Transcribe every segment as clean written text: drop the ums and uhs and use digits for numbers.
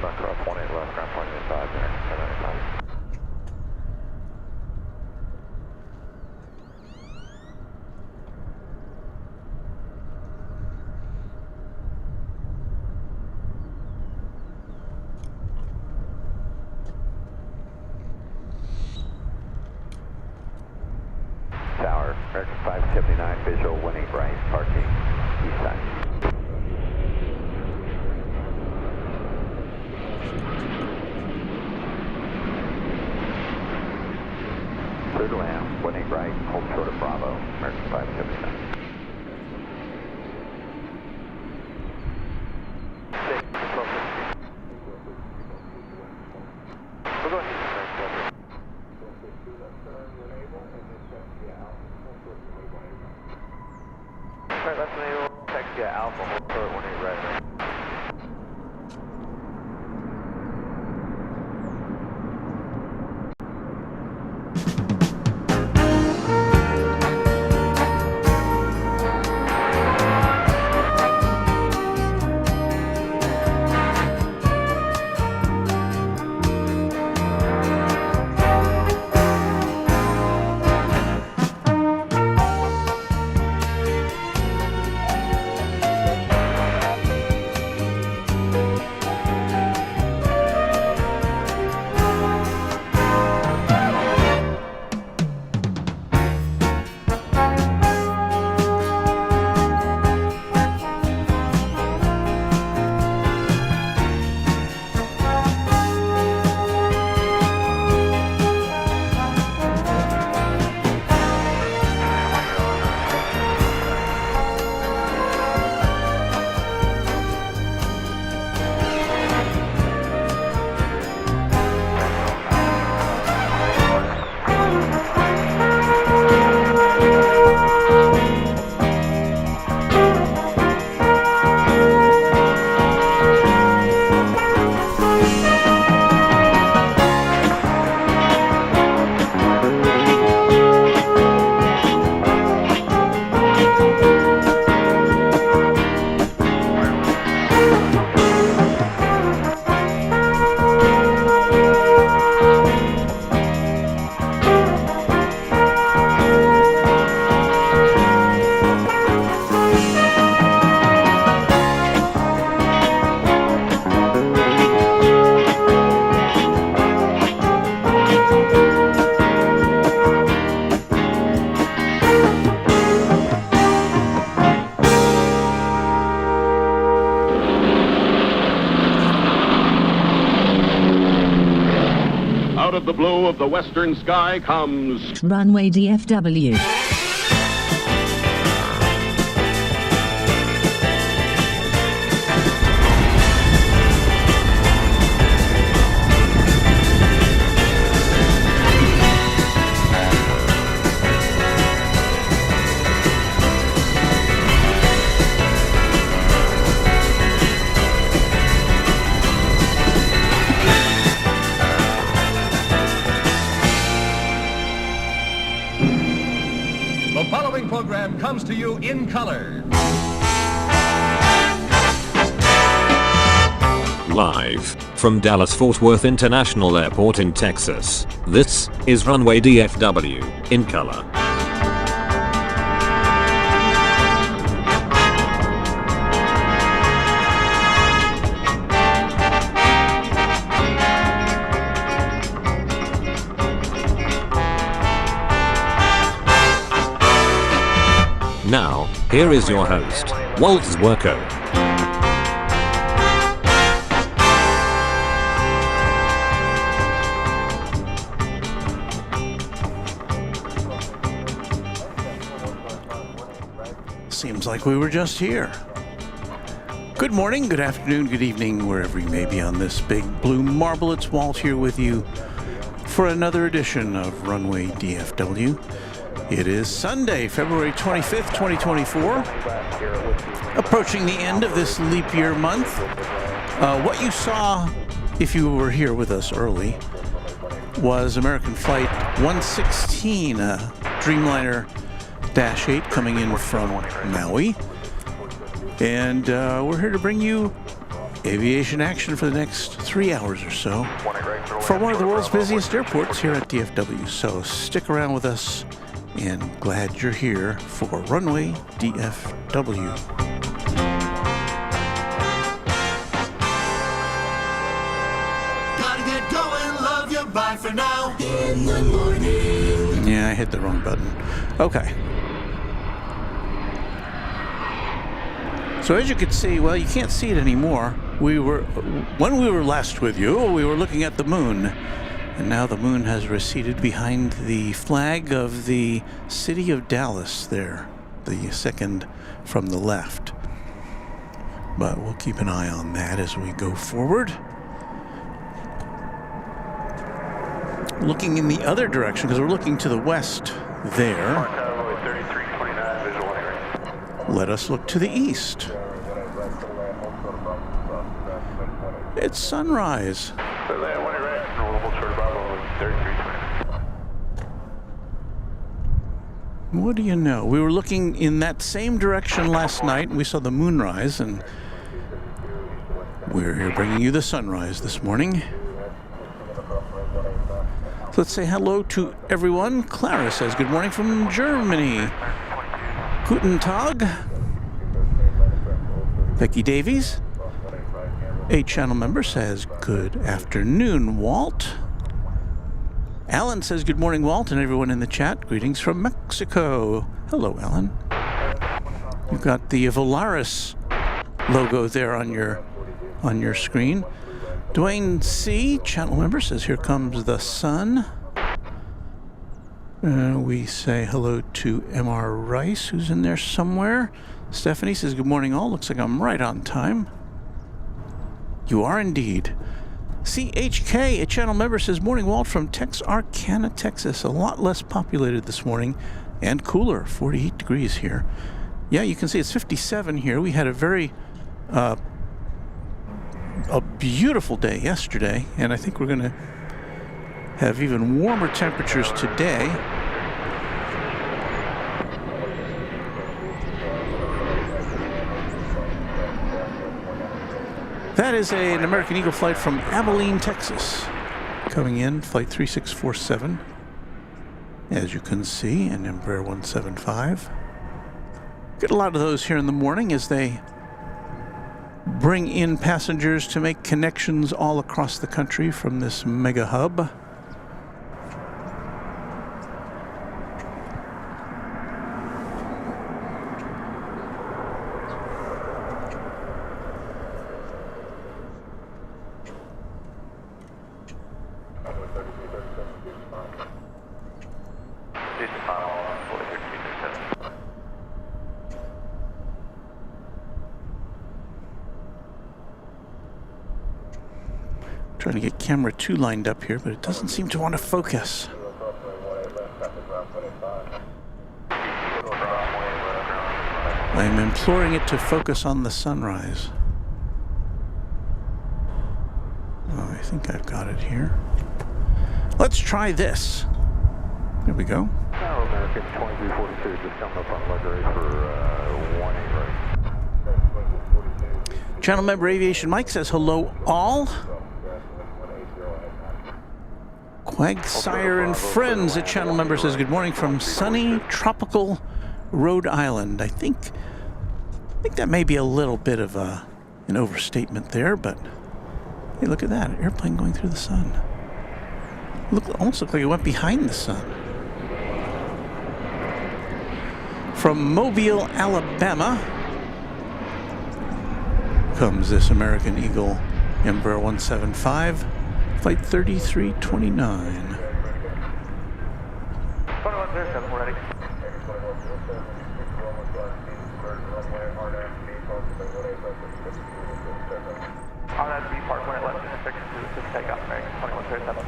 bunker up 18 left, ground point inside there, 795. Tower, American 579, visual, winning right, parking, east side. Clear to land, winning right, hold short of Bravo, American 579. We're going to Alright, left enable, taxi Alpha, hold short, winning right. Out of the blue of the western sky comes Runway DFW. The following program comes to you in color. Live from Dallas-Fort Worth International Airport in Texas, this is Runway DFW in color. Now, here is your host, Walt Zwerko. Seems like we were just here. Good morning, good afternoon, good evening, wherever you may be on this big blue marble. It's Walt here with you for another edition of Runway DFW. It is Sunday, February 25th, 2024, approaching the end of this leap year month. What you saw, if you were here with us early, was American Flight 116, Dreamliner Dash 8 coming in from Maui. And we're here to bring you aviation action for the next 3 hours or so from one of the world's busiest airports here at DFW. So stick around with us, and glad you're here for Runway DFW. Gotta get going, love you, bye for now. In the morning. Yeah, I hit the wrong button. Okay. So as you can see, well, you can't see it anymore. When we were last with you, we were looking at the moon. And now the moon has receded behind the flag of the city of Dallas there, the second from the left. But we'll keep an eye on that as we go forward. Looking in the other direction, because we're looking to the west there. Let us look to the east. It's sunrise. What do you know? We were looking in that same direction last night, and we saw the moonrise, and we're here bringing you the sunrise this morning. So let's say hello to everyone. Clara says good morning from Germany. Guten Tag. Becky Davies, a channel member, says good afternoon, Walt. Alan says good morning, Walt, and everyone in the chat. Greetings from Mexico. Hello, Alan. You've got the Volaris logo there on your screen. Dwayne C., channel member, says here comes the sun. We say hello to M.R. Rice, who's in there somewhere. Stephanie says good morning all. Looks like I'm right on time. You are indeed. CHK, a channel member, says morning, Walt, from Texarkana, Texas. A lot less populated this morning and cooler, 48 degrees here. Yeah, you can see it's 57 here. We had a very a beautiful day yesterday, and I think we're going to have even warmer temperatures today. That is an American Eagle flight from Abilene, Texas. Coming in, flight 3647. As you can see, an Embraer 175. Get a lot of those here in the morning as they bring in passengers to make connections all across the country from this mega hub. Trying to get camera 2 lined up here, but it doesn't seem to want to focus. I'm imploring it to focus on the sunrise. Oh, I think I've got it here. Let's try this. There we go. Now American 2342 just coming up on luxury for 18 right. Channel member Aviation Mike says hello all. Quagsire and Friends, a channel member, says good morning from sunny, tropical Rhode Island. I think that may be a little bit of an overstatement there, but hey, look at that, an airplane going through the sun. Almost looked like it went behind the sun. From Mobile, Alabama, comes this American Eagle Embraer 175. Flight 3329. 2107, we're ready. On that B park when it left in the section to take off, right? 2107.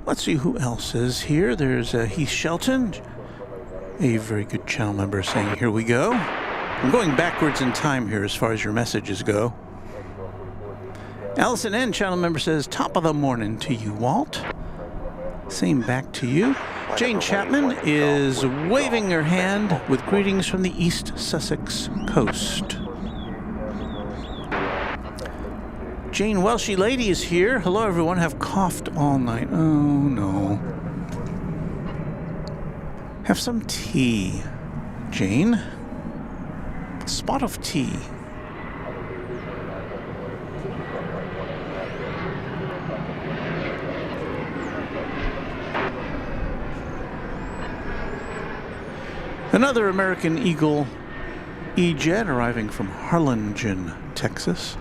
Let's see who else is here. There's Heath Shelton, a very good channel member, saying, here we go. I'm going backwards in time here as far as your messages go. Allison N., channel member, says, top of the morning to you, Walt. Same back to you. Jane Chapman is waving her hand with greetings from the East Sussex coast. Jane Welshie Lady is here. Hello, everyone. Have coughed all night. Oh, no. Have some tea, Jane. A spot of tea. Another American Eagle E-Jet arriving from Harlingen, Texas.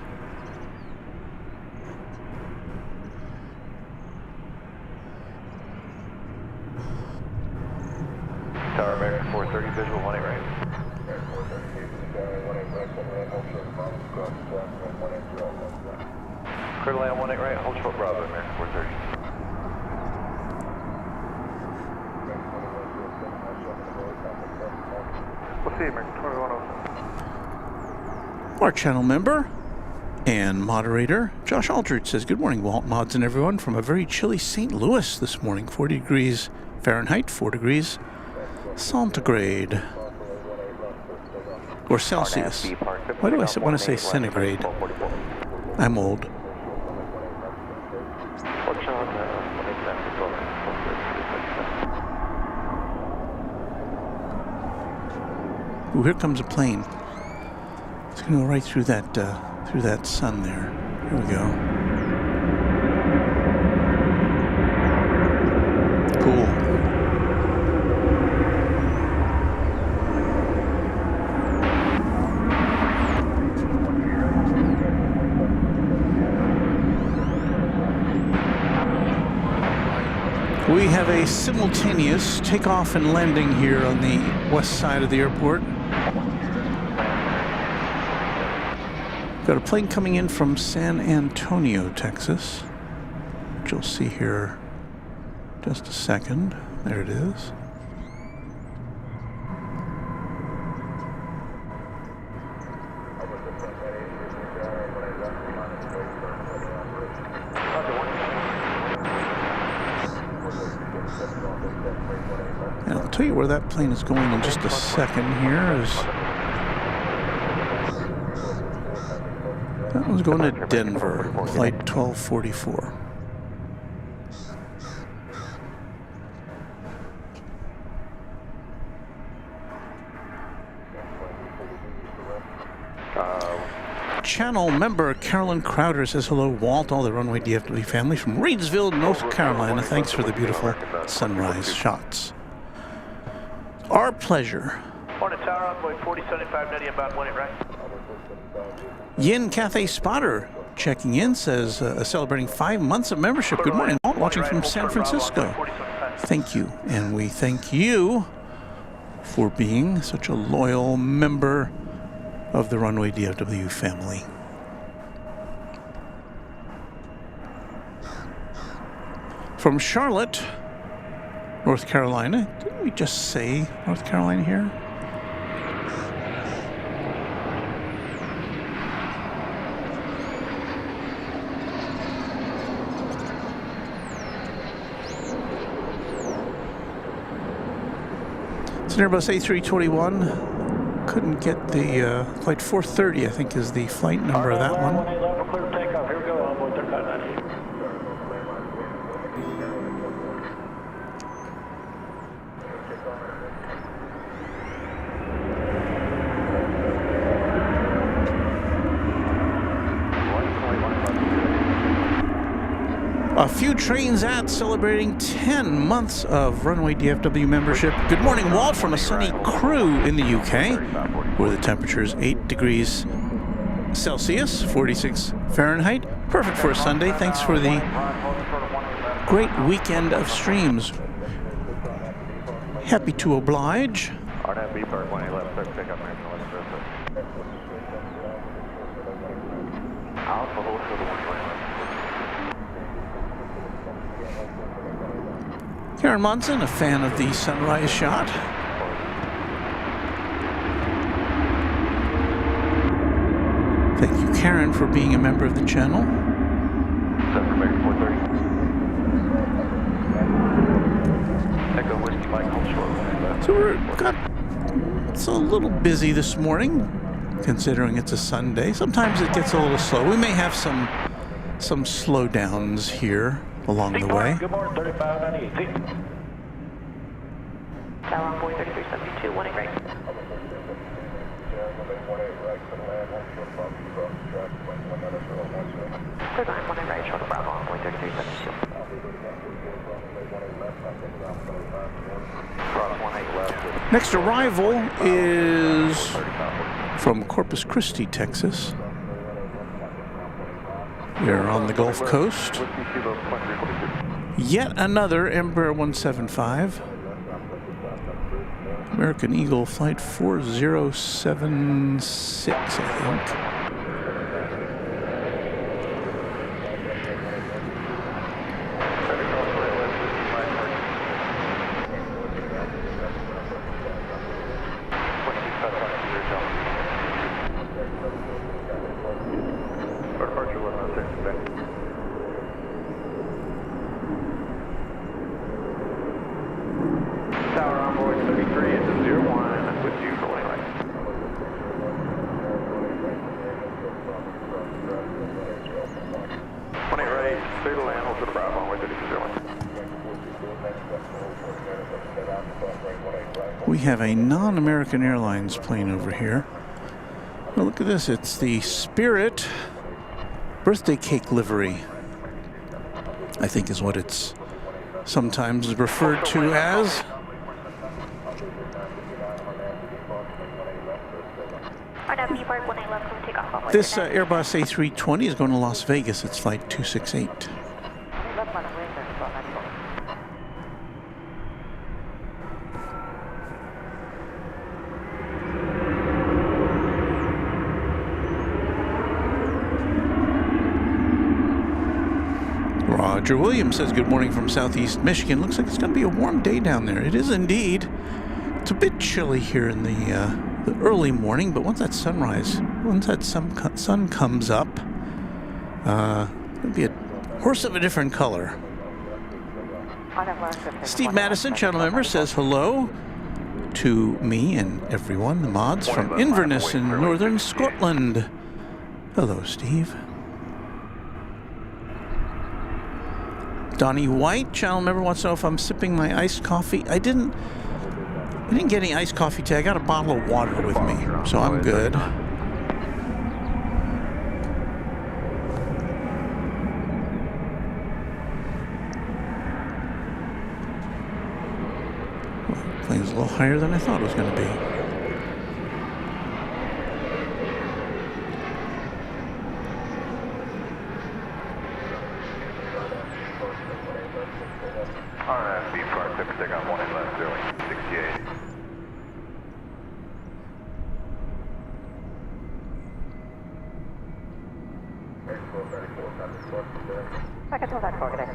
Tower American 430, visual 18 right. Clear to land 18 right, hold short Bravo, American 430. We'll see, American 2107. Our channel member and moderator, Josh Aldridge, says, good morning, Walt, mods, and everyone, from a very chilly St. Louis this morning. 40 degrees Fahrenheit, 4 degrees centigrade. Or Celsius. Why do I want to say centigrade? I'm old. Ooh, here comes a plane. It's going to go right through that sun there. Here we go. Cool. We have a simultaneous takeoff and landing here on the west side of the airport. Got a plane coming in from San Antonio, Texas, which you'll see here just a second. There it is. And I'll tell you where that plane is going in just a second here. That one's going to Denver, flight 1244. Channel member Carolyn Crowder says, hello, Walt, all the Runway DFW family from Reidsville, North Carolina. Thanks for the beautiful sunrise shots. Our pleasure. Morning, Tower, Envoy 4075, Netty, about 18 right. Yin Cathay Spotter checking in, says, celebrating 5 months of membership. Good morning, Walt, watching from San Francisco. Thank you, and we thank you for being such a loyal member of the Runway DFW family. From Charlotte, North Carolina. Didn't we just say North Carolina here? It's an Airbus A321. Couldn't get the flight 430, I think, is the flight number of that one. Clear for takeoff. Here we go, Envoy 3590. A few trains at celebrating 10 months of Runway DFW membership. Good morning, Walt, from a sunny Crewe in the UK, where the temperature is 8 degrees Celsius, 46 Fahrenheit. Perfect for a Sunday. Thanks for the great weekend of streams. Happy to oblige. Karen Munson, a fan of the sunrise shot. Karen for being a member of the channel. Set for American 430. Echo Whiskey Mike, hold short. So it's a little busy this morning, considering it's a Sunday. Sometimes it gets a little slow. We may have some slowdowns here along the way. Good morning, 3598. Tower on board 3372, warning right. Clear line, warning right, short of Bravo on board 3372. Cross 18 left. Next arrival is from Corpus Christi, Texas. We're on the Gulf Coast. Whiskey Kilo 2342. Yet another Embraer 175. American Eagle Flight 4076, I think. Tower on board 33 into 01 with you for winning right. Winning right, clear to land, hold to the Bravo on board 3301. We have a non-American Airlines plane over here. Well, look at this. It's the Spirit birthday cake livery, I think is what it's sometimes referred to as. This Airbus A320 is going to Las Vegas. It's flight 268. Roger Williams says good morning from Southeast Michigan. Looks like it's going to be a warm day down there. It is indeed. It's a bit chilly here in the early morning, but once that sun comes up, it'll be a horse of a different color. Steve Madison, channel member, says hello to me and everyone, the mods from Inverness in northern Scotland. Hello, Steve. Donnie White, channel member, wants to know if I'm sipping my iced coffee. I didn't get any iced coffee today. I got a bottle of water with me, so I'm good. Well, the plane's a little higher than I thought it was going to be. RFB flight 6, take on 1 left, 68. I can tell that target.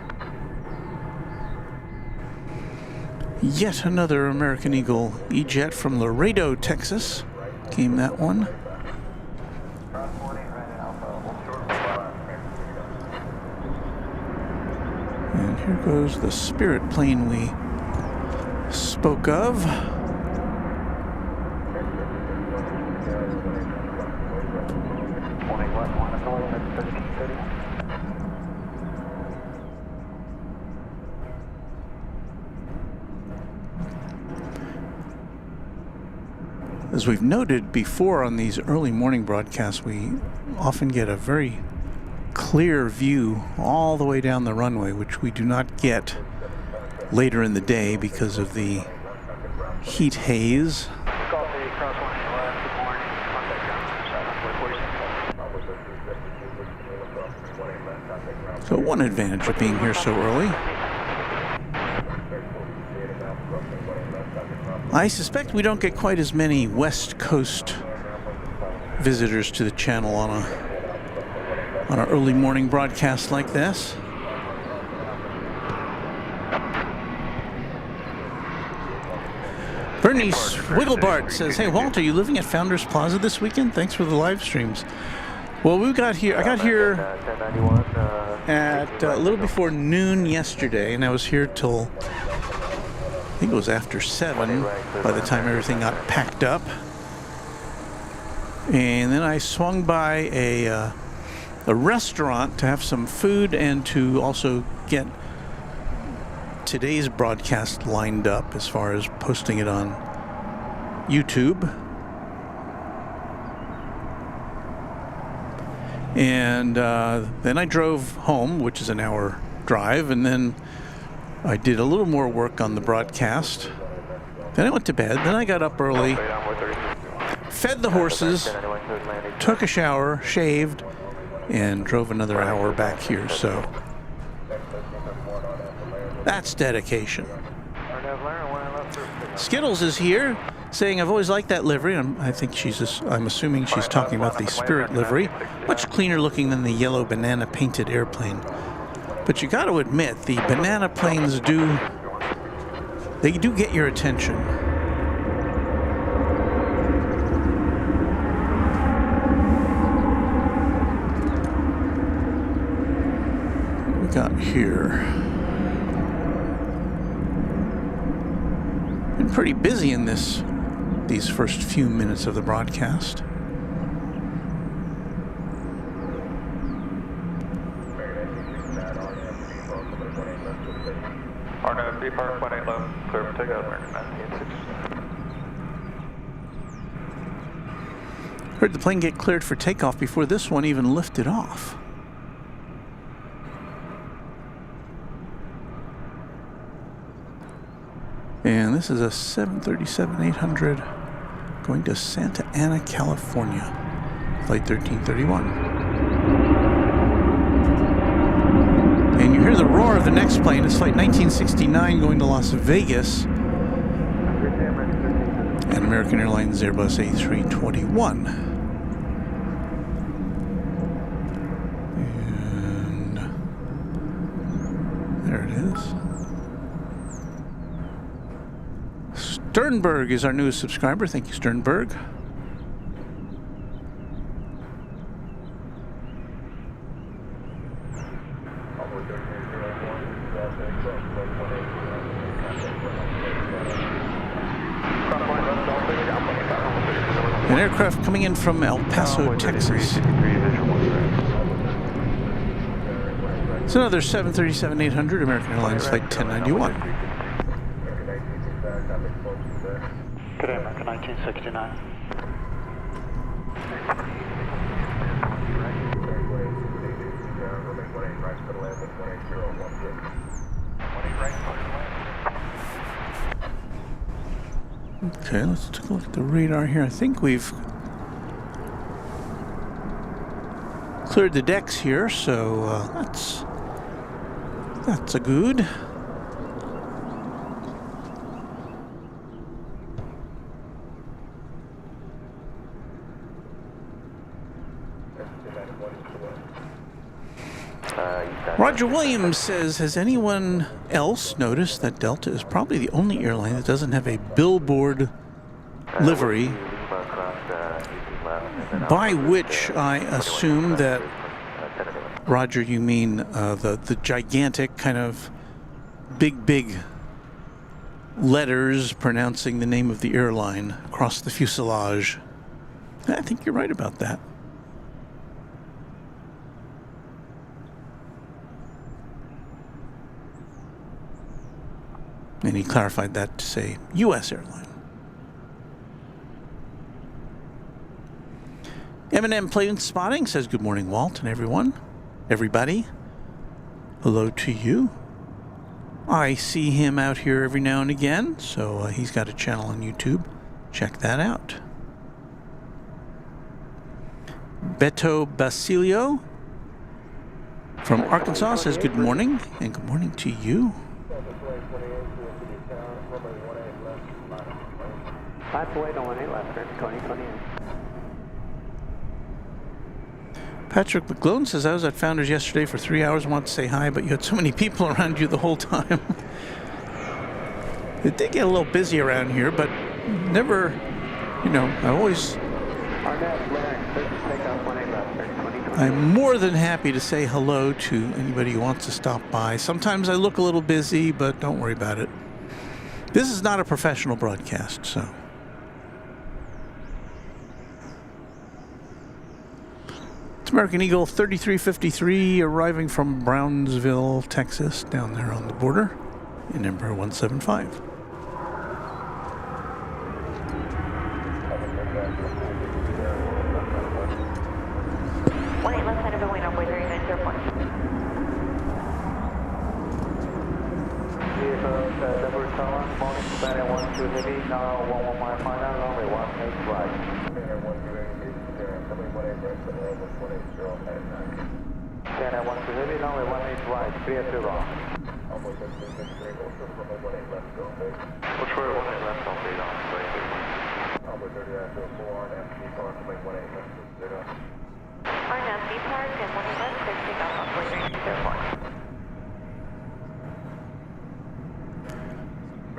Yet another American Eagle E-Jet from Laredo, Texas. Came that one. And here goes the Spirit plane we spoke of. As we've noted before on these early morning broadcasts, we often get a very clear view all the way down the runway, which we do not get later in the day because of the heat haze. So one advantage of being here so early. I suspect we don't get quite as many West Coast visitors to the channel on an early morning broadcast like this. Bernice Wigglebart says, hey, Walt, are you living at Founders Plaza this weekend? Thanks for the live streams. Well, I got here at a little before noon yesterday, and I was here till, I think it was after 7 by the time everything got packed up. And then I swung by a restaurant to have some food and to also get today's broadcast lined up as far as posting it on YouTube. And then I drove home, which is an hour drive, and then I did a little more work on the broadcast. Then I went to bed. Then I got up early, fed the horses, took a shower, shaved, and drove another hour back here. So that's dedication. Skittles is here, saying, I've always liked that livery. I'm assuming she's talking about the Spirit livery. Much cleaner looking than the yellow banana painted airplane. But you got to admit, the banana planes do get your attention. What we got here? Been pretty busy in these first few minutes of the broadcast. Heard the plane get cleared for takeoff before this one even lifted off. And this is a 737-800 going to Santa Ana, California, flight 1331. And you hear the roar of the next plane. It's flight 1969 going to Las Vegas. And American Airlines Airbus A321. And there it is. Sternberg is our newest subscriber. Thank you, Sternberg. An aircraft coming in from El Paso, Texas. It's another 737-800 American Airlines flight 1091. Good day, American 1969. Okay, let's take a look at the radar here. I think we've cleared the decks here, so that's a good. Roger Williams says, has anyone else noticed that Delta is probably the only airline that doesn't have a billboard livery, by which I assume that, Roger, you mean the gigantic kind of big letters pronouncing the name of the airline across the fuselage. I think you're right about that. And he clarified that to say U.S. airline. M&M Plane Spotting says, good morning, Walt, and everybody. Hello to you. I see him out here every now and again, so he's got a channel on YouTube. Check that out. Beto Basilio from Arkansas says, good morning, and good morning to you. Patrick McGlone says, I was at Founders yesterday for 3 hours and wanted to say hi, but you had so many people around you the whole time. It did get a little busy around here, but never, I always... I'm more than happy to say hello to anybody who wants to stop by. Sometimes I look a little busy, but don't worry about it. This is not a professional broadcast, so. It's American Eagle 3353 arriving from Brownsville, Texas, down there on the border in Embraer 175.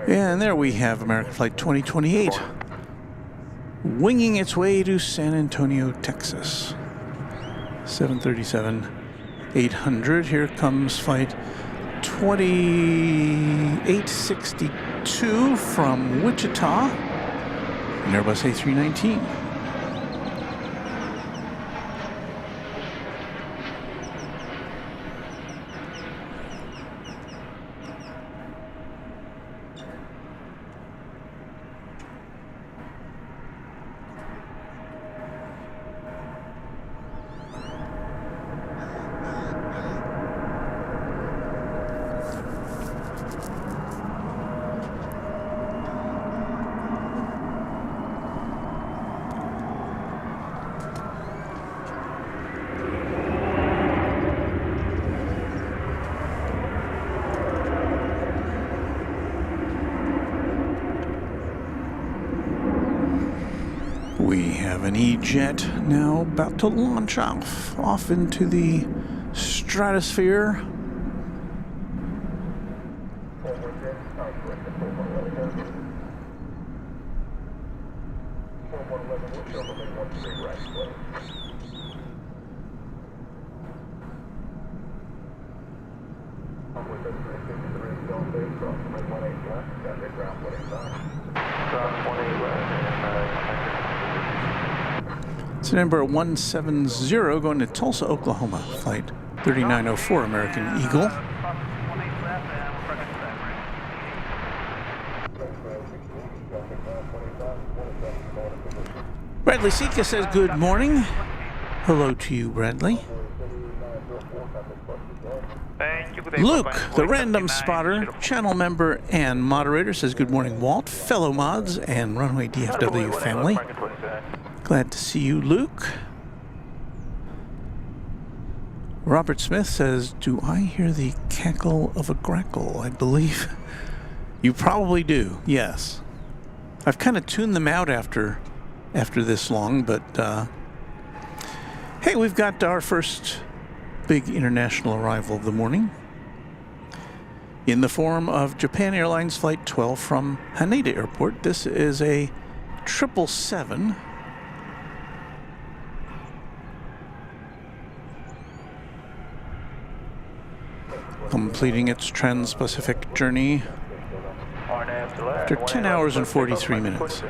And there we have American Flight 2028 winging its way to San Antonio, Texas. 737-800. Here comes Flight 2862 from Wichita, an Airbus A319. We have an E-jet now about to launch off into the stratosphere. It's an Embraer 170 going to Tulsa, Oklahoma. Flight 3904 American Eagle. Bradley Sika says good morning. Hello to you, Bradley. Luke, the random spotter, channel member and moderator, says good morning, Walt, fellow mods and Runway DFW family. Glad to see you, Luke. Robert Smith says, do I hear the cackle of a grackle? I believe you probably do, yes. I've kind of tuned them out after this long, but hey, we've got our first big international arrival of the morning in the form of Japan Airlines Flight 12 from Haneda Airport. This is a 777. Completing its trans-Pacific journey after 10 hours and 43 minutes.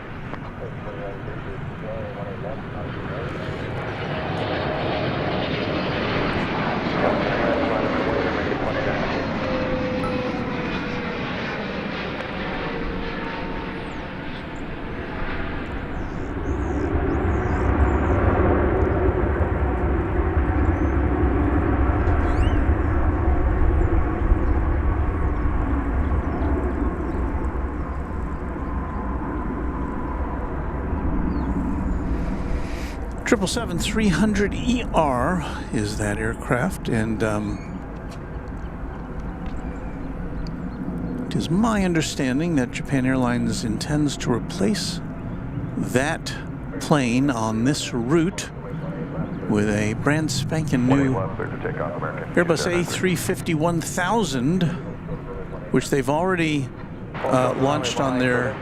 Triple 7-300ER is that aircraft, and it is my understanding that Japan Airlines intends to replace that plane on this route with a brand spanking new Airbus A350-1000, which they've already launched on their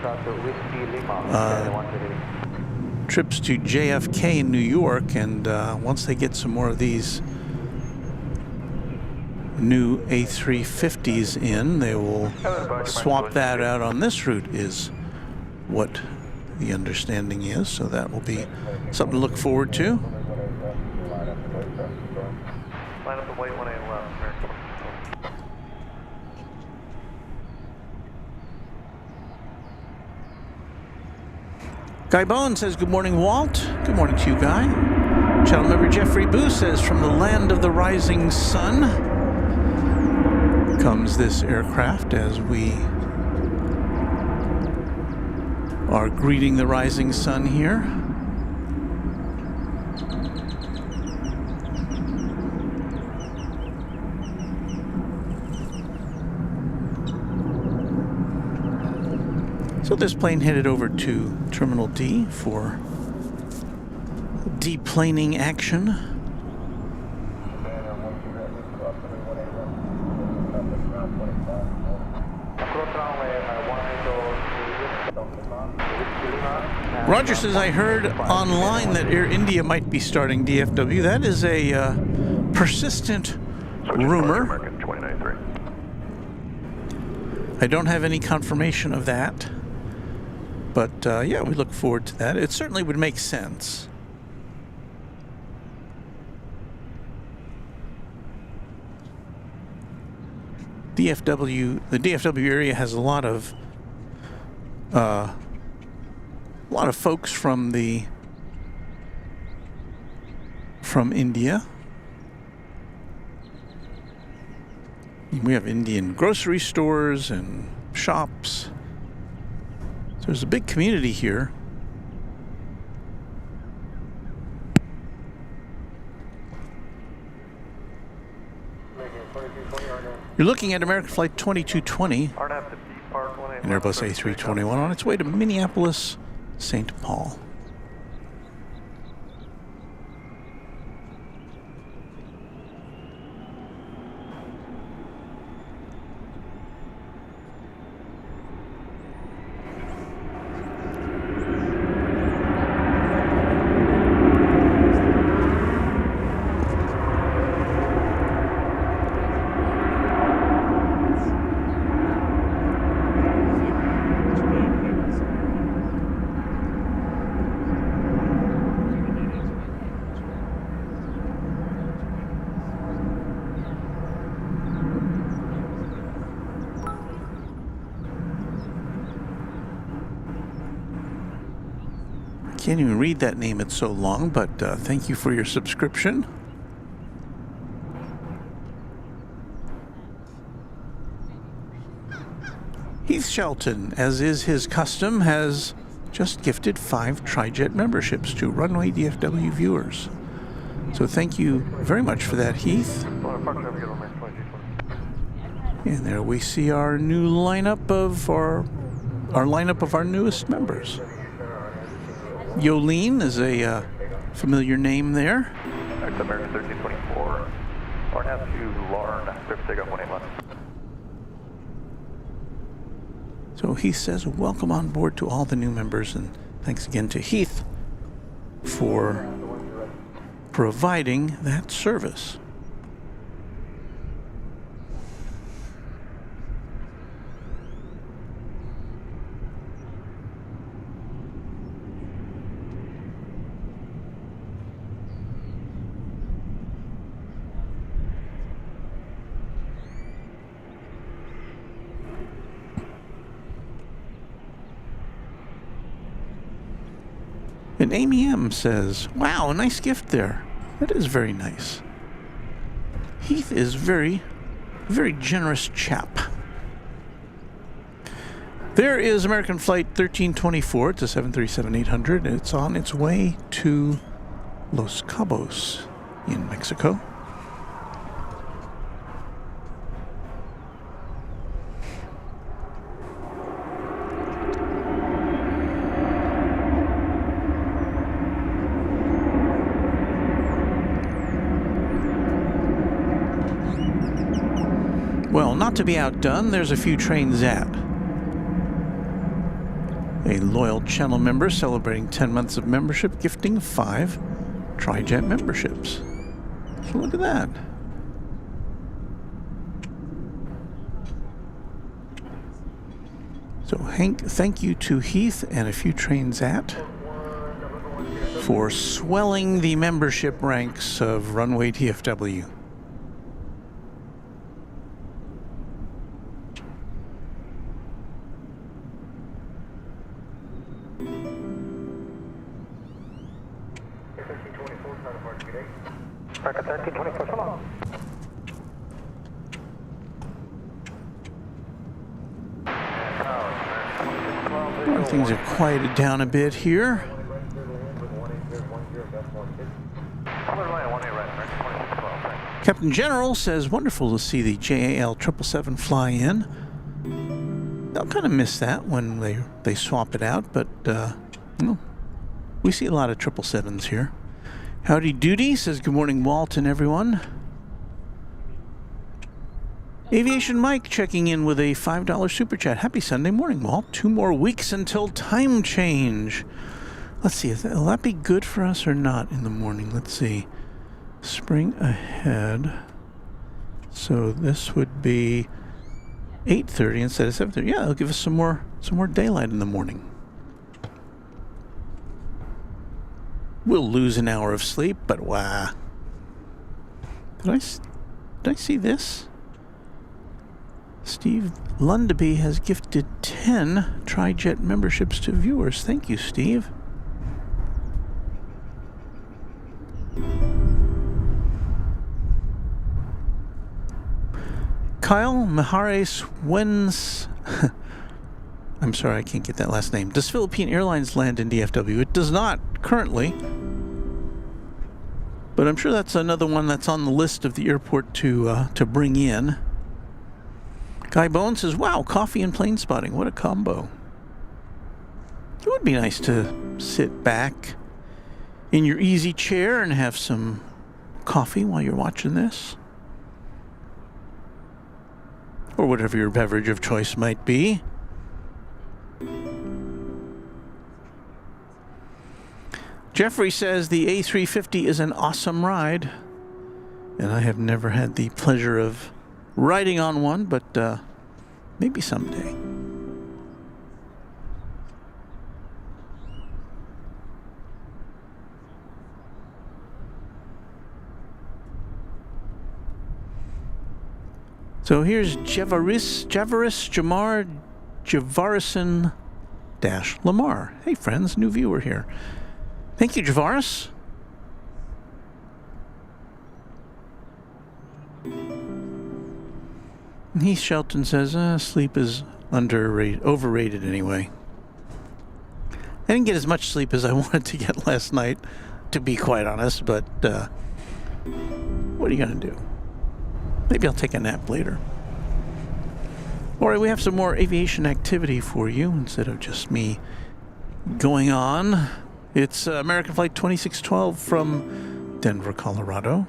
trips to JFK in New York, and once they get some more of these new A350s in, they will swap that out on this route, is what the understanding is. So that will be something to look forward to. Line up the white 1A left. Guy Bowen says, good morning, Walt. Good morning to you, Guy. Channel member Jeffrey Boo says, from the land of the rising sun comes this aircraft as we are greeting the rising sun here. So this plane headed over to Terminal D for deplaning action. Roger says, I heard online that Air India might be starting DFW. That is a persistent rumor. I don't have any confirmation of that. But yeah, we look forward to that. It certainly would make sense. The DFW area has a lot of folks from India. We have Indian grocery stores and shops. So there's a big community here. You're looking at American Flight 2220, an Airbus A321 on its way to Minneapolis, St. Paul. Can't even read that name, it's so long, but thank you for your subscription. Heath Shelton, as is his custom, has just gifted 5 Tri-Jet memberships to Runway DFW viewers. So thank you very much for that, Heath. And there we see our new lineup of our newest members. Yolene is a familiar name there. American 1324. Lauren has to Lauren, surface takeoff 181. So Heath says, welcome on board to all the new members, and thanks again to Heath for providing that service. And Amy M says, wow, a nice gift there. That is very nice. Heath is very, very generous chap. There is American Flight 1324. It's a 737-800, and it's on its way to Los Cabos in Mexico. Well, not to be outdone, there's a few trains at a loyal channel member celebrating 10 months of membership, gifting 5 TriJet memberships. So look at that. So Hank, thank you to Heath and a few trains at for swelling the membership ranks of Runway DFW. Record 1324, come on. Well, things have quieted down a bit here. Captain General says, wonderful to see the JAL 777 fly in. I'll kind of miss that when they swap it out, but we see a lot of 777s here. Howdy Doody says, good morning, Walt and everyone. Aviation Mike checking in with a $5 super chat. Happy Sunday morning, Walt. 2 more weeks until time change. Let's see, will that be good for us or not in the morning? Let's see. Spring ahead. So this would be 8:30 instead of 7:30. Yeah, it'll give us some more daylight in the morning. We'll lose an hour of sleep, but wow. Did I see this? Steve Lundaby has gifted 10 TriJet memberships to viewers. Thank you, Steve. Kyle Mahares Wens. I'm sorry, I can't get that last name. Does Philippine Airlines land in DFW? It does not currently. But I'm sure that's another one that's on the list of the airport to bring in. Guy Bowen says, wow, coffee and plane spotting. What a combo. It would be nice to sit back in your easy chair and have some coffee while you're watching this. Or whatever your beverage of choice might be. Jeffrey says the A350 is an awesome ride. And I have never had the pleasure of riding on one, but maybe someday. So here's Javarison Lamar. Hey friends, new viewer here. Thank you, Javaris. Heath Shelton says, sleep is overrated anyway. I didn't get as much sleep as I wanted to get last night, to be quite honest, but what are you going to do? Maybe I'll take a nap later. All right, we have some more aviation activity for you instead of just me going on. It's American Flight 2612 from Denver, Colorado.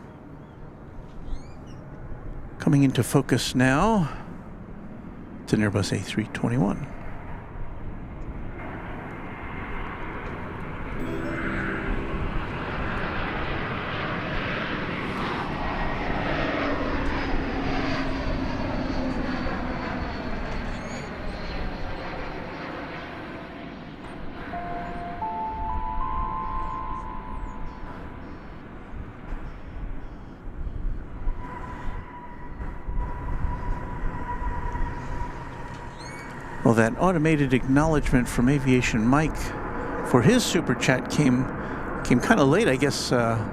Coming into focus now. It's an Airbus A321. Well, that automated acknowledgement from Aviation Mike for his super chat came kind of late. I guess our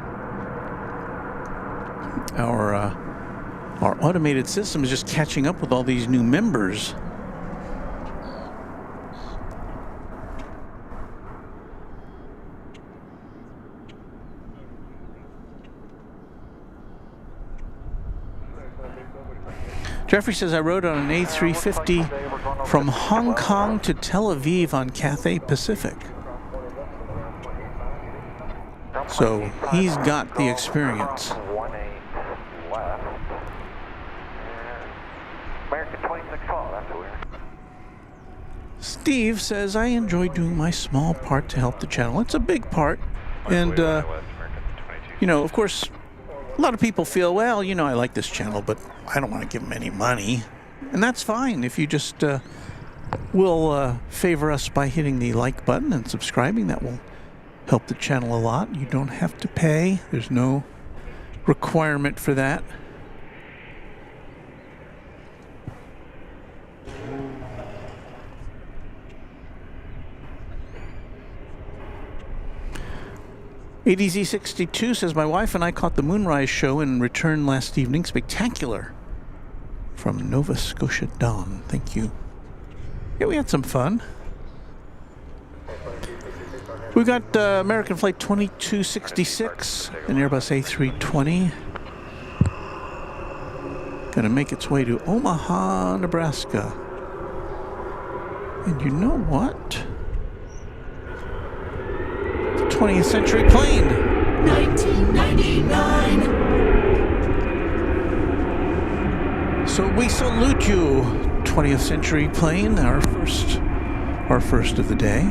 automated system is just catching up with all these new members. Jeffrey says, I rode on an A350 from Hong Kong to Tel Aviv on Cathay Pacific. So he's got the experience. 18 left. American 2612, that's weird. Steve says, I enjoy doing my small part to help the channel. It's a big part. And, you know, of course, a lot of people feel, well, you know, I like this channel, but I don't want to give them any money. And that's fine if you just will favor us by hitting the like button and subscribing. That will help the channel a lot. You don't have to pay. There's no requirement for that. ADZ62 says, my wife and I caught the Moonrise show and returned last evening. Spectacular. From Nova Scotia Dawn. Thank you. Yeah, we had some fun. We got American Flight 2266, an Airbus A320. Gonna make its way to Omaha, Nebraska. And you know what? 20th Century Plane. 1999. So we salute you, 20th Century Plane, our first of the day.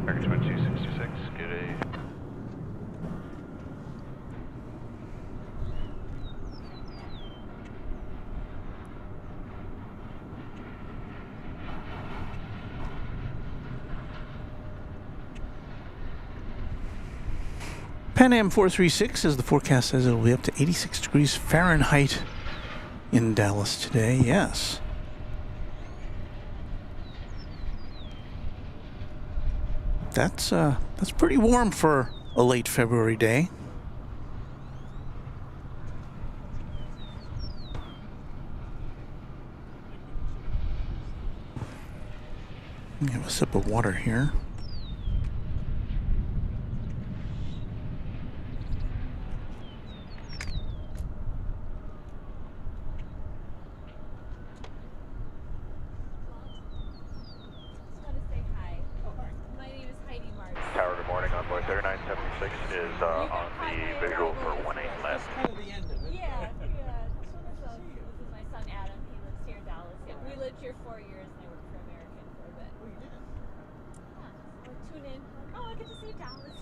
American 2266, good day. Pan Am 436, as the forecast says, it'll be up to 86 degrees Fahrenheit in Dallas today. Yes. That's pretty warm for a late February day. Let me have a sip of water here. Tower, good morning. Envoy 3976 is on the visual for 18 left. Yeah. This is my son Adam. He lives here in Dallas. Yeah, we lived here 4 years and I worked for American for a bit. Oh, you did? Yeah. Or tune in. Oh, I get to see Dallas.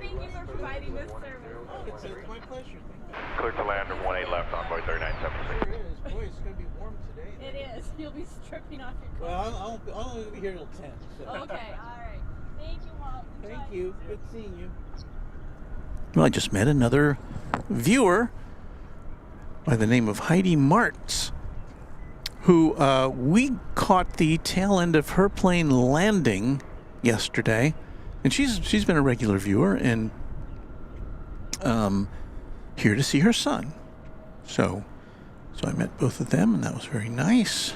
Thank you for providing this service. Oh, it's my pleasure. Clear to land of 18 left, Envoy 3976. Sure is. Boy, it's going to be warm today. It is. You'll be stripping off your clothes. Well, I'll only be here till 10. So. Okay, all right. Thank you, Walt. Enjoy. Thank you. Good seeing you. Well, I just met another viewer by the name of Heidi Martz, who we caught the tail end of her plane landing yesterday, and she's been a regular viewer and here to see her son. So I met both of them, and that was very nice.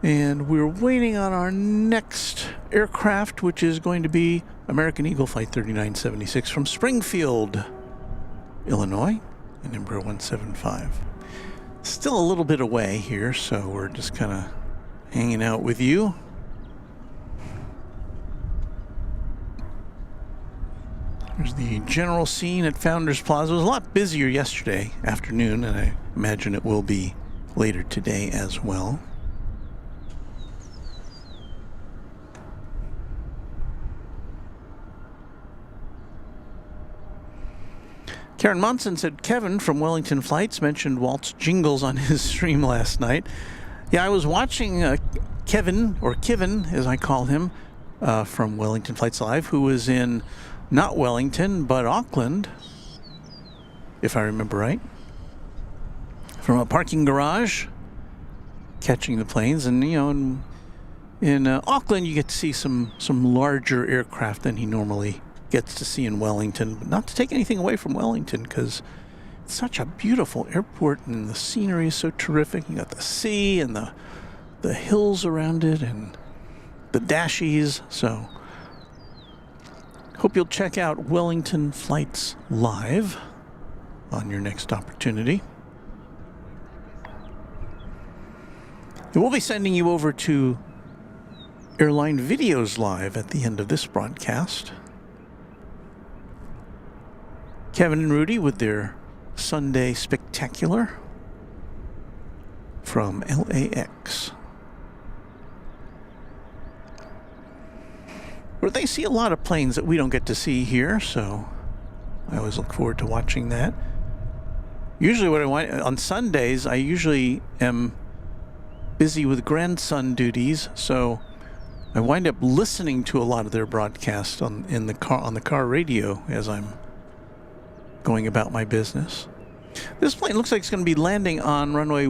And we're waiting on our next aircraft, which is going to be American Eagle Flight 3976 from Springfield, Illinois, and number 175. Still a little bit away here, so we're just kind of hanging out with you. There's the general scene at Founders Plaza. It was a lot busier yesterday afternoon, and I imagine it will be later today as well. Karen Monson said Kevin from Wellington Flights mentioned Walt's jingles on his stream last night. Yeah, I was watching Kevin, or Kivin as I call him, from Wellington Flights Live, who was in not Wellington, but Auckland, if I remember right, from a parking garage, catching the planes. And, you know, in Auckland, you get to see some larger aircraft than he normally gets to see in Wellington. But not to take anything away from Wellington, because it's such a beautiful airport and the scenery is so terrific. You got the sea and the hills around it and the dashies. So hope you'll check out Wellington flights live on your next opportunity. And we'll be sending you over to Airline Videos Live at the end of this broadcast. Kevin and Rudy with their Sunday Spectacular from LAX, where they see a lot of planes that we don't get to see here, so I always look forward to watching that. Usually what I want on Sundays, I usually am busy with grandson duties, so I wind up listening to a lot of their broadcasts on the car radio as I'm going about my business. This plane looks like it's going to be landing on runway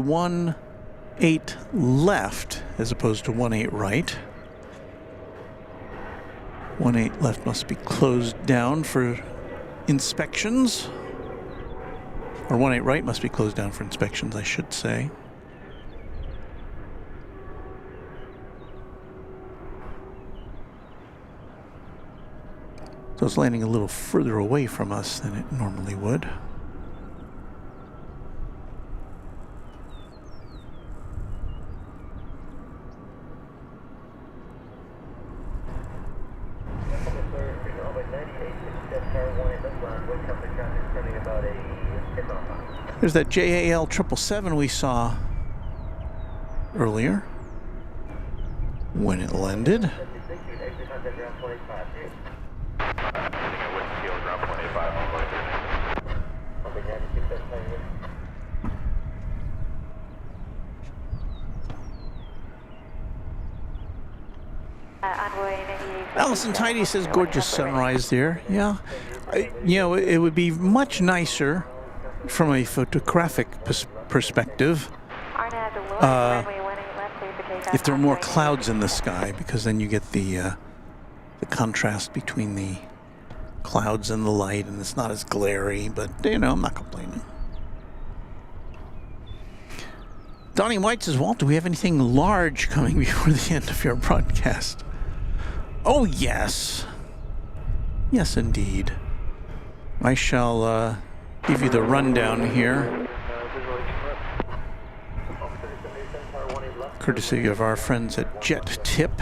18 left as opposed to 18 right. 18 left must be closed down for inspections. Or 18 right must be closed down for inspections, I should say. So it's landing a little further away from us than it normally would. There's that JAL 777 we saw earlier when it landed. Allison Tidy says gorgeous sunrise there. Yeah, you know, it would be much nicer from a photographic perspective if there were more clouds in the sky, because then you get the contrast between the clouds and the light, and it's not as glary. But you know, I'm not complaining. Donnie White says, Walt, do we have anything large coming before the end of your broadcast? Oh, yes. Yes, indeed. I shall give you the rundown here, courtesy of our friends at Jet Tip.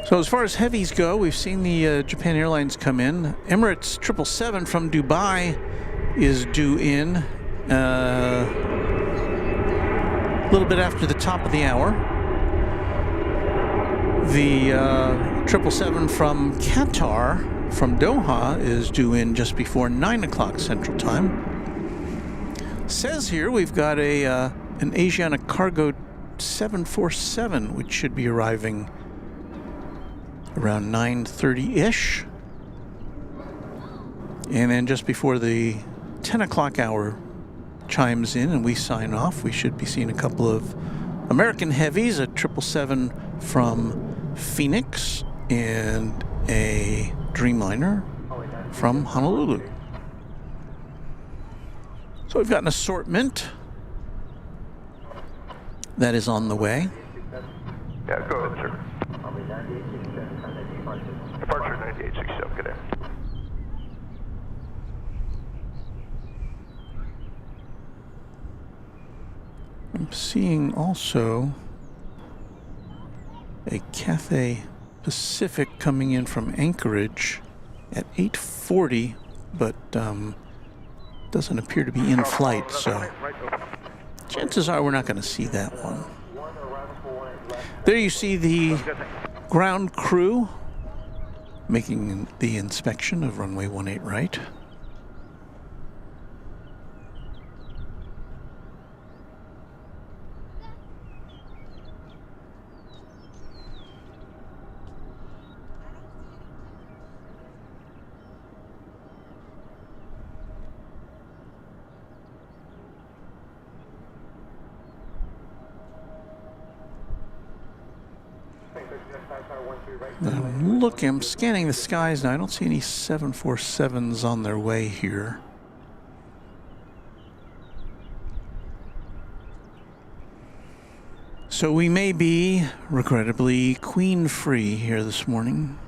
So as far as heavies go, we've seen the Japan Airlines come in. Emirates 777 from Dubai is due in a little bit after the top of the hour. The 777 from Qatar, from Doha, is due in just before 9 o'clock Central Time. Says here we've got an Asiana Cargo 747, which should be arriving around 9:30-ish. And then just before the 10 o'clock hour chimes in and we sign off, we should be seeing a couple of American heavies, a 777 from Phoenix and a Dreamliner from Honolulu. So we've got an assortment that is on the way. Yeah, go ahead, sir. Departure 9867, good day. I'm seeing also a Cathay Pacific coming in from Anchorage at 8:40, but doesn't appear to be in flight, so chances are we're not going to see that one. There you see the ground crew making the inspection of runway 18 right. I'm scanning the skies now. I don't see any 747s on their way here. So we may be, regrettably, queen-free here this morning.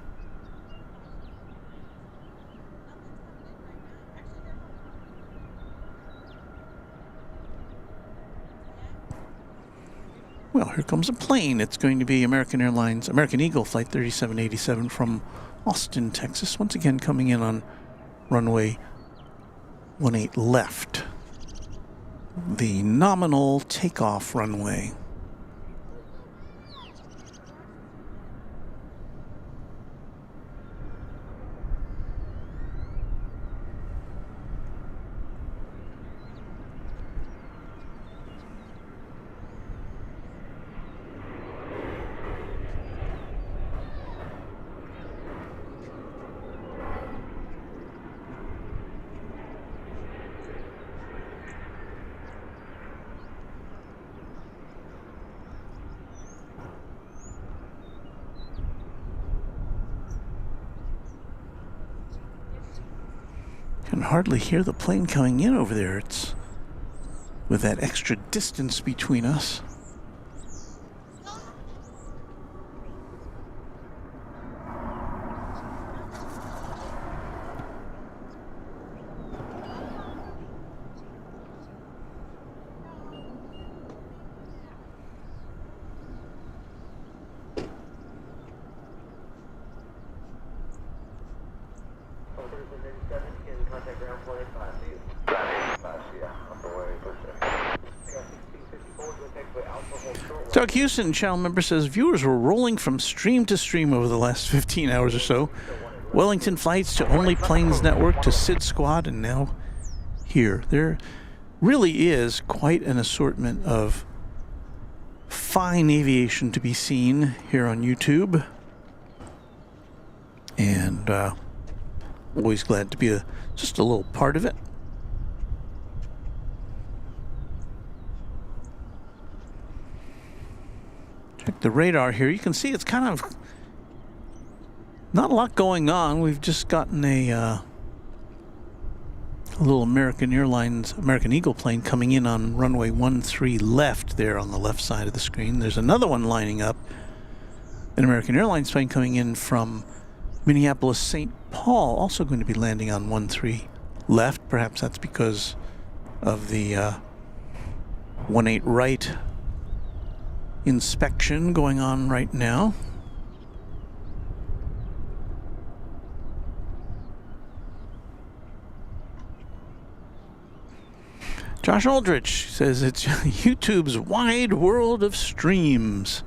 Well, here comes a plane. It's going to be American Airlines, American Eagle Flight 3787 from Austin, Texas. Once again, coming in on runway 18 left. The nominal takeoff runway. Can hardly hear the plane coming in over there. It's with that extra distance between us. Doug Houston, channel member, says viewers were rolling from stream to stream over the last 15 hours or so. Wellington flights to Only Planes Network to Sid Squad, and now here. There really is quite an assortment of fine aviation to be seen here on YouTube. And always glad to be just a little part of it. Check the radar here. You can see it's kind of not a lot going on. We've just gotten a little American Airlines, American Eagle plane coming in on runway 13 left there on the left side of the screen. There's another one lining up, an American Airlines plane coming in from Minneapolis, St. Paul, also going to be landing on 13 left. Perhaps that's because of the 18 right inspection going on right now. Josh Aldrich says it's YouTube's wide world of streams.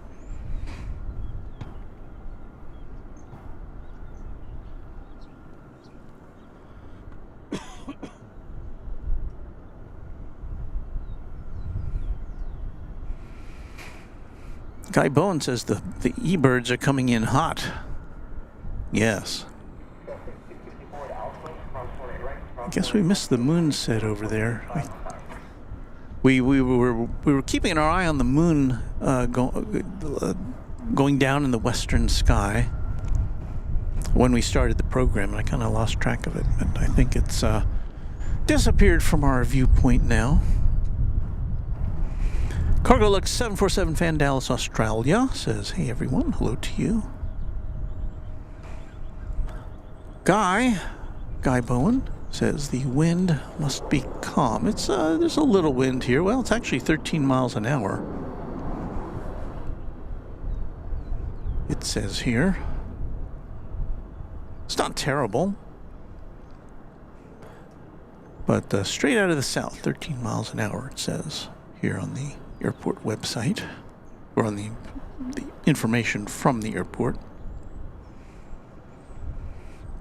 Guy Bowen says the eBirds are coming in hot. Yes. I guess we missed the moon set over there. We were keeping our eye on the moon going down in the western sky when we started the program, and I kind of lost track of it. But I think it's disappeared from our viewpoint now. Cargo Lux 747 fan Dallas, Australia says, hey everyone, hello to you. Guy Bowen says the wind must be calm. It's there's a little wind here. Well, it's actually 13 miles an hour. It says here. It's not terrible. But straight out of the south, 13 miles an hour, it says here on the airport website, or on the information from the airport.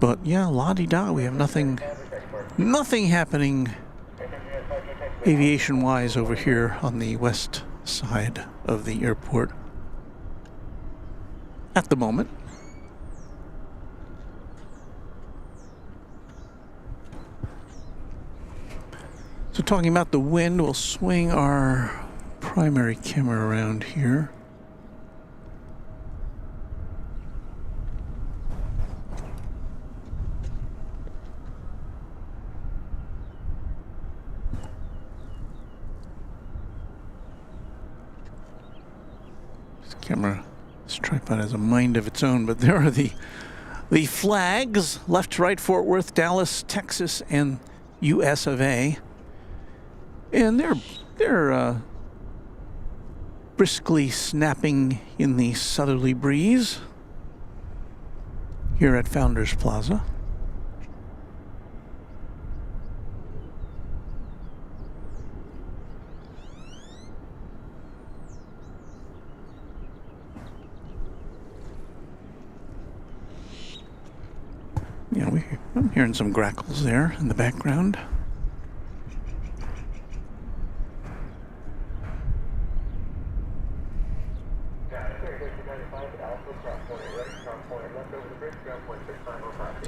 But yeah, la-di-da, we have nothing happening aviation-wise over here on the west side of the airport at the moment. So talking about the wind, we'll swing our primary camera around here. Camera, this tripod has a mind of its own, but there are the flags, left to right, Fort Worth, Dallas, Texas, and US of A. And they're briskly snapping in the southerly breeze here at Founders Plaza. Yeah, I'm hearing some grackles there in the background.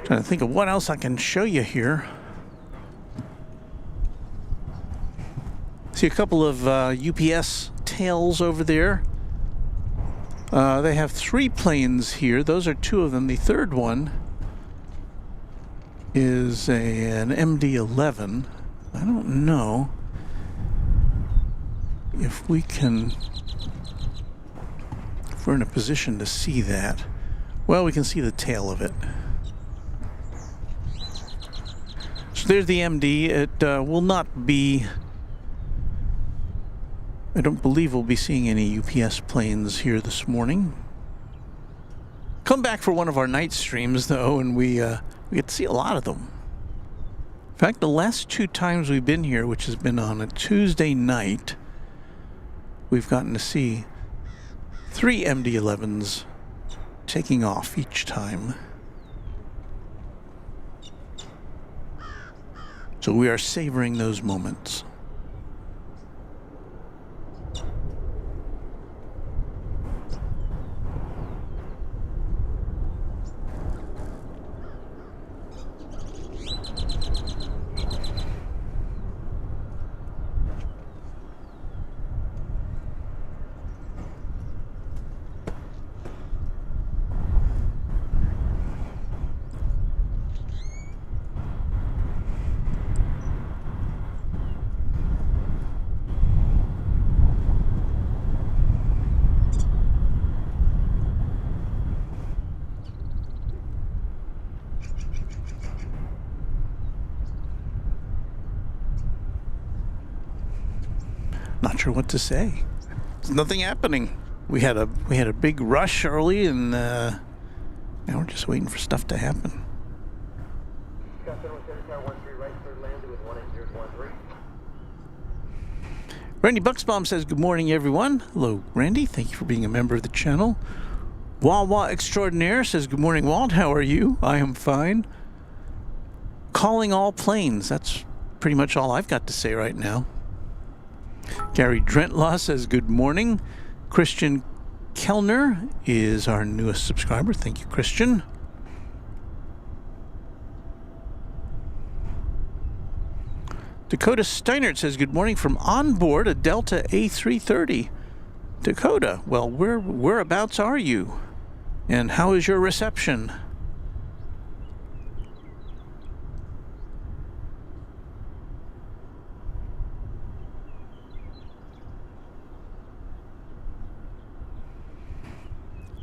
Trying to think of what else I can show you here. See a couple of UPS tails over there. They have 3 planes here. Those are 2 of them. The third one is an MD-11. I don't know if we're in a position to see that. Well, we can see the tail of it. So there's the MD. It will not be, I don't believe we'll be seeing any UPS planes here this morning. Come back for one of our night streams, though, and we get to see a lot of them. In fact, the last 2 times we've been here, which has been on a Tuesday night, we've gotten to see 3 MD-11s taking off each time. So we are savoring those moments. Not sure what to say. There's nothing happening. We had a big rush early, and now we're just waiting for stuff to happen. Randy Bucksbaum says, good morning, everyone. Hello, Randy. Thank you for being a member of the channel. Wawa Extraordinaire says, good morning, Walt. How are you? I am fine. Calling all planes. That's pretty much all I've got to say right now. Gary Drentlaw says, good morning. Christian Kellner is our newest subscriber. Thank you, Christian. Dakota Steinert says, good morning from on board a Delta A330. Dakota, well, whereabouts are you? And how is your reception?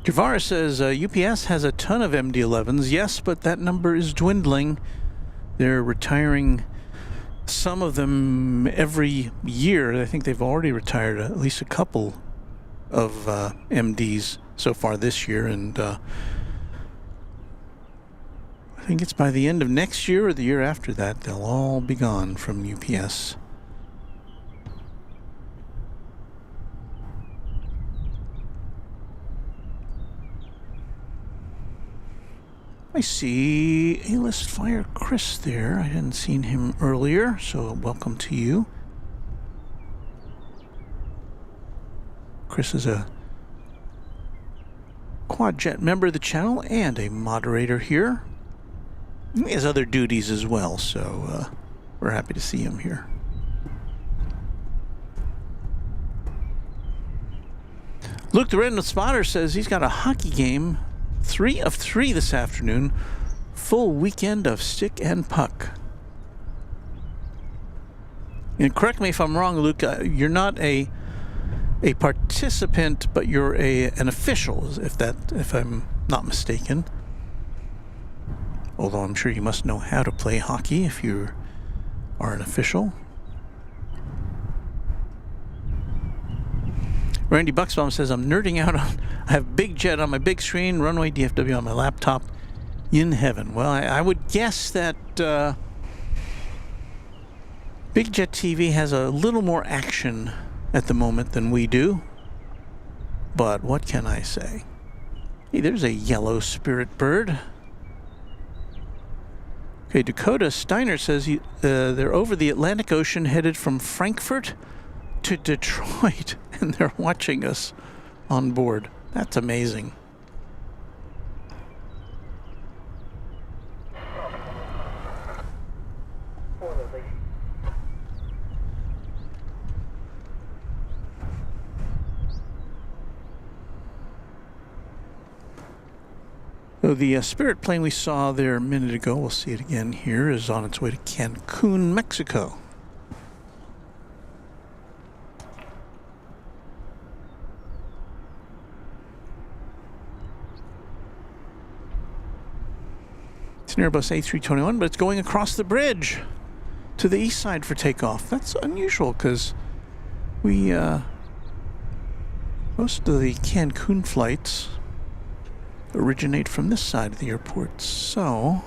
Javara says, UPS has a ton of MD-11s. Yes, but that number is dwindling. They're retiring some of them every year. I think they've already retired at least a couple of MDs so far this year, and I think it's by the end of next year or the year after that they'll all be gone from UPS. I see A-List Flyer Chris there. I hadn't seen him earlier, so welcome to you. Chris is a Quadjet member of the channel and a moderator here. He has other duties as well, so we're happy to see him here. Luke the Red Spotter says he's got a hockey game, 3 of 3 this afternoon. Full weekend of stick and puck. And correct me if I'm wrong, Luke, you're not a a participant, but you're an official, if I'm not mistaken. Although I'm sure you must know how to play hockey if you are an official. Randy Buxbaum says, I'm nerding out on, I have Big Jet on my big screen, Runway DFW on my laptop, in heaven. Well, I would guess that Big Jet TV has a little more action at the moment than we do. But what can I say? Hey, there's a yellow spirit bird. Okay, Dakota Steiner says they're over the Atlantic Ocean headed from Frankfurt to Detroit, and they're watching us on board. That's amazing. So the Spirit plane we saw there a minute ago, we'll see it again here, is on its way to Cancun, Mexico. It's an Airbus A321, but it's going across the bridge to the east side for takeoff. That's unusual because we, most of the Cancun flights originate from this side of the airport, so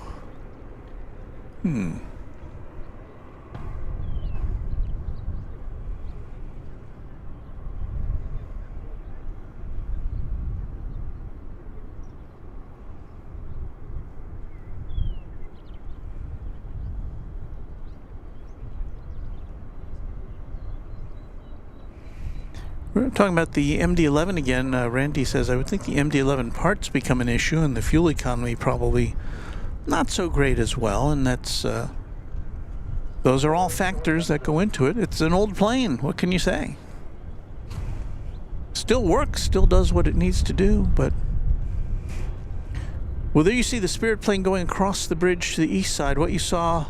we're talking about the MD-11 again. Randy says, I would think the MD-11 parts become an issue and the fuel economy probably not so great as well. And that's, those are all factors that go into it. It's an old plane. What can you say? Still works, still does what it needs to do, but... Well, there you see the Spirit plane going across the bridge to the east side. What you saw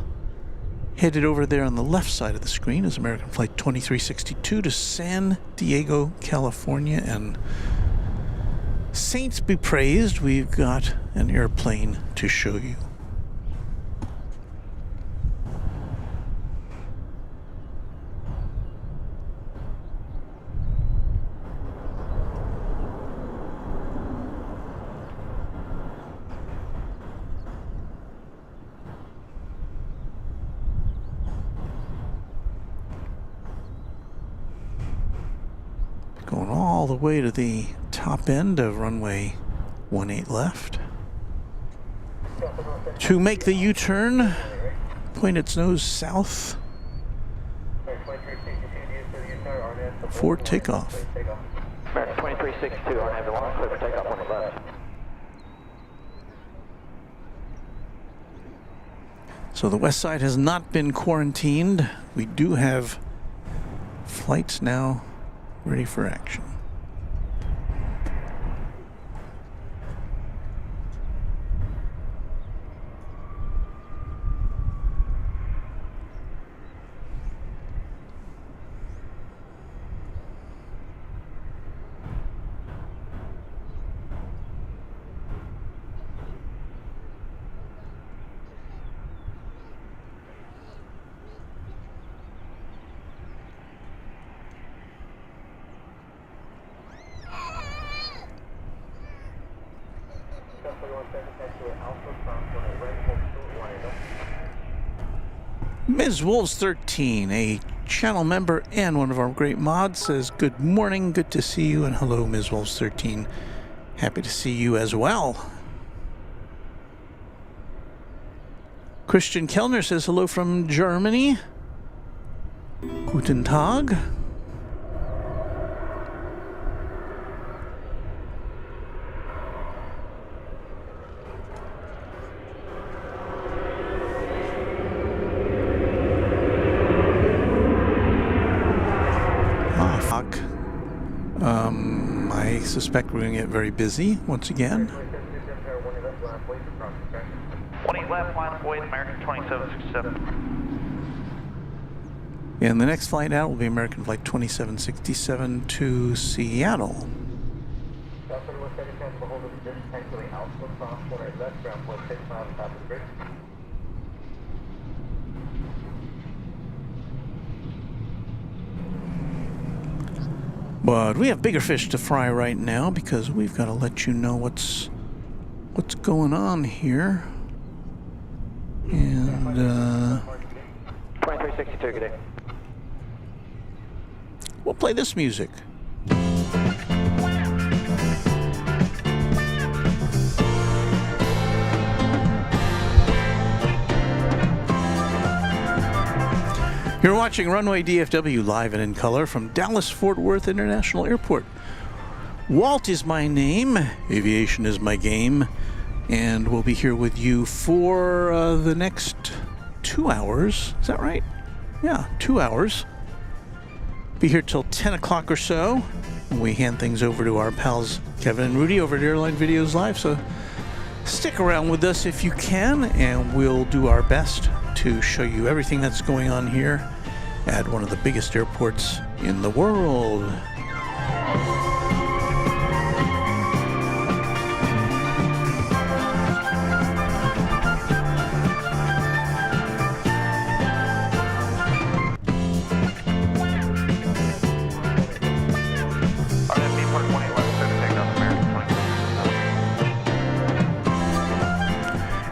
headed over there on the left side of the screen is American Flight 2362 to San Diego, California. And saints be praised, we've got an airplane to show you. Going all the way to the top end of runway 18 left. To make the U-turn, point its nose south for takeoff. American 2362 on heavy long, clear for takeoff on the left. So the west side has not been quarantined. We do have flights now ready for action. Ms. Wolves 13, a channel member and one of our great mods, says, good morning, good to see you, and hello, Ms. Wolves 13. Happy to see you as well. Christian Kellner says hello from Germany. Guten Tag. I suspect we're going to get very busy once again. 20 left, line of void, American 2767. And the next flight out will be American Flight 2767 to Seattle. But we have bigger fish to fry right now because we've got to let you know what's going on here. And 2362, good day. we'll play this music. You're watching Runway DFW live and in color from Dallas-Fort Worth International Airport. Walt is my name, aviation is my game, and we'll be here with you for the next 2 hours. Is that right? Yeah, 2 hours. Be here till 10 o'clock or so. We hand things over to our pals Kevin and Rudy over at Airline Videos Live, so stick around with us if you can, and we'll do our best to show you everything that's going on here at one of the biggest airports in the world.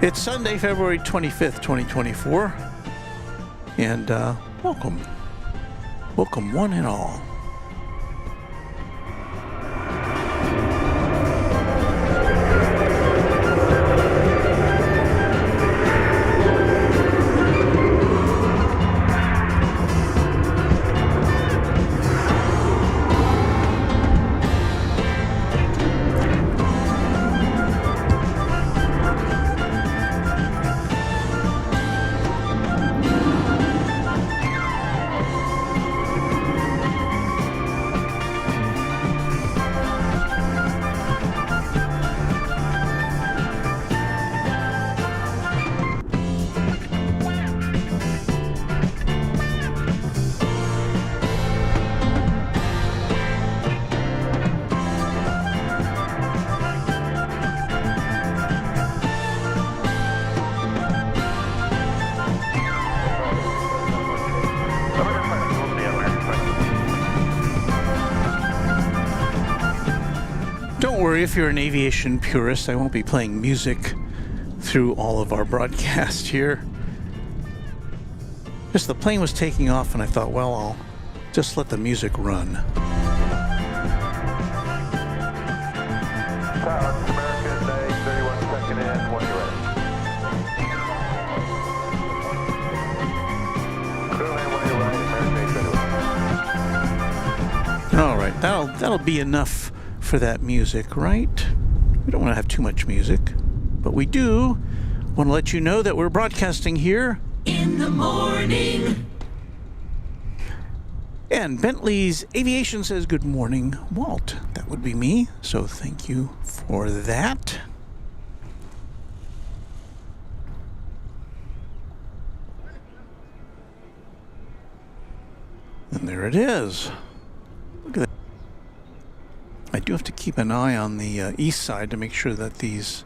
It's Sunday, February 25th, 2024, and welcome. Welcome one and all. Don't worry if you're an aviation purist, I won't be playing music through all of our broadcast here. Just the plane was taking off and I thought, well, I'll just let the music run. American, 31 second in, when you're ready. Clearland, when you're ready, American 31. All right, that'll be enough for that music, right? We don't want to have too much music, but we do want to let you know that we're broadcasting here In the morning. And Bentley's Aviation says good morning, Walt. That would be me, so thank you for that. And there it is. Look at that. I do have to keep an eye on the east side to make sure that these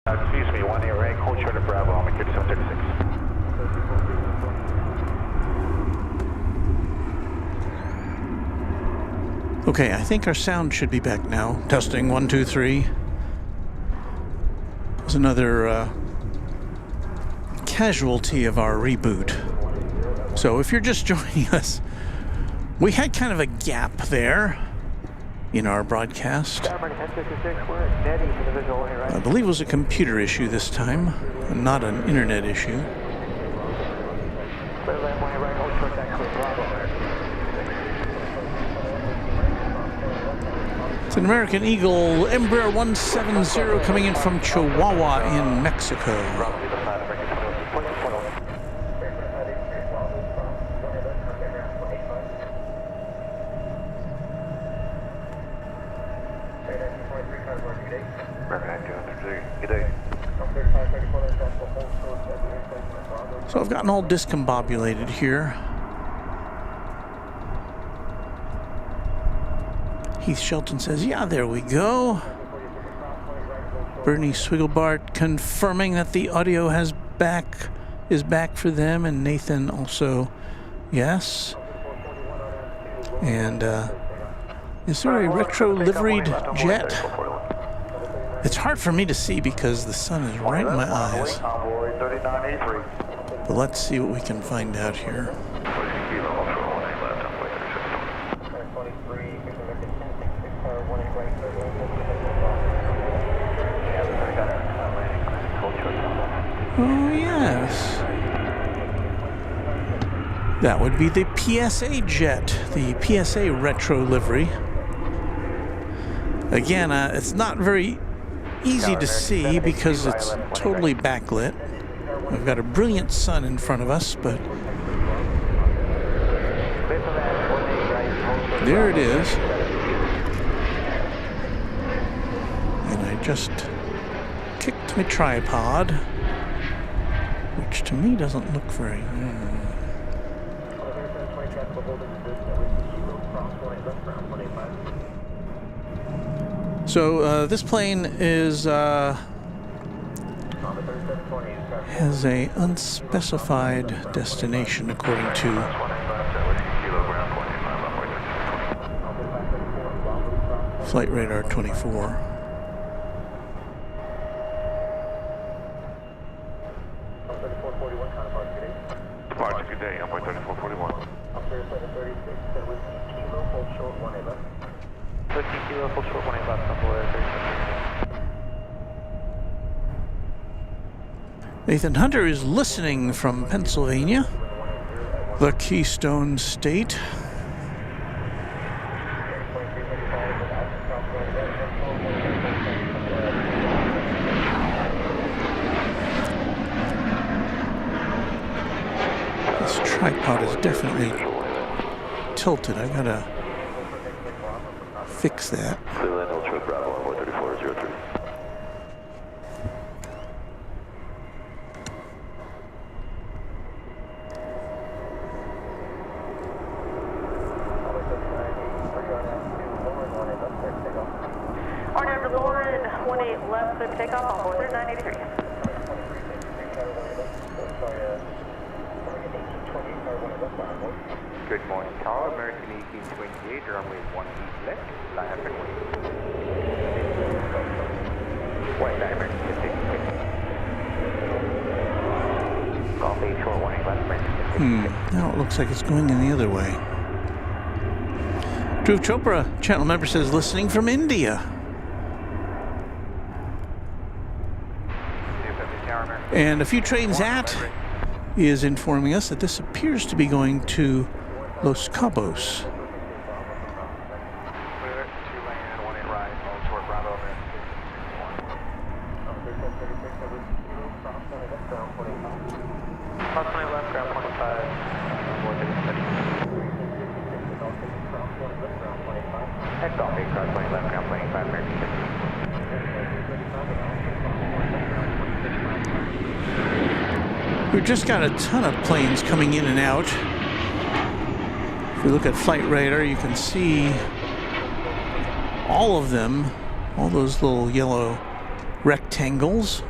Excuse me, 18 right, cold short of Bravo, I'm at 3736. Okay, I think our sound should be back now. Testing 1, 2, 3. There's another casualty of our reboot. So if you're just joining us, we had kind of a gap there in our broadcast. I believe it was a computer issue this time, not an internet issue. It's an American Eagle Embraer 170 coming in from Chihuahua in Mexico. So I've gotten all discombobulated here. Heath Shelton says, yeah, there we go. Bernie Swigglebart confirming that the audio is back for them, and Nathan also, yes. And is there a retro liveried jet? It's hard for me to see because the sun is right in my eyes. But let's see what we can find out here. Oh, yes. That would be the PSA jet, the PSA retro livery. Again, it's not very easy to see because it's totally backlit. We've got a brilliant sun in front of us, but there it is. And I just kicked my tripod, which to me doesn't look very... So this plane is has a unspecified destination according to Flight Radar 24. Good day, I'm 3441. Nathan Hunter is listening from Pennsylvania, the Keystone State. This tripod is definitely tilted. I gotta fix that. Good morning, Tower. American 1828, runway 1 east left, line up and wait. White line, American 15. Golf 8 short 1 left, American 15. Now it looks like it's going in the other way. Dhruv Chopra, channel member, says listening from India. And a few trains at is informing us that this appears to be going to Los Cabos. We've just got a ton of planes coming in and out. If we look at Flight Radar, you can see all of them, all those little yellow rectangles.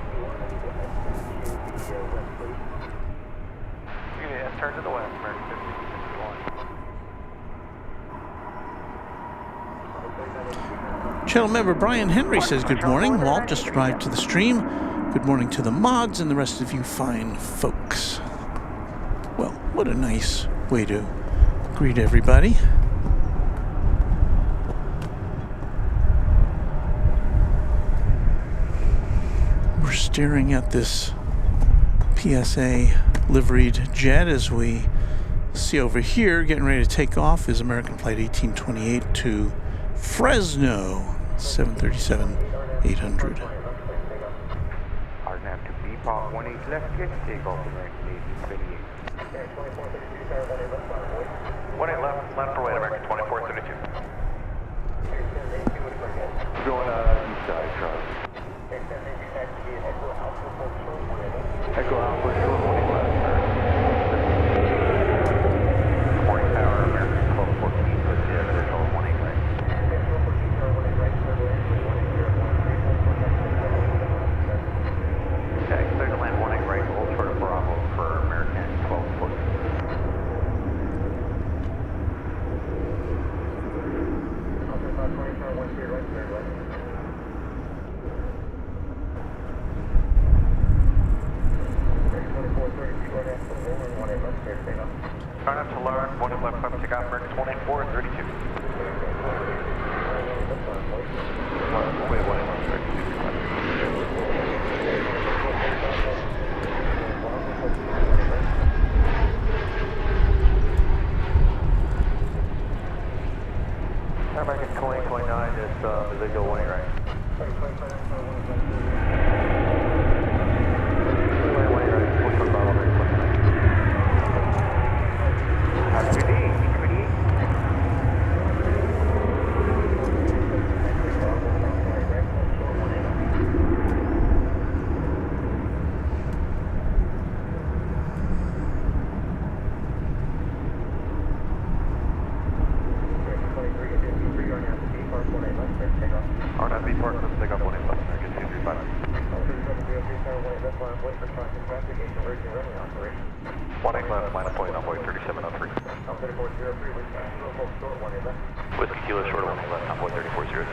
turn to the west, American 1561. Channel member Brian Henry says, good morning. Walt just arrived to the stream. Good morning to the mods and the rest of you fine folks. Well, what a nice way to greet everybody. We're staring at this PSA liveried jet as we see over here, getting ready to take off, is American Flight 1828 to Fresno, 737-800. Our nav to B Park 18 left, get takeoff American 1828. 18 left, left for weight, American 2432. Going east side, Charlie. Echo Alpha, short warning left, sir. Morning tower, American 1214, put the visual warning right. Okay, clear to land warning right, hold short of Bravo for American 1214. Turn up to learn, one left, left, take off, American 2432. Wait, one left, 32. American 2029 is visual warning right. Whiskey Kilo short warning left, Convoy 3403.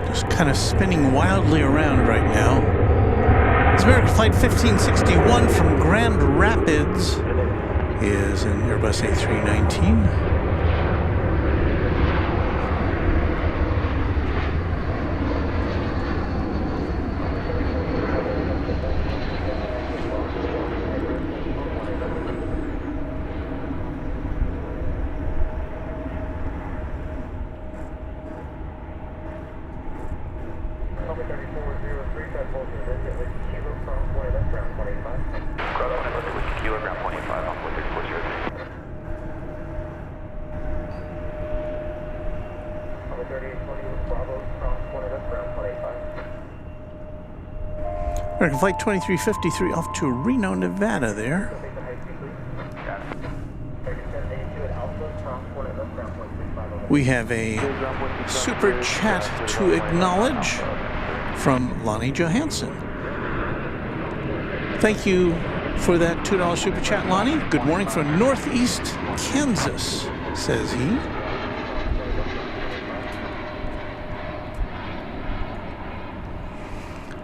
Just kind of spinning wildly around right now. It's American Flight 1561 from Grand Rapids is an Airbus A319. American Flight 2353 off to Reno, Nevada there. We have a super chat to acknowledge from Lonnie Johansson. Thank you for that $2 super chat, Lonnie. Good morning from Northeast Kansas, says he.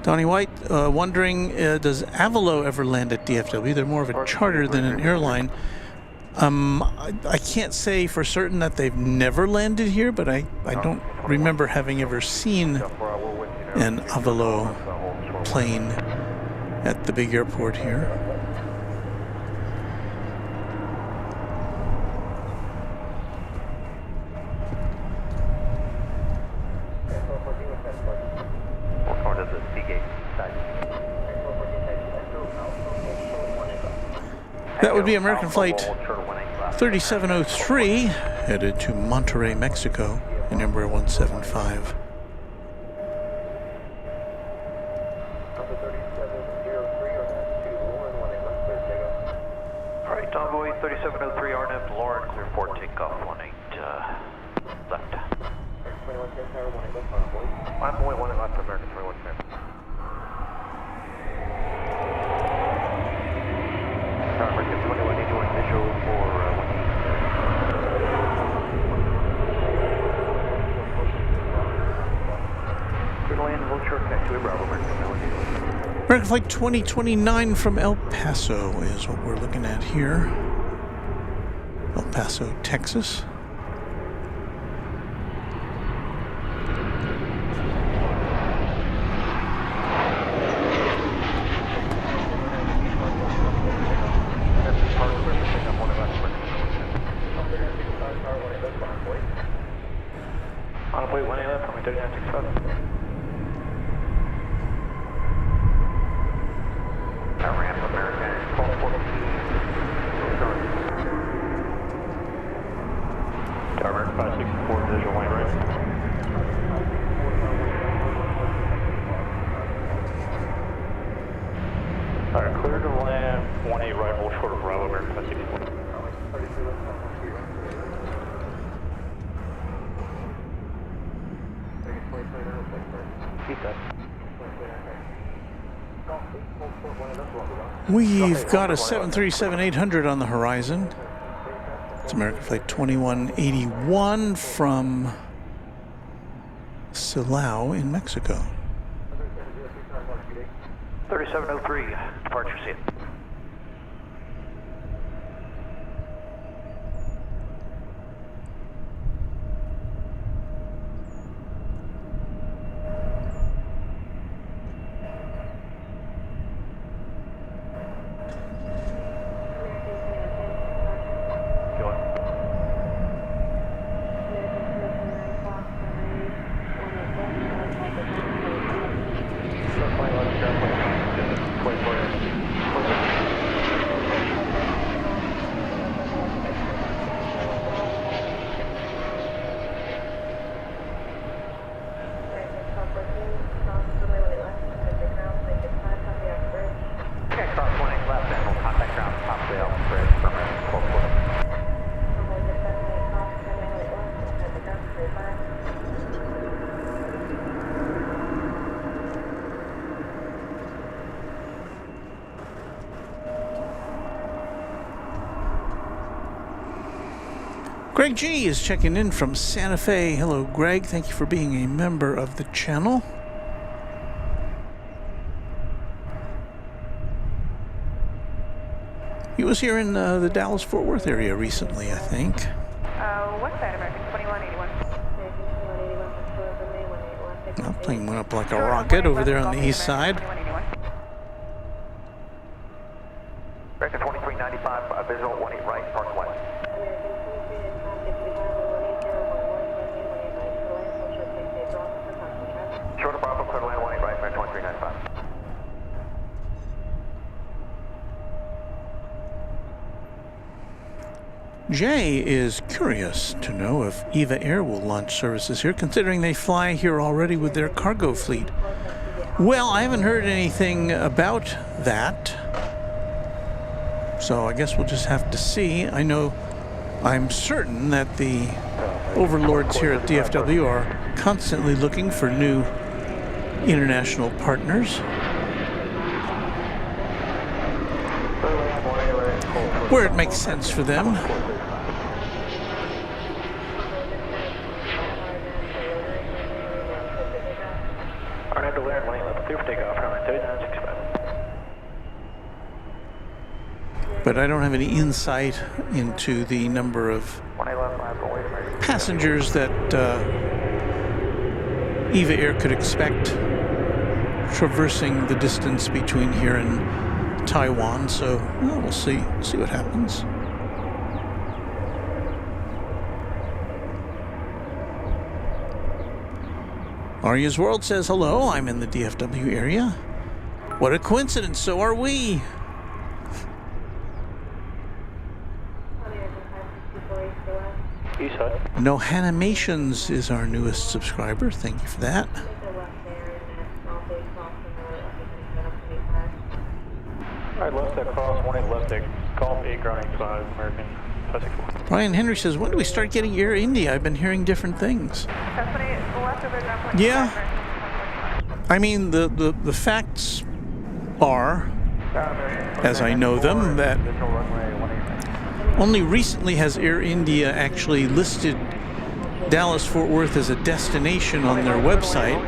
Donnie White wondering, does Avalo ever land at DFW? They're more of a charter than an airline. I can't say for certain that they've never landed here, but I don't remember having ever seen an Avalo plane at the big airport here. That would be American Flight 3703, headed to Monterrey, Mexico, in Embraer 175. Alright, Envoy 3703 RNF Lauren, clear for takeoff 18 left. 21 Tower, 18 left, Envoy. Envoy 1 left, American 21 10. American 2181 visual for 18. Good land, hold short taxiway, Bravo, American 2181. American Flight 2029 from El Paso is what we're looking at here. El Paso, Texas. On a plate 1 left, runway 3965. Ramp American 1214. Tower 564, visual line right. Alright, clear to land 18 right, hold short of Bravo, American 564. We've got a 737-800 on the horizon. It's American Flight 2181 from Silao in Mexico. 3703, departure seat. Greg G is checking in from Santa Fe. Hello, Greg. Thank you for being a member of the channel. He was here in the Dallas-Fort Worth area recently, I think. West side, American 2181. Well, plane went up like a rocket over there on the east side. American 2395, visual 18 right, park west. Short of Bravo, clear to land 18 right, American 2395. Jay is curious to know if EVA Air will launch services here, considering they fly here already with their cargo fleet. Well, I haven't heard anything about that, so I guess we'll just have to see. I'm certain that the overlords here at DFW are constantly looking for new international partners, where it makes sense for them. But I don't have any insight into the number of passengers that EVA Air could expect traversing the distance between here and Taiwan, so well, we'll see what happens. Arya's World says, hello, I'm in the DFW area. What a coincidence, so are we. No Hanimations is our newest subscriber. Thank you for that. Alright, left deck cross, 18 left deck, Golf 8 ground 85, American 564. Brian Henry says, when do we start getting Air India? I've been hearing different things. Yeah. I mean, the facts are, as I know them, that only recently has Air India actually listed Dallas-Fort Worth as a destination on their website.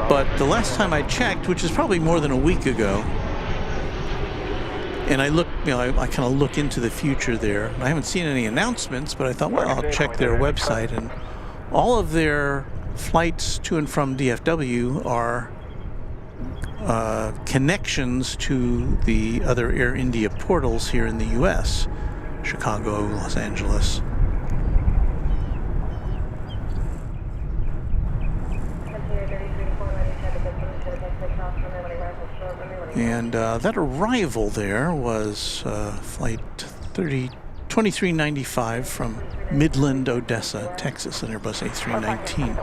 But the last time I checked, which is probably more than a week ago, and I look, I kind of look into the future there. I haven't seen any announcements, but I thought, well, I'll check their website, and all of their flights to and from DFW are connections to the other Air India portals here in the U.S. Chicago, Los Angeles. And that arrival there was flight 2395 from Midland, Odessa, Texas, on Airbus A319.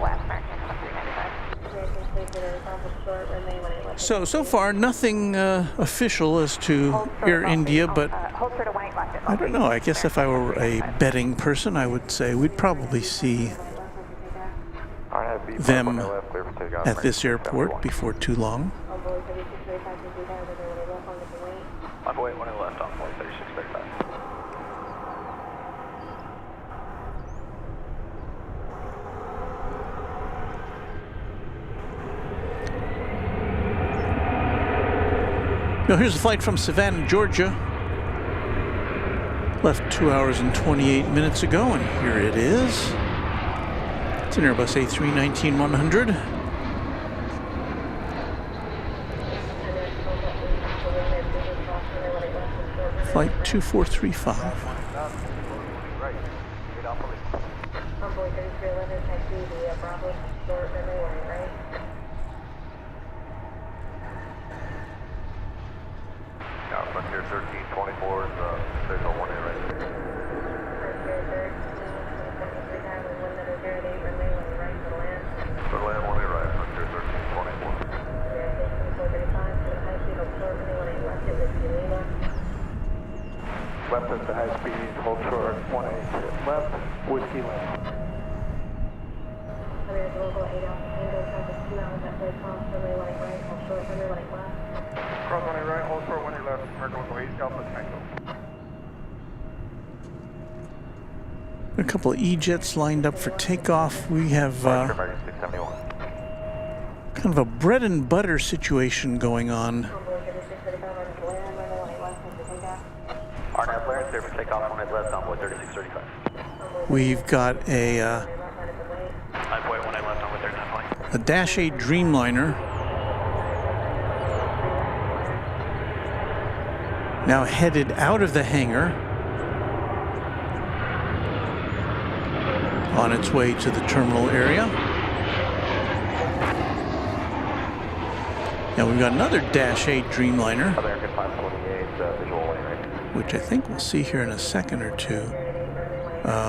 So far, nothing official as to Air India, but I don't know. I guess if I were a betting person, I would say we'd probably see them at this airport before too long. Now here's a flight from Savannah, Georgia. Left 2 hours and 28 minutes ago, and here it is. It's an Airbus A319-100. Flight 2435. Frontier 1324 is visual 1A right. For land 1A right, Frontier 1324. Left at the high speed, hold short, 1A left, whiskey left. Cross 1A right, hold short, 1A left, American 108, Alpha Tango. A couple of E-jets lined up for takeoff. We have kind of a bread and butter situation going on. We've got a Dash 8 Dreamliner now headed out of the hangar on its way to the terminal area. Now we've got another Dash 8 Dreamliner, which I think we'll see here in a second or two,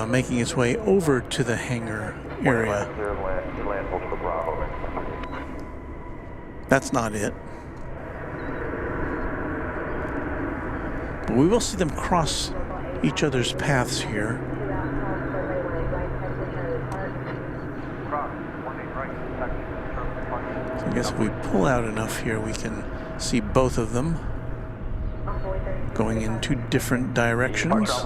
making its way over to the hangar area. That's not it. But we will see them cross each other's paths here. So I guess if we pull out enough here, we can see both of them going in two different directions. Cross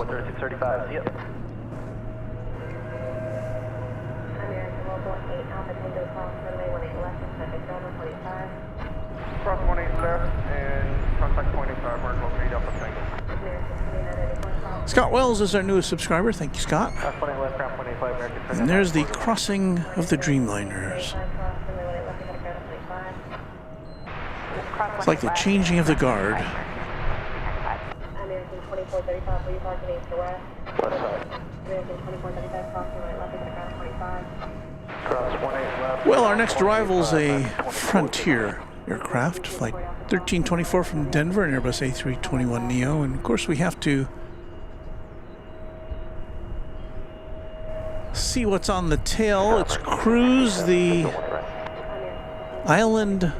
18 left and contact 25, American 8 Alpha Tango. Scott Wells is our newest subscriber. Thank you, Scott. And there's the crossing of the Dreamliners. It's like the changing of the guard. Well, our next arrival is a Frontier aircraft, flight 1324 from Denver, an Airbus A321neo, and of course we have to see what's on the tail. It's Cruise, the Island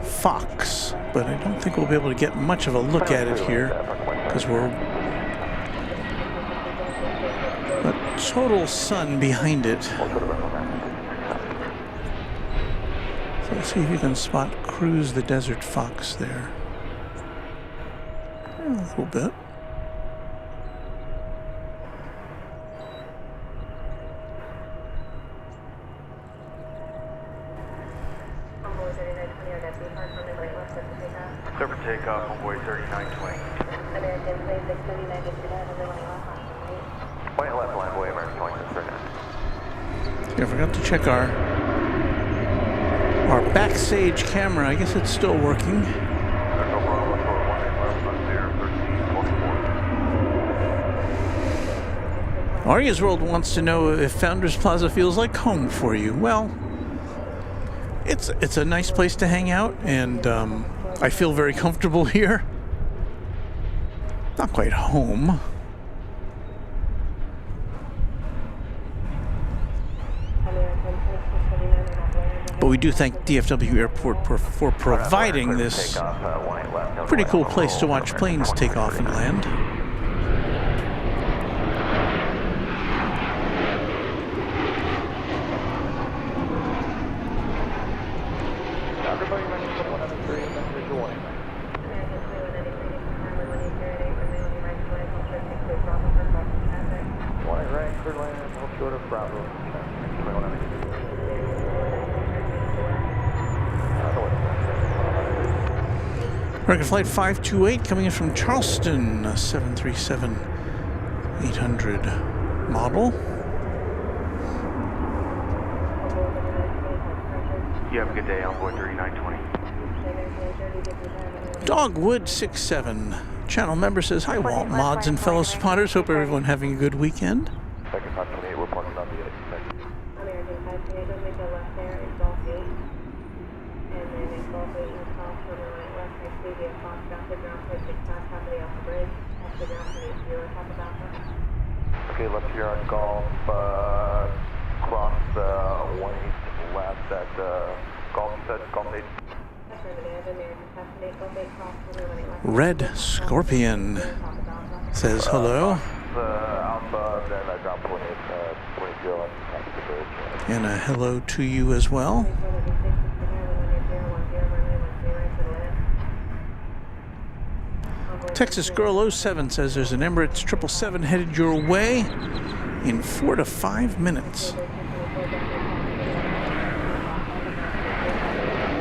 Fox, but I don't think we'll be able to get much of a look at it here because we're a total sun behind it. So let's see if you can spot Cruise the Desert Fox there. A little bit. Clear for takeoff, Runway 3920. Point left, Runway American 2639. I forgot to check our backstage camera. I guess it's still working. There's no problem for 18 left there, 1324. Arya's World wants to know if Founders Plaza feels like home for you. Well, it's a nice place to hang out, and I feel very comfortable here. Not quite home. But we do thank DFW Airport for providing this pretty cool place to watch planes take off and land. American Flight 528 coming in from Charleston, 737-800 model. You have a good day, Envoy 3920. Dogwood67 channel member says, "Hi Walt, mods and fellow spotters. Hope everyone having a good weekend." Second 528, we're parking on the edge. American 528, don't make a left there, it's Golf 8. And then it's Golf 8, you cross from the right left, next to the Fox, down to ground, place 65, top of the off the bridge, off the ground, 30, top of Alpha. Okay, left here on Golf, cross 18 left at Golf, you said, Golf 8. Red Scorpion says hello. Alpha, then I dropped 20 on the bridge. And a hello to you as well. Texas Girl 07 says there's an Emirates 777 headed your way in 4 to 5 minutes.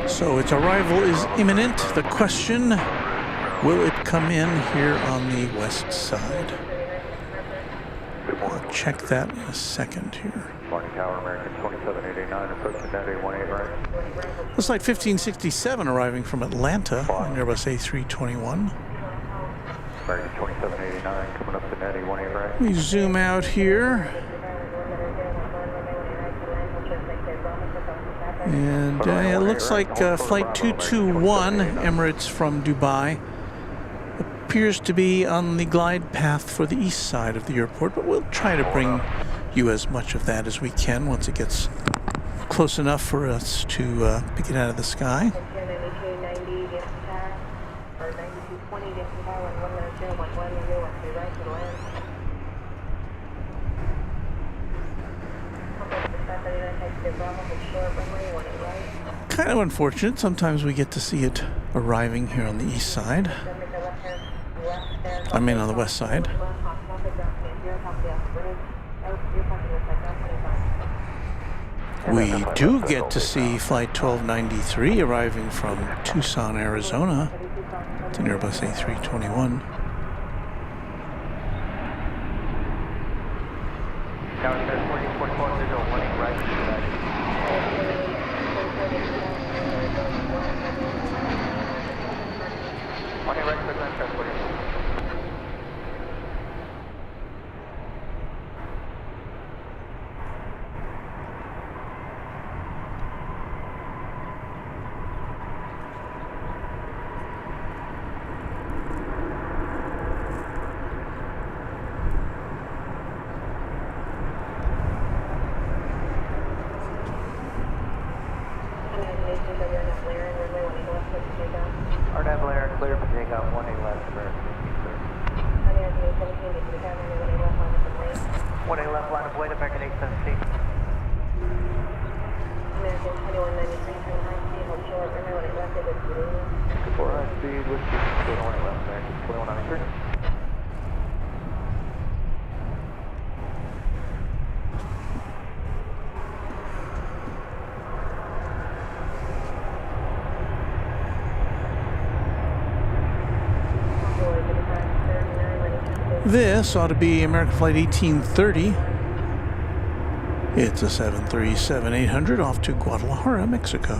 So its arrival is imminent. The question, will it come in here on the west side? I'll check that in a second here. Morning Tower, American 27889, approaching that 818 right. Looks like 1567 arriving from Atlanta on Airbus A321. American 2789, coming up to net 818 right. We zoom out here. And it looks like Flight 221, Emirates from Dubai, appears to be on the glide path for the east side of the airport, but we'll try to bring you as much of that as we can once it gets close enough for us to pick it out of the sky. Kind of unfortunate. Sometimes we get to see it arriving here on the east side. I mean on the west side. We do get to see Flight 1293 arriving from Tucson, Arizona. It's an Airbus A321. RNAV Blair, clear for takeoff, 18 left, American 1A left line of way to American 817. American 2193, turn high speed, hold short, runway when it left it was blue. 4 high speed, whiskey, 1A left, American 2193. This ought to be American Flight 1830. It's a 737-800 off to Guadalajara, Mexico.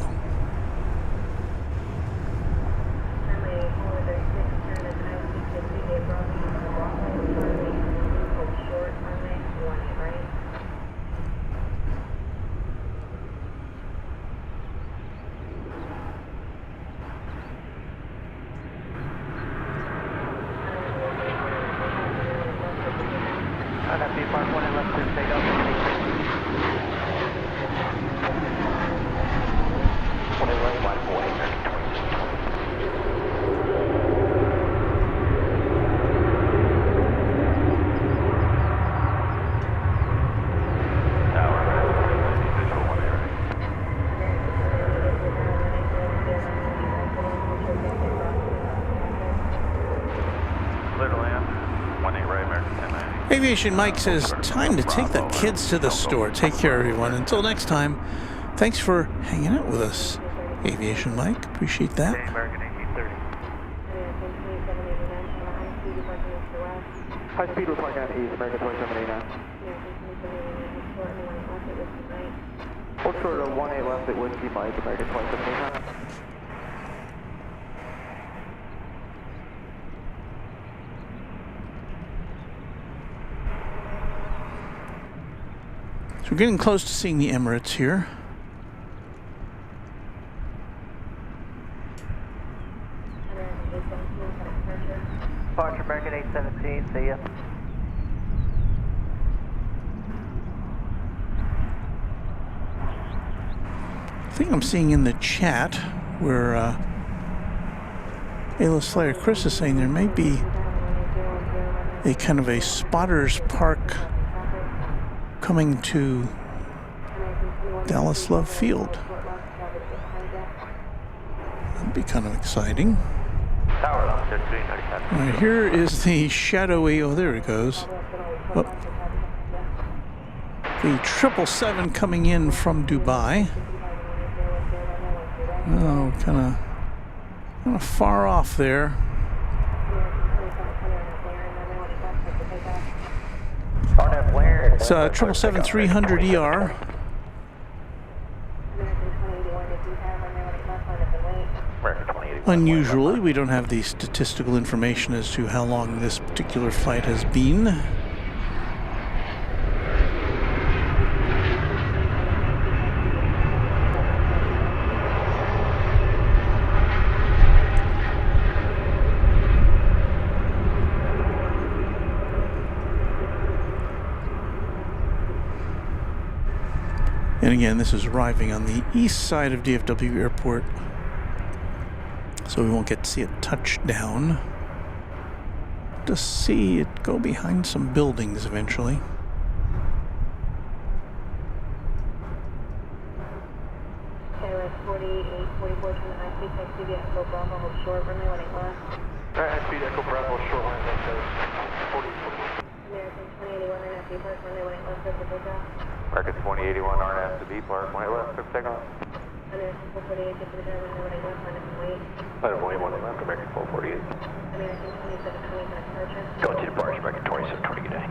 Runway 436, turn at high speed to CJ Bravo, hold short, runway 18 right. NFB Park 1 and left to take off. 1 and left line of way, American 2620. Tower, visual 1A right. Clear to land. 1A right, American 1090. Aviation Mike says, time to take the kids to the store. Take care, everyone. Until next time, thanks for hanging out with us. Aviation Mike, appreciate that. American 1830. High speed was like on east, American 2789. Hold short of 1A left at Whiskey Mike, American 2789. So we're getting close to seeing the Emirates here. Departure American 817, see ya. I think I'm seeing in the chat where A-list Flyer Chris is saying there may be a kind of a spotter's park coming to Dallas Love Field. That'd be kind of exciting. Tower level 1337. All right, here is the shadowy, oh, there it goes. Oh. The 777 coming in from Dubai. Oh, kind of far off there. It's 777-300ER. Unusually, we don't have the statistical information as to how long this particular flight has been. And again, this is arriving on the east side of DFW Airport, so we won't get to see it touch down. To see it go behind some buildings eventually. Airlines 4844, turn the high speed, taxi to Echo Bravo, hold short, runway 18 left. High speed Echo Bravo, short line left, 40. American 2081, NFB Park, runway 18 left, clear for takeoff. American 2081, RNF to B Park, 1A left, clear for takeoff. American 448, get to the ground, runway 18 left, line up and wait. Line of way 1A left, American 448. American 2720, for departure. Going to departure, American 2720, good day.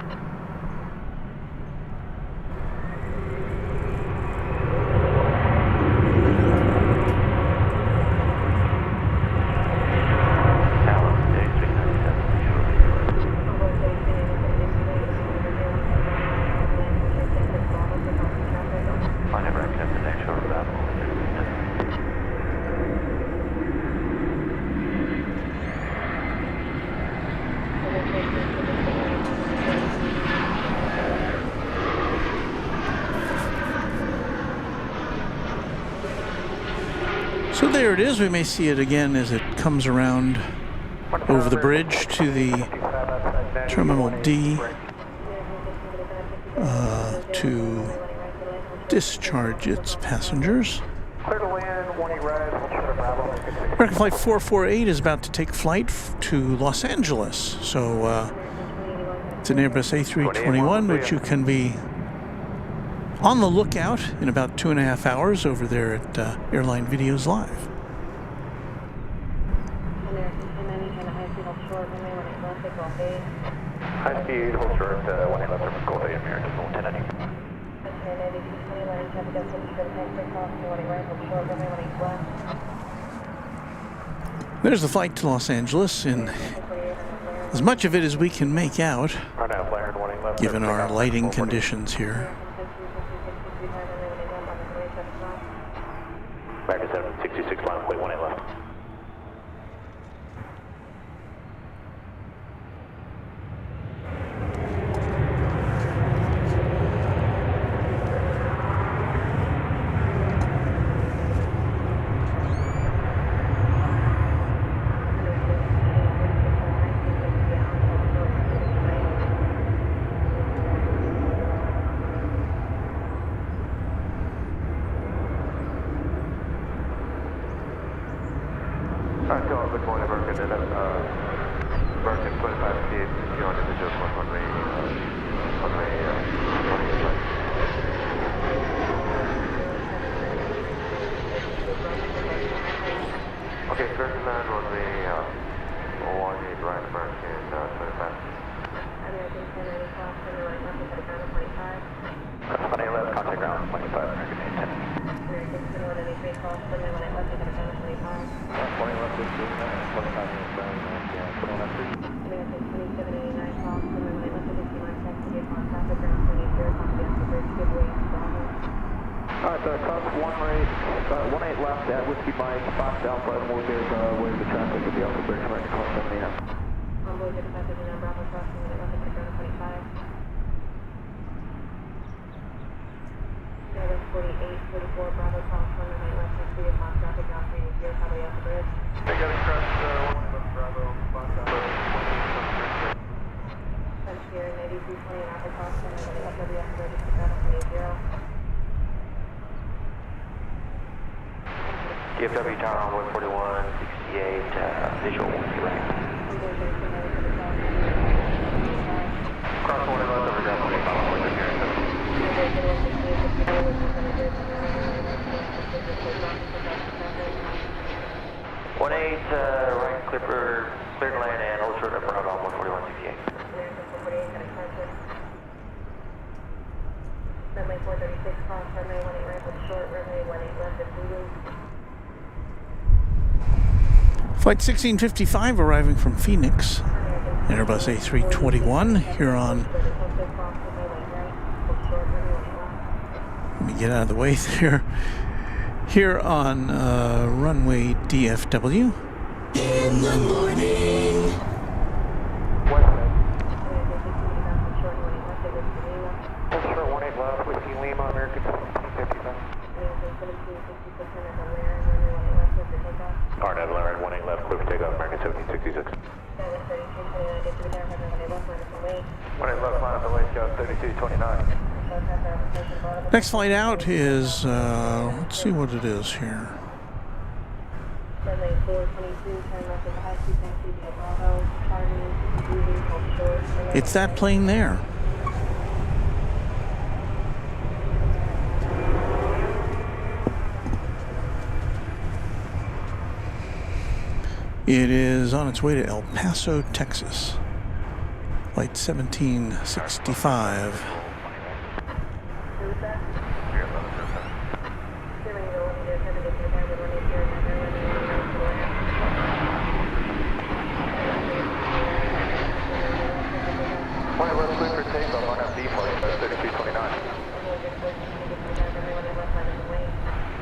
So there it is. We may see it again as it comes around over the bridge to the Terminal D to discharge its passengers. Clear to land, 18 red, hold short of Bravo, 66. American Flight 448 is about to take flight to Los Angeles. So it's an Airbus A321, which you can be on the lookout in about 2.5 hours over there at Airline Videos Live. High speed, hold short, 18 left, Surface Gold, American, 1090. There's the flight to Los Angeles in as much of it as we can make out, given our lighting conditions here. American 766, line plate 18 left. Good morning, American. American 25 feet, you on individuals, runway Okay, clear to land, runway 18 right, American 25. American 10 left, contact ground 25, American 810. American 10 cross, runway 18 left, contact ground 25. 20 left, 25 minutes down, American 2789 cross, runway 18 left, 15 left, taxi upon traffic ground 20, copy after bridge, good way, Bravo. Alright, cross 18 left at Whiskey Mike, Fox Alpha, and we'll give where the traffic will be off the bridge, right, cross 79. On board, good passage, and Bravo crossing, runway 18 left, contact ground 25. 48, 44, Bravo cross, runway left, taxi upon traffic ground 30, copy off the bridge. Together, cross 1 left, Bravo, Fox Alpha, 20. French here, 8320, Alpha cross, runway left, DFW Airport, Bravo 20. DFW Tower on 141, 68, visual 1 right. Cross 1 left over ground 20, follow 1 here. 18 right, clear to land and hold short of Bravo on 141, 68. Runway 436 cross, runway 18 right, hold short, runway 18 left, if moving. Flight 1655 arriving from Phoenix, Airbus A321 here on, let me get out of the way there, here on runway DFW. In the morning. Hold short 18 left, Whiskey Lima, American 1755. RNAV 18 left, clear for takeoff, American 1766. 18 left, line up the way, Scout 3229. Next flight out is, let's see what it is here. It's that plane there. It is on its way to El Paso, Texas. Flight 1765.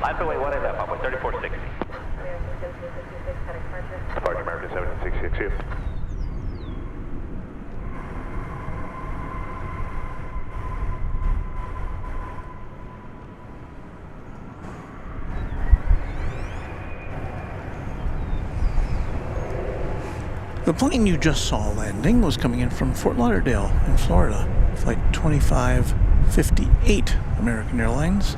Line away 1 left, up 3460. Departure American 7662. The plane you just saw landing was coming in from Fort Lauderdale in Florida, flight 2558, American Airlines.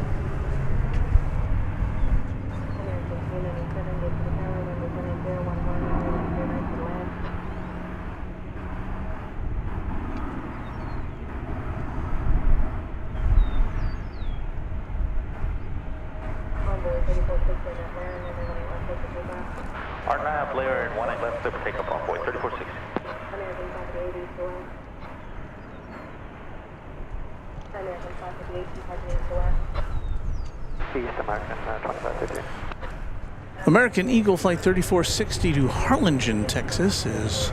RNAV, layer and 18 left, clear for takeoff on board, 3460. American 580 to west. American 558, departing to west. East American 2550. American Eagle Flight 3460 to Harlingen, Texas is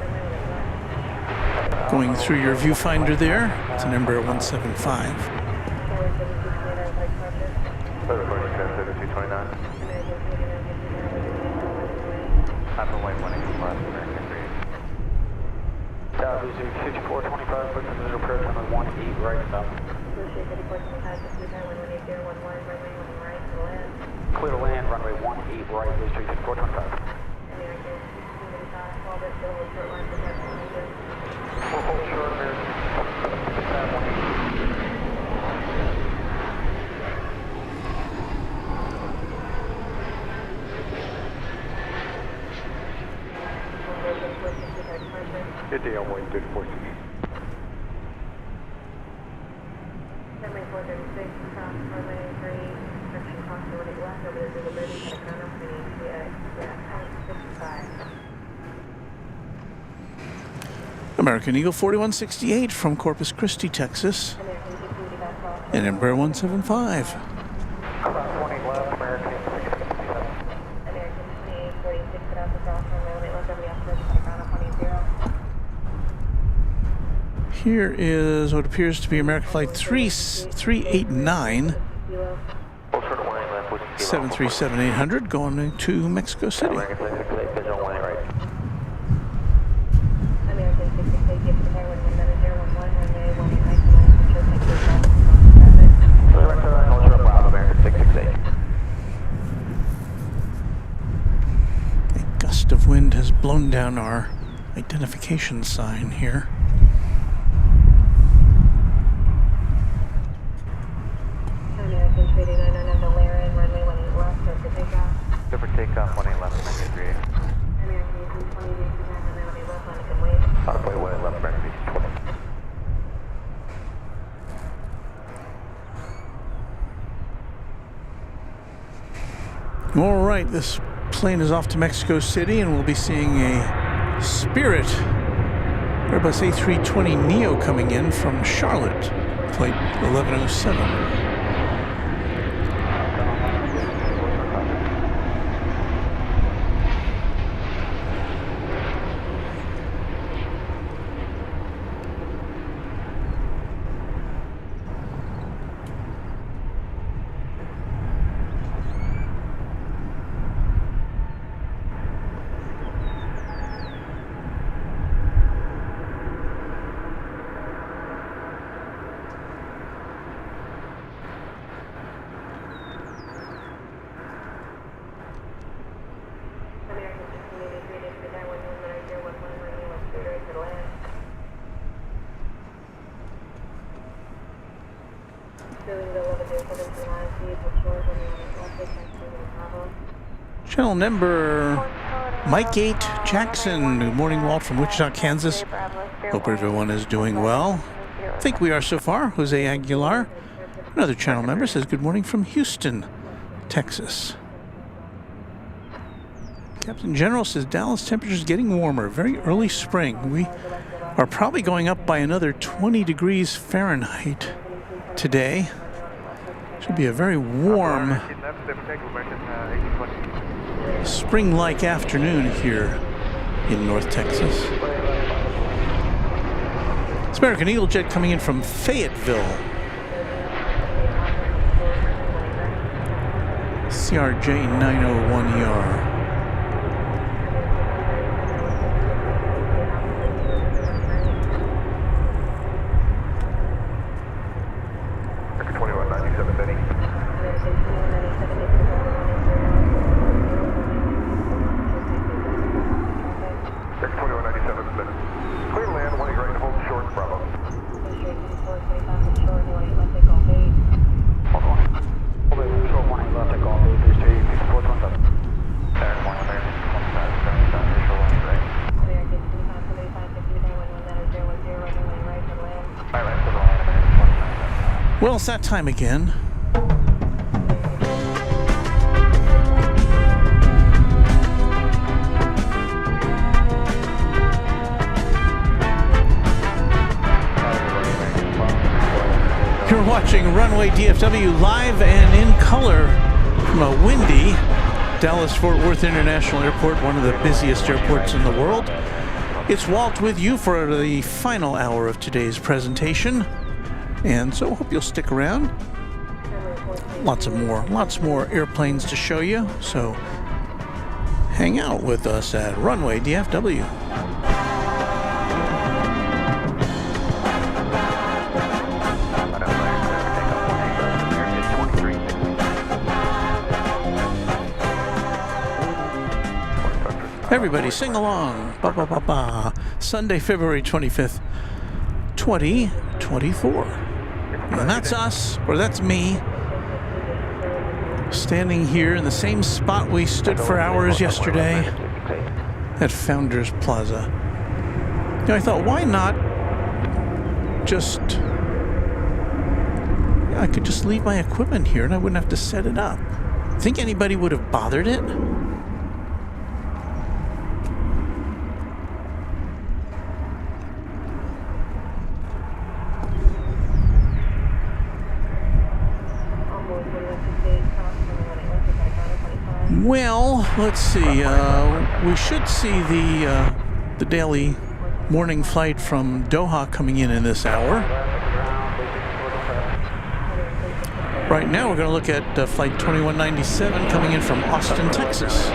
going through your viewfinder there. It's an Embraer 175. Papa White 180 left, American 3. Lucy 5425, put the middle approach on the 18 right stop. Lucy 5425, just leave that 180, 11, runway 1 right to land. Clear to land, runway 18 right, Lucy 5425. American 1685, all this over short line for that engine. We'll hold short, American 180. Good day, I'm waiting 3460. Runway 436, cross runway 3, section cross the right left over the bridge, at a ground opening, yeah, 55. American Eagle 4168 from Corpus Christi, Texas. American 285 cross. And Embraer 175. Cross 20 left, American 667. American 2846, get out the cross runway 18 left over the bridge, at a ground opening 0. Here is what appears to be American Flight 389, 737-800 going to Mexico City. American 668, visual 1 right. American 668, get to the runway 10 runway 18 right to land, control take your traffic. Ultra Bravo, American 668. A gust of wind has blown down our identification sign here. American 389 on the Laren, runway 18 left, clear for takeoff. Clear for takeoff, 18 left, American 38. American 1820, on the 18 left, on a good wave. Autoplay 18 left, American 20. All right, this plane is off to Mexico City, and we'll be seeing a Spirit Airbus A320neo coming in from Charlotte, flight 1107. Channel number Mike 8 Jackson. Good morning, Walt from Wichita, Kansas. Hope everyone is doing well. I think we are so far. Jose Aguilar, another channel member, says good morning from Houston, Texas. Captain General says Dallas temperatures getting warmer. Very early spring. We are probably going up by another 20 degrees Fahrenheit today. Should be a very warm spring-like afternoon here in North Texas. It's American Eagle Jet coming in from Fayetteville. CRJ 901ER. Well, it's that time again. You're watching Runway DFW live and in color from a windy Dallas-Fort Worth International Airport, one of the busiest airports in the world. It's Walt with you for the final hour of today's presentation, and so hope you'll stick around. Lots more airplanes to show you, so hang out with us at Runway DFW. Everybody sing along. Ba, ba, ba, ba. Sunday, February 25th, 2024. And that's us, or that's me, standing here in the same spot we stood for hours yesterday at Founders Plaza. You know, I thought, why not just... I could just leave my equipment here and I wouldn't have to set it up. Think anybody would have bothered it? Well, let's see. We should see the daily morning flight from Doha coming in this hour. Right now, we're going to look at flight 2197 coming in from Austin, Texas.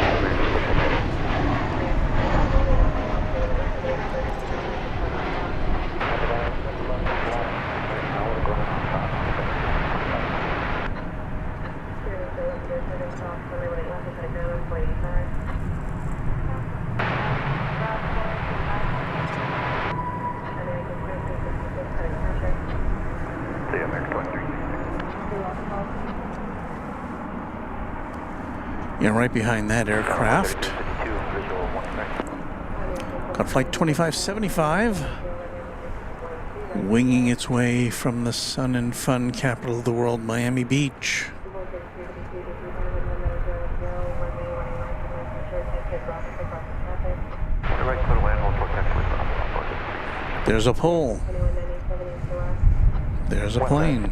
Yeah, right behind that aircraft. Got flight 2575 winging its way from the sun and fun capital of the world, Miami Beach. There's a pole. There's a plane.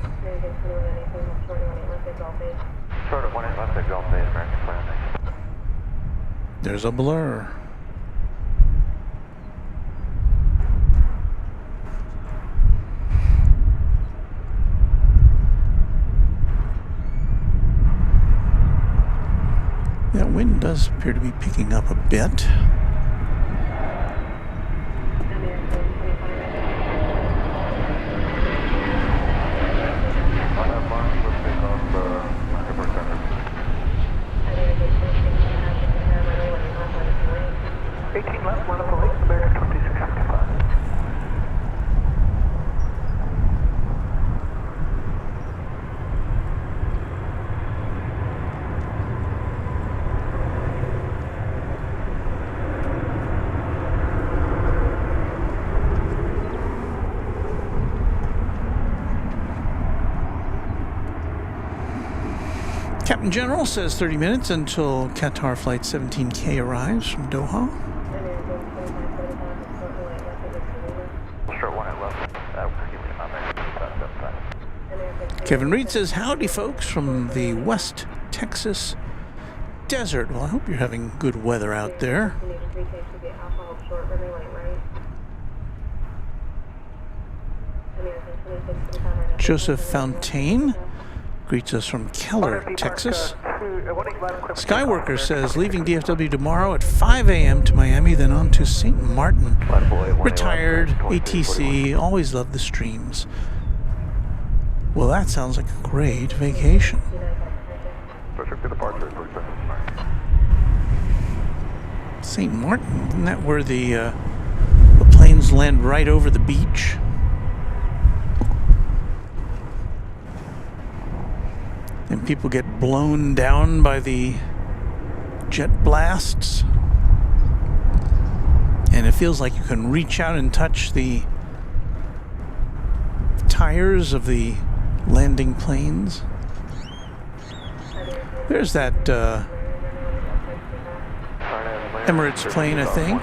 There's a blur. That wind does appear to be picking up a bit. Captain General says 30 minutes until Qatar Flight 17K arrives from Doha. Kevin Reed says, howdy folks from the West Texas desert. Well, I hope you're having good weather out there. Joseph Fontaine greets us from Keller, Texas. Skyworker says, leaving DFW tomorrow at 5 a.m. to Miami, then on to St. Martin. Retired, ATC, always love the streams. Well, that sounds like a great vacation. St. Martin, isn't that where the planes land right over the beach? And people get blown down by the jet blasts. And it feels like you can reach out and touch the tires of the landing planes. There's that Emirates plane, I think.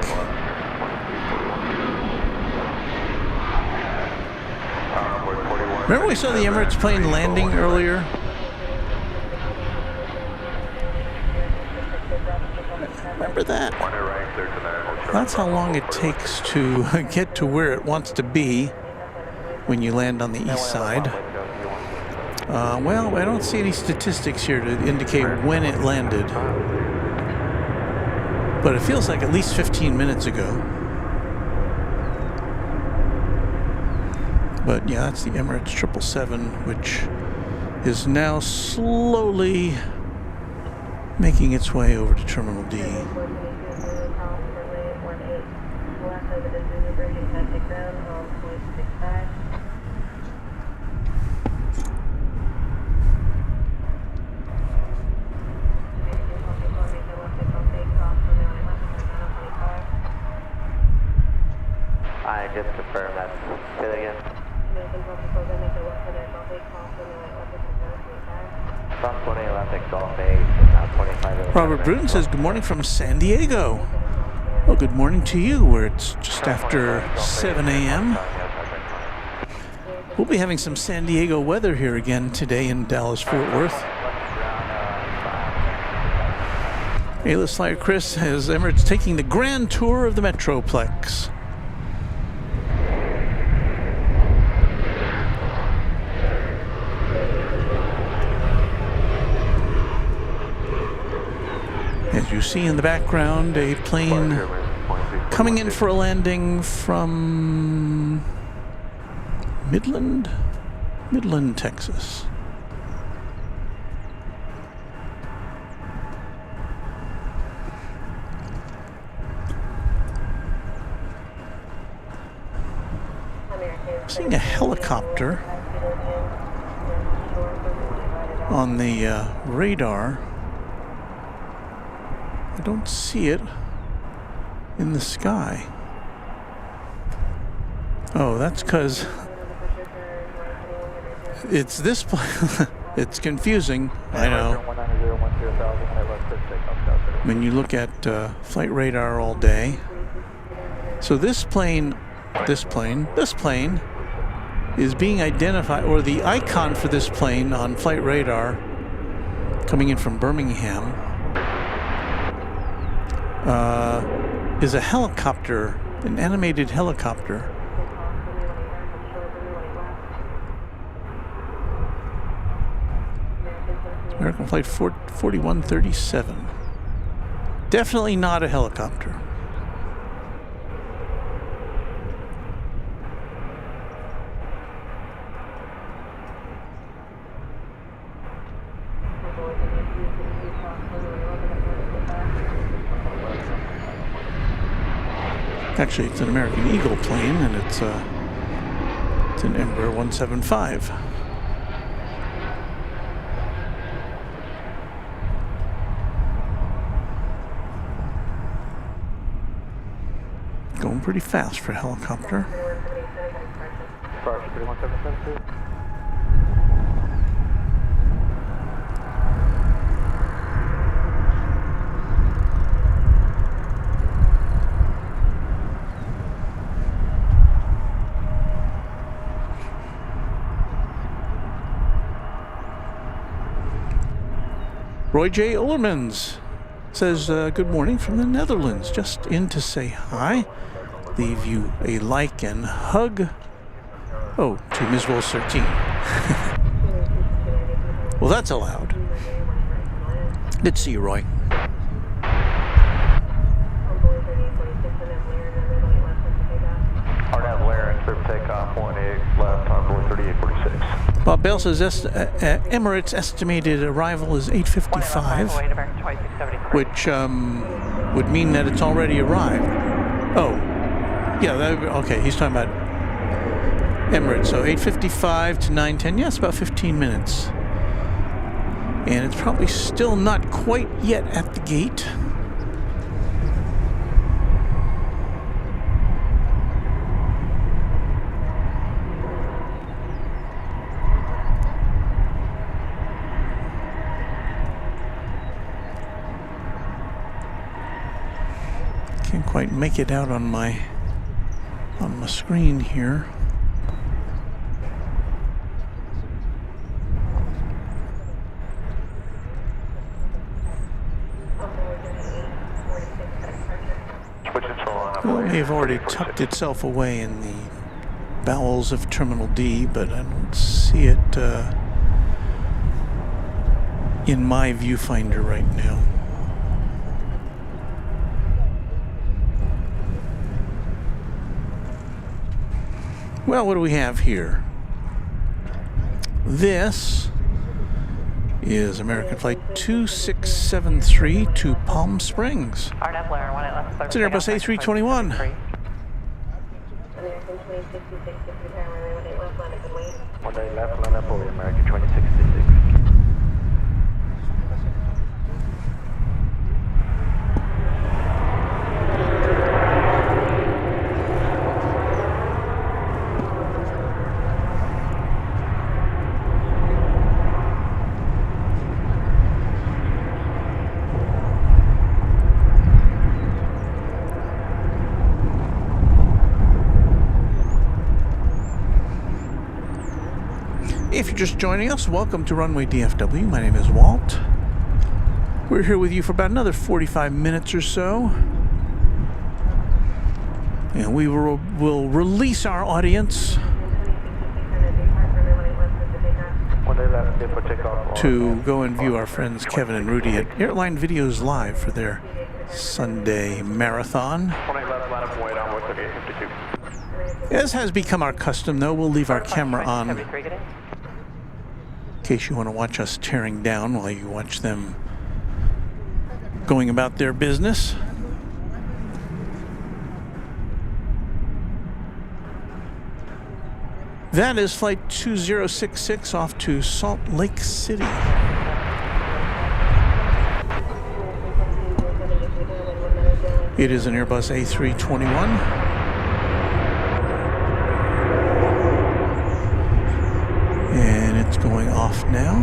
Remember we saw the Emirates plane landing earlier? Remember that? That's how long it takes to get to where it wants to be when you land on the east side. Well, I don't see any statistics here to indicate when it landed. But it feels like at least 15 minutes ago. But yeah, that's the Emirates 777, which is now slowly making its way over to Terminal D. I just confirmed that. Say that again. From 20 left, Golf 8, now 25. Robert Bruton says, good morning from San Diego. Well, good morning to you, where it's just after 7 a.m. We'll be having some San Diego weather here again today in Dallas-Fort Worth. A-list flyer Chris has Emirates taking the grand tour of the Metroplex. As you see in the background, a plane coming in for a landing from Midland, Texas. Seeing a helicopter on the radar. I don't see it in the sky. Oh, that's because it's this plane. It's confusing, I know. When you look at flight radar all day. So this plane is being identified, or the icon for this plane on flight radar coming in from Birmingham is a helicopter, an animated helicopter. American Flight 4137. Definitely not a helicopter. Actually, it's an American Eagle plane, and it's an Embraer 175. Going pretty fast for a helicopter. Roy J. Ullermans says, good morning from the Netherlands. Just in to say hi. Leave you a like and hug. Oh, to Ms. Rolls 13. Well, that's allowed. Good to see you, Roy. Bob Bell says Emirates' estimated arrival is 8:55, which would mean that it's already arrived. Oh, yeah, okay, he's talking about Emirates. So 8:55 to 9:10, yeah, it's about 15 minutes. And it's probably still not quite yet at the gate. Can't quite make it out on my screen here. Well, it may have already tucked itself away in the bowels of Terminal D, but I don't see it in my viewfinder right now. Well, what do we have here? This is American Flight 2673 to Palm Springs. It's an Airbus A321. American 2066, prepare runway 18 left, line up and wait. 18 left, line up over American 2066. If you're just joining us, welcome to Runway DFW. My name is Walt. We're here with you for about another 45 minutes or so. And we will release our audience to go and view our friends Kevin and Rudy at Airline Videos Live for their Sunday marathon. As has become our custom, though, we'll leave our camera on in case you want to watch us tearing down while you watch them going about their business. That is Flight 2066 off to Salt Lake City. It is an Airbus A321. And it's going off now.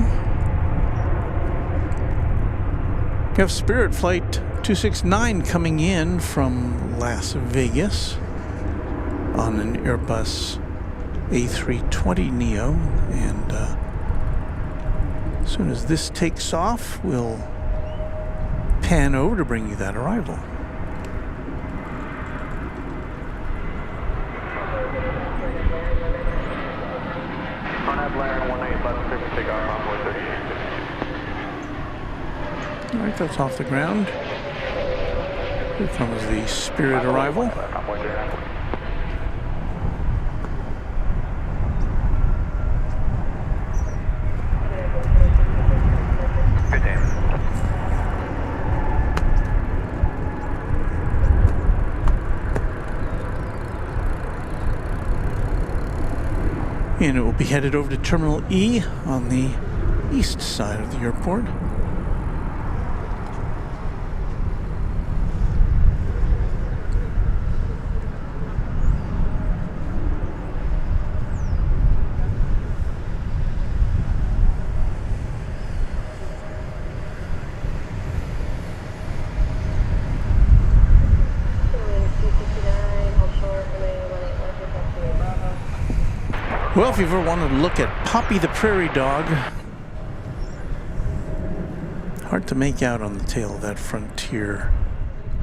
We have Spirit Flight 269 coming in from Las Vegas on an Airbus A320neo, and as soon as this takes off, we'll pan over to bring you that arrival. All right, that's off the ground. Here comes the Spirit arrival. And it will be headed over to Terminal E on the east side of the airport. Well, if you've ever wanted to look at Poppy the Prairie Dog, hard to make out on the tail of that Frontier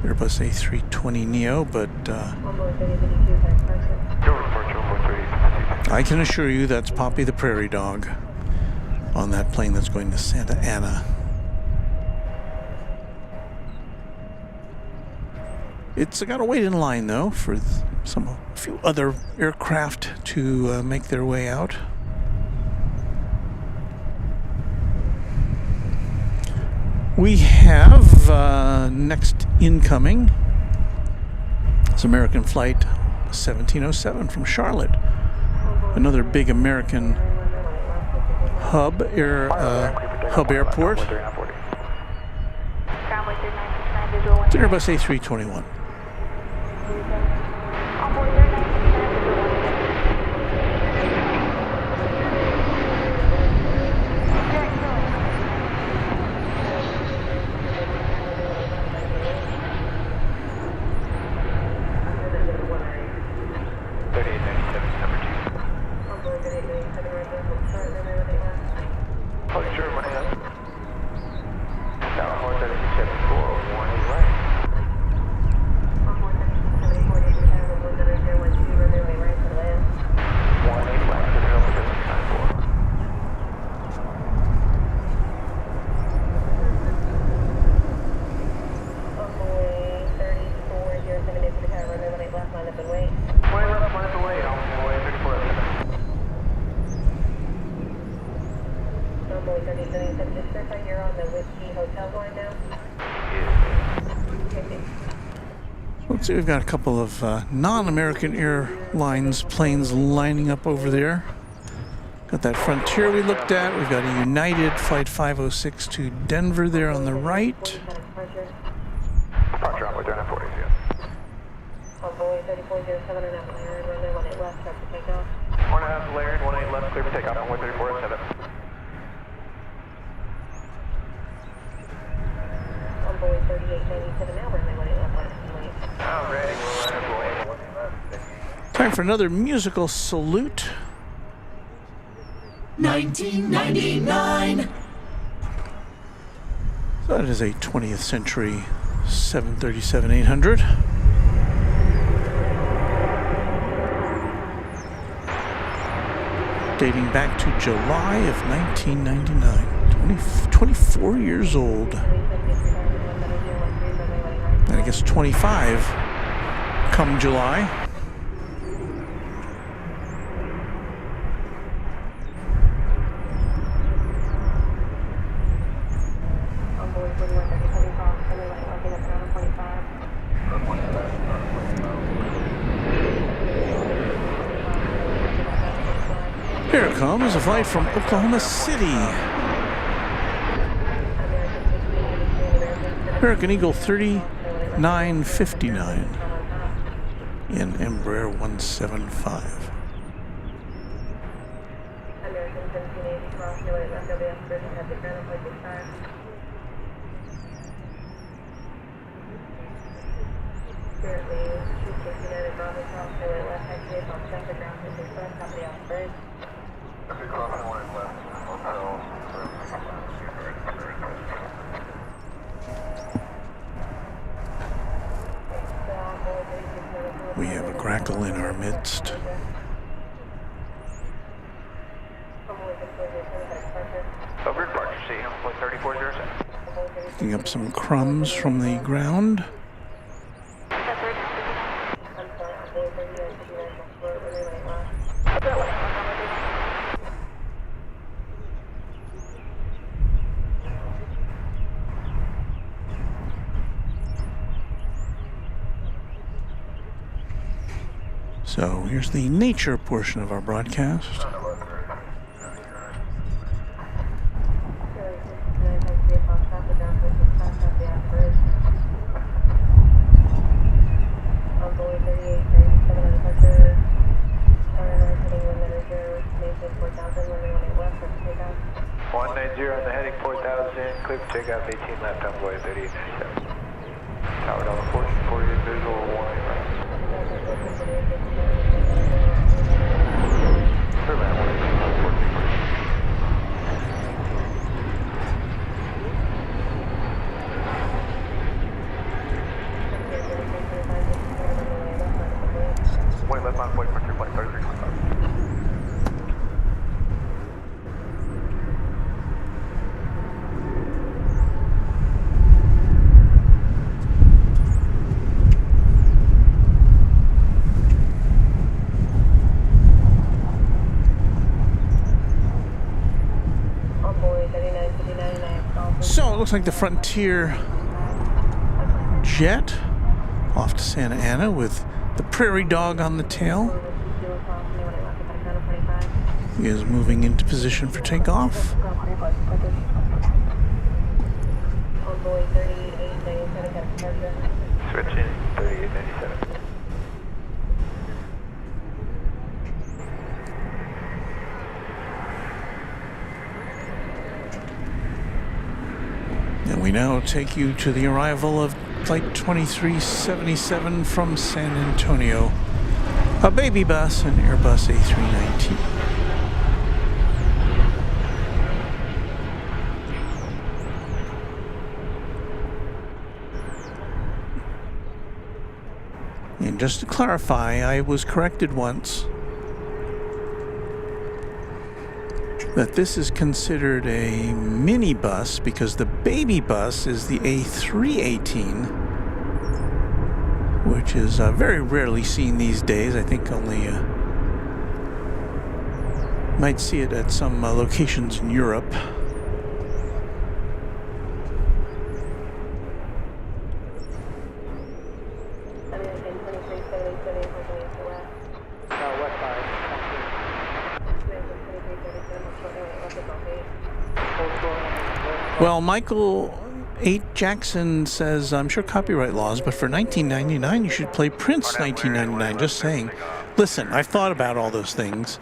Airbus A320neo, but I can assure you that's Poppy the Prairie Dog on that plane that's going to Santa Ana. It's got to wait in line, though, for a few other aircraft to make their way out. We have next incoming. It's American Flight 1707 from Charlotte. Another big American hub airport. It's an Airbus A321. Oh, sure, my head. Tower 43674, 18 left. Let's see, we've got a couple of non-American Airlines planes lining up over there. Got that Frontier we looked at. We've got a United Flight 506 to Denver there on the right. Departure on with 40, yeah. Envoy 3407 and out Laird, runway 18 left, start to take off. 1.5 Laird, 18 left, clear for takeoff on 3407. Envoy 3897 now, runway 18 left, left. I'm ready, we'll Time for another musical salute. 1999. So that is a 20th century 737-800. Dating back to July of 1999. 24 years old. And I guess 25 come July. Here comes a flight from Oklahoma City. American Eagle 3959 in Embraer 175. American 1780 cross, no way left, LBS bridge, have the ground approach 65. Spirit leaves, 269 Bravo cross, no way left, taxi on traffic ground, 65, copy off bridge. We have a crackle in our midst. Over departure, see him, flight 3407. Picking up some crumbs from the ground. So here's the nature portion of our broadcast. On the heading 4000, clear for takeoff 18 left, Envoy 3897. Tower Delta 1440, visual 18 left. Left on 40.3, 133, 25. So it looks like the Frontier jet off to Santa Ana with the prairie dog on the tail. He is moving into position for takeoff. Switching 3897. And we now take you to the arrival of Flight 2377 from San Antonio. A baby bus, an Airbus A319. And just to clarify, I was corrected once that this is considered a minibus because the baby bus is the A318, which is very rarely seen these days. I think only might see it at some locations in Europe. West side. Well, Michael 8 Jackson says, I'm sure copyright laws, but for 1999 you should play Prince 1999. Just saying. Listen, I've thought about all those things.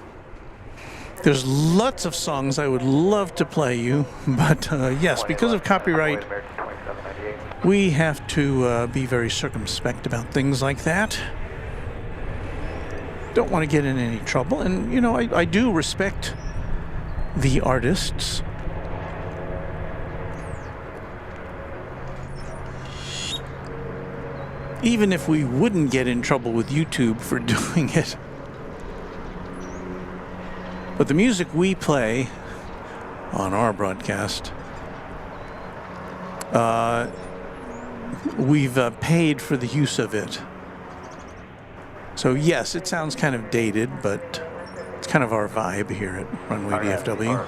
There's lots of songs I would love to play you, but yes, because of copyright, we have to be very circumspect about things like that. Don't want to get in any trouble. And, you know, I do respect the artists. Even if we wouldn't get in trouble with YouTube for doing it. But the music we play on our broadcast, we've paid for the use of it. So yes, it sounds kind of dated, but it's kind of our vibe here at Runway DFW.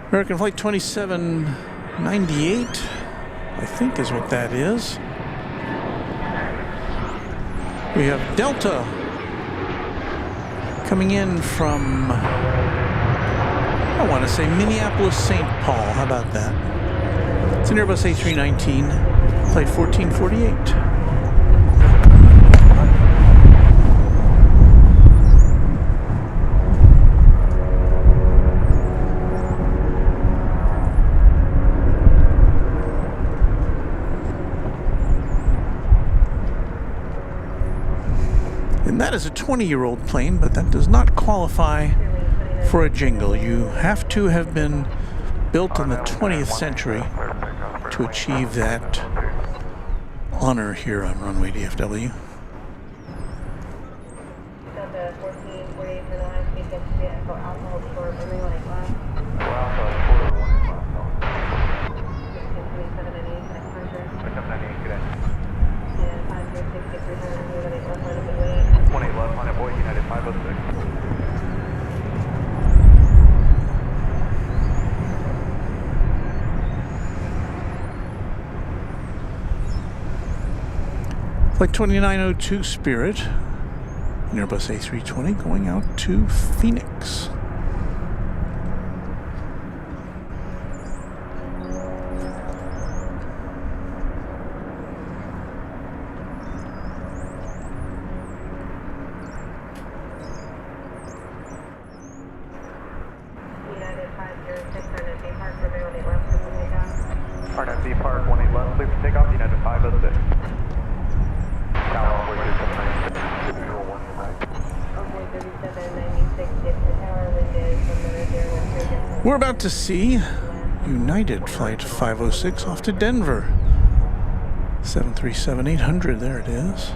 American Flight 2798, I think is what that is. We have Delta coming in from, I want to say Minneapolis, St. Paul. How about that? It's an Airbus A319, flight 1448. That is a 20-year-old plane, but that does not qualify for a jingle. You have to have been built in the 20th century to achieve that honor here on Runway DFW. Flight 2902 Spirit, an Airbus A320 going out to Phoenix. RNFD Park 18 left, clear for takeoff, United 506. We're about to see United Flight 506 off to Denver. 737-800, there it is.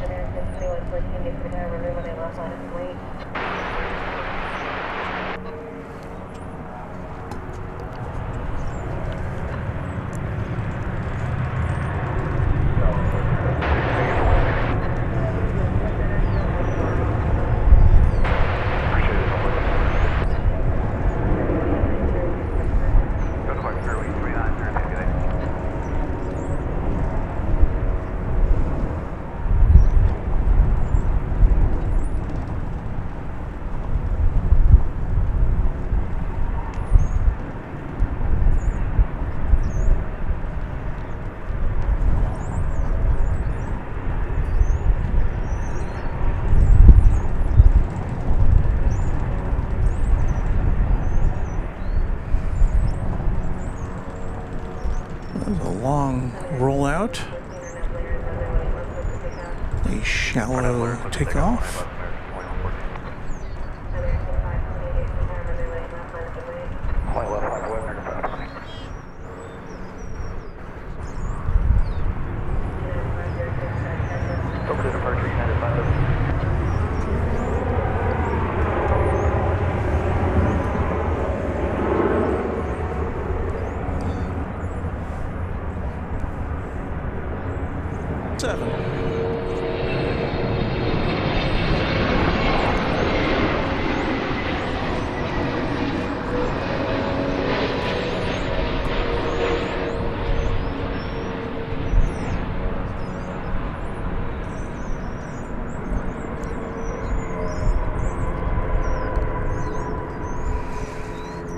long rollout. A shallow takeoff.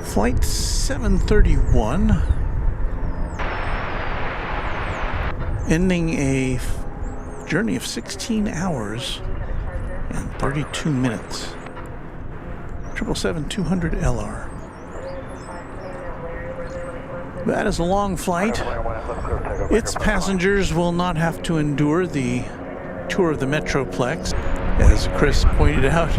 Flight 731, ending a journey of 16 hours and 32 minutes. 777-200 LR. That is a long flight. Its passengers will not have to endure the tour of the Metroplex, as Chris pointed out.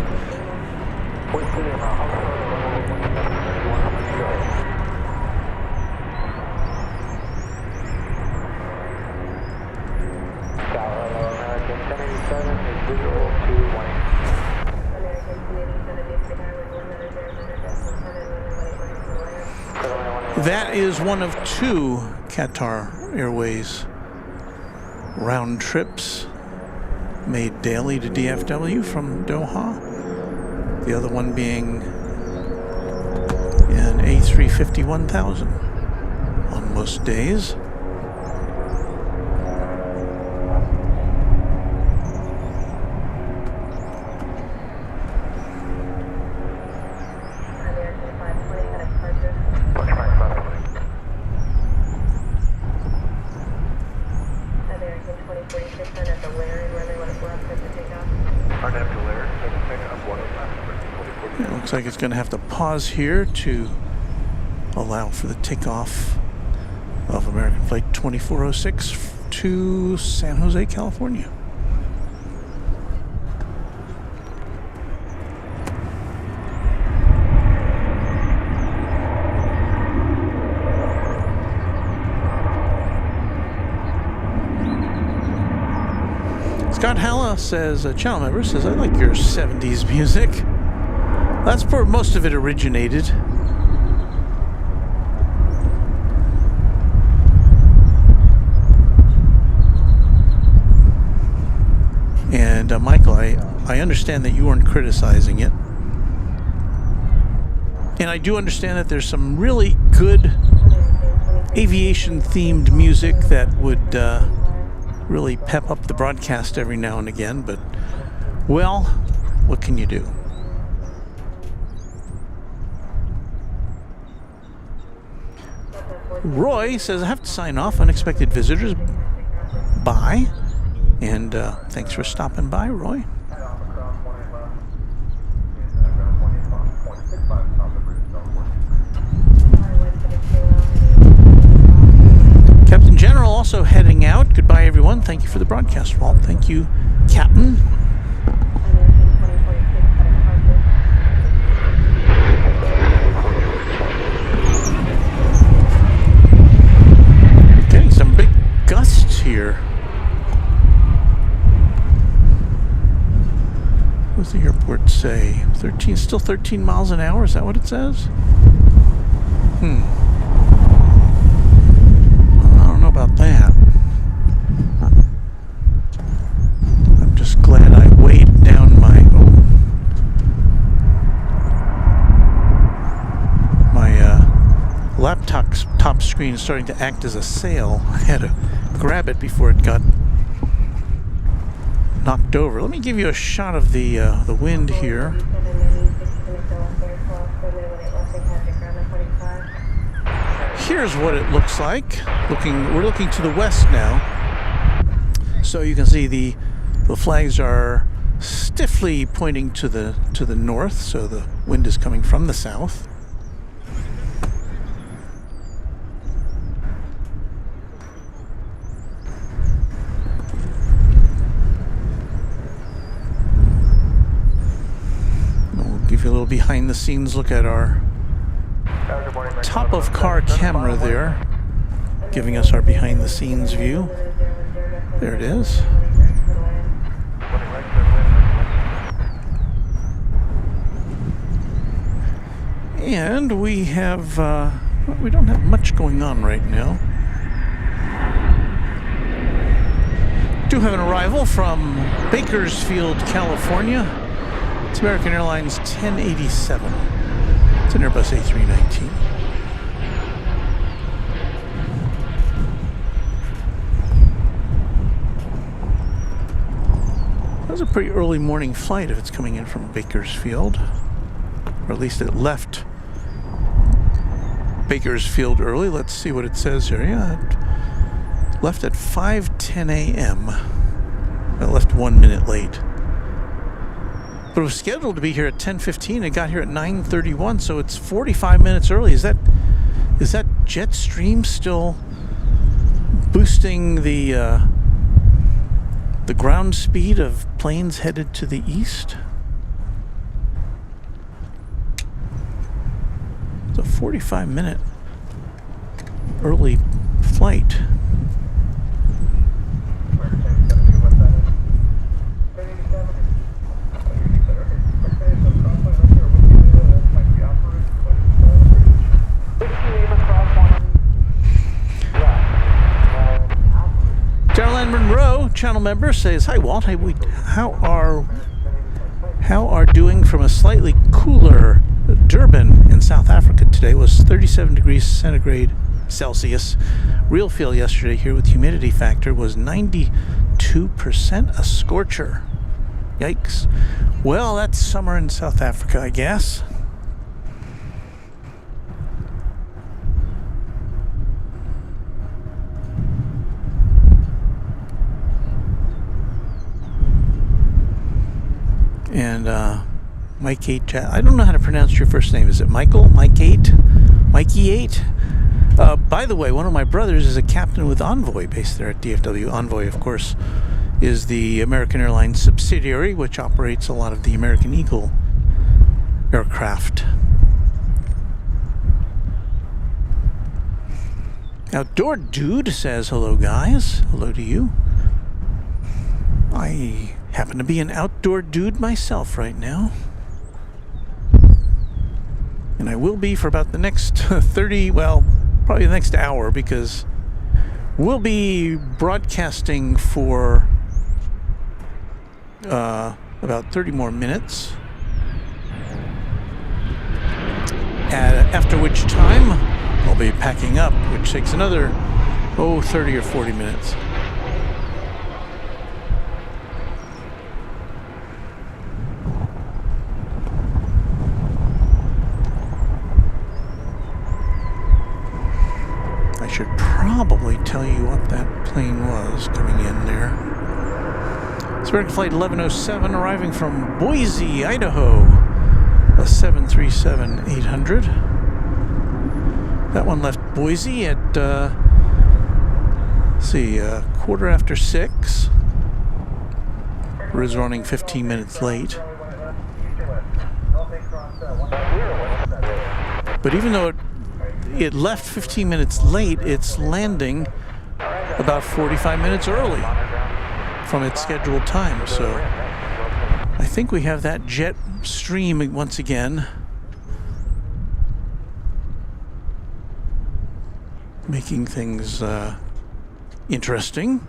That is one of two Qatar Airways round trips made daily to DFW from Doha. The other one being an A350-1000 on most days. It looks like it's going to have to pause here to allow for the takeoff of American Flight 2406 to San Jose, California. Scott Halla says, a channel member says, I like your 70s music. That's where most of it originated. And Michael, I understand that you weren't criticizing it. And I do understand that there's some really good aviation-themed music that would really pep up the broadcast every now and again, but, well, what can you do? Roy says, I have to sign off. Unexpected visitors. Bye. And thanks for stopping by, Roy. Captain General also heading out. Goodbye, everyone. Thank you for the broadcast, Walt. Thank you, Captain. Getting some big gusts here. What does the airport say? 13, still 13 miles an hour? Is that what it says? About that. I'm just glad I weighed down my laptop screen is starting to act as a sail. I had to grab it before it got knocked over. Let me give you a shot of the wind here. Here's what it looks like. We're looking to the west now, so you can see the flags are stiffly pointing to the north, so the wind is coming from the south. little behind the scenes look at our top of car camera there, giving us our behind the scenes view. There it is. And we have, we don't have much going on right now. Do have an arrival from Bakersfield, California. It's American Airlines 1087. It's an Airbus A319. That was a pretty early morning flight if it's coming in from Bakersfield. Or at least it left Bakersfield early. Let's see what it says here. Yeah, it left at 5:10 a.m. It left 1 minute late. But it was scheduled to be here at 10:15. It got here at 9:31, so it's 45 minutes early. Is that Jetstream still boosting the ground speed of planes headed to the east? It's a 45-minute early flight. Caroline Monroe, channel member, says, "Hi Walt, how are doing from a slightly cooler Durban in South Africa today. Was 37 degrees centigrade Celsius. Real feel yesterday here with humidity factor was 92%, a scorcher. Yikes. Well, that's summer in South Africa, I guess." And Mike 8 chat. I don't know how to pronounce your first name. Is it Michael? Mike 8? Mikey 8? By the way, one of my brothers is a captain with Envoy based there at DFW. Envoy, of course, is the American Airlines subsidiary which operates a lot of the American Eagle aircraft. Outdoor Dude says, "Hello guys." Hello to you. I happen to be an outdoor dude myself right now. And I will be for about the next 30, well, probably the next hour, because we'll be broadcasting for about 30 more minutes. After which time I'll be packing up, which takes another, 30 or 40 minutes. I should probably tell you what that plane was coming in there. It's American Flight 1107 arriving from Boise, Idaho. A 737-800. That one left Boise at, quarter after 6. It was running 15 minutes late. But even though it left 15 minutes late, it's landing about 45 minutes early from its scheduled time. So I think we have that jet stream once again, making things interesting.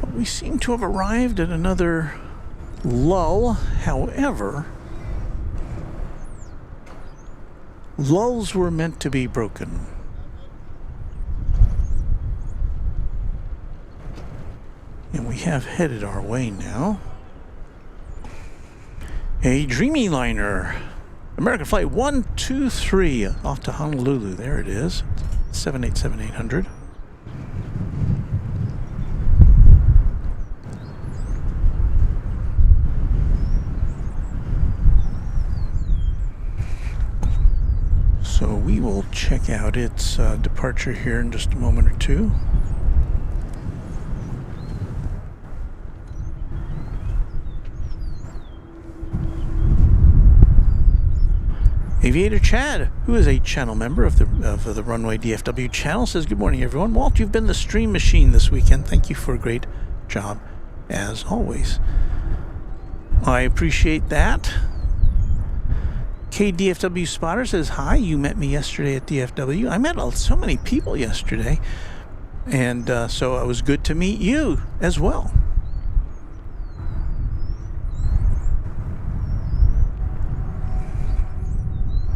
But we seem to have arrived at another lull. However, lulls were meant to be broken. And we have headed our way now. A Dreamy Liner, American Flight 123, off to Honolulu. There it is, 787-800. So we will check out its departure here in just a moment or two. Aviator Chad, who is a channel member of the Runway DFW channel, says, good morning, everyone. Walt, you've been the stream machine this weekend. Thank you for a great job, as always. I appreciate that. KDFW Spotter says, hi, you met me yesterday at DFW. I met so many people yesterday, and so it was good to meet you as well.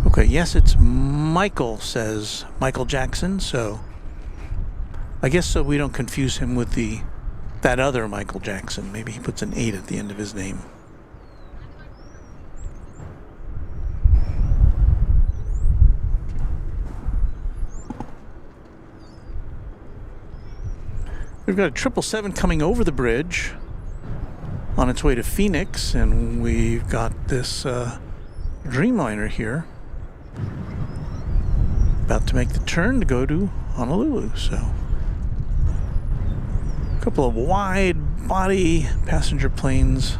Okay, yes, it's Michael, says Michael Jackson, so I guess so we don't confuse him with that other Michael Jackson. Maybe he puts an 8 at the end of his name. We've got a 777 coming over the bridge on its way to Phoenix, and we've got this Dreamliner here about to make the turn to go to Honolulu. So a couple of wide body passenger planes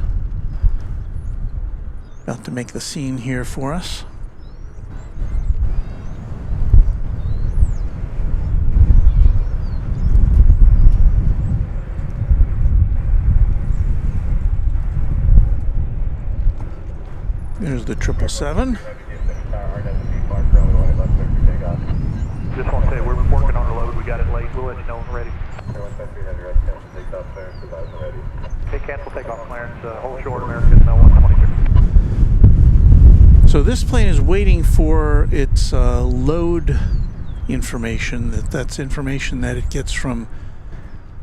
about to make the scene here for us. There's the 777. Just want to say we're working on the load. We got it late. We'll let you know when we're ready. Okay, cancel takeoff clearance. Hold short, American 122. So this plane is waiting for its load information. That's information that it gets from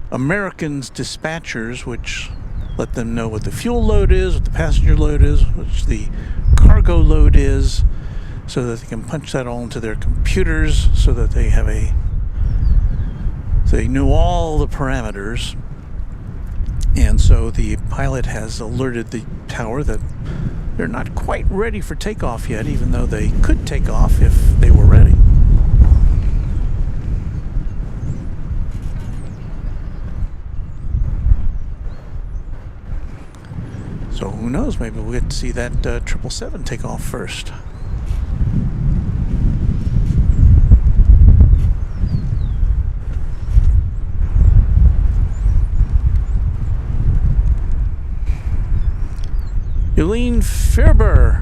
American's dispatchers, which let them know what the fuel load is, what the passenger load is, what the cargo load is, so that they can punch that all into their computers, so that they have they know all the parameters. And so the pilot has alerted the tower that they're not quite ready for takeoff yet, even though they could take off if they were ready. So who knows, maybe we'll get to see that 777 take off first. Eileen Farber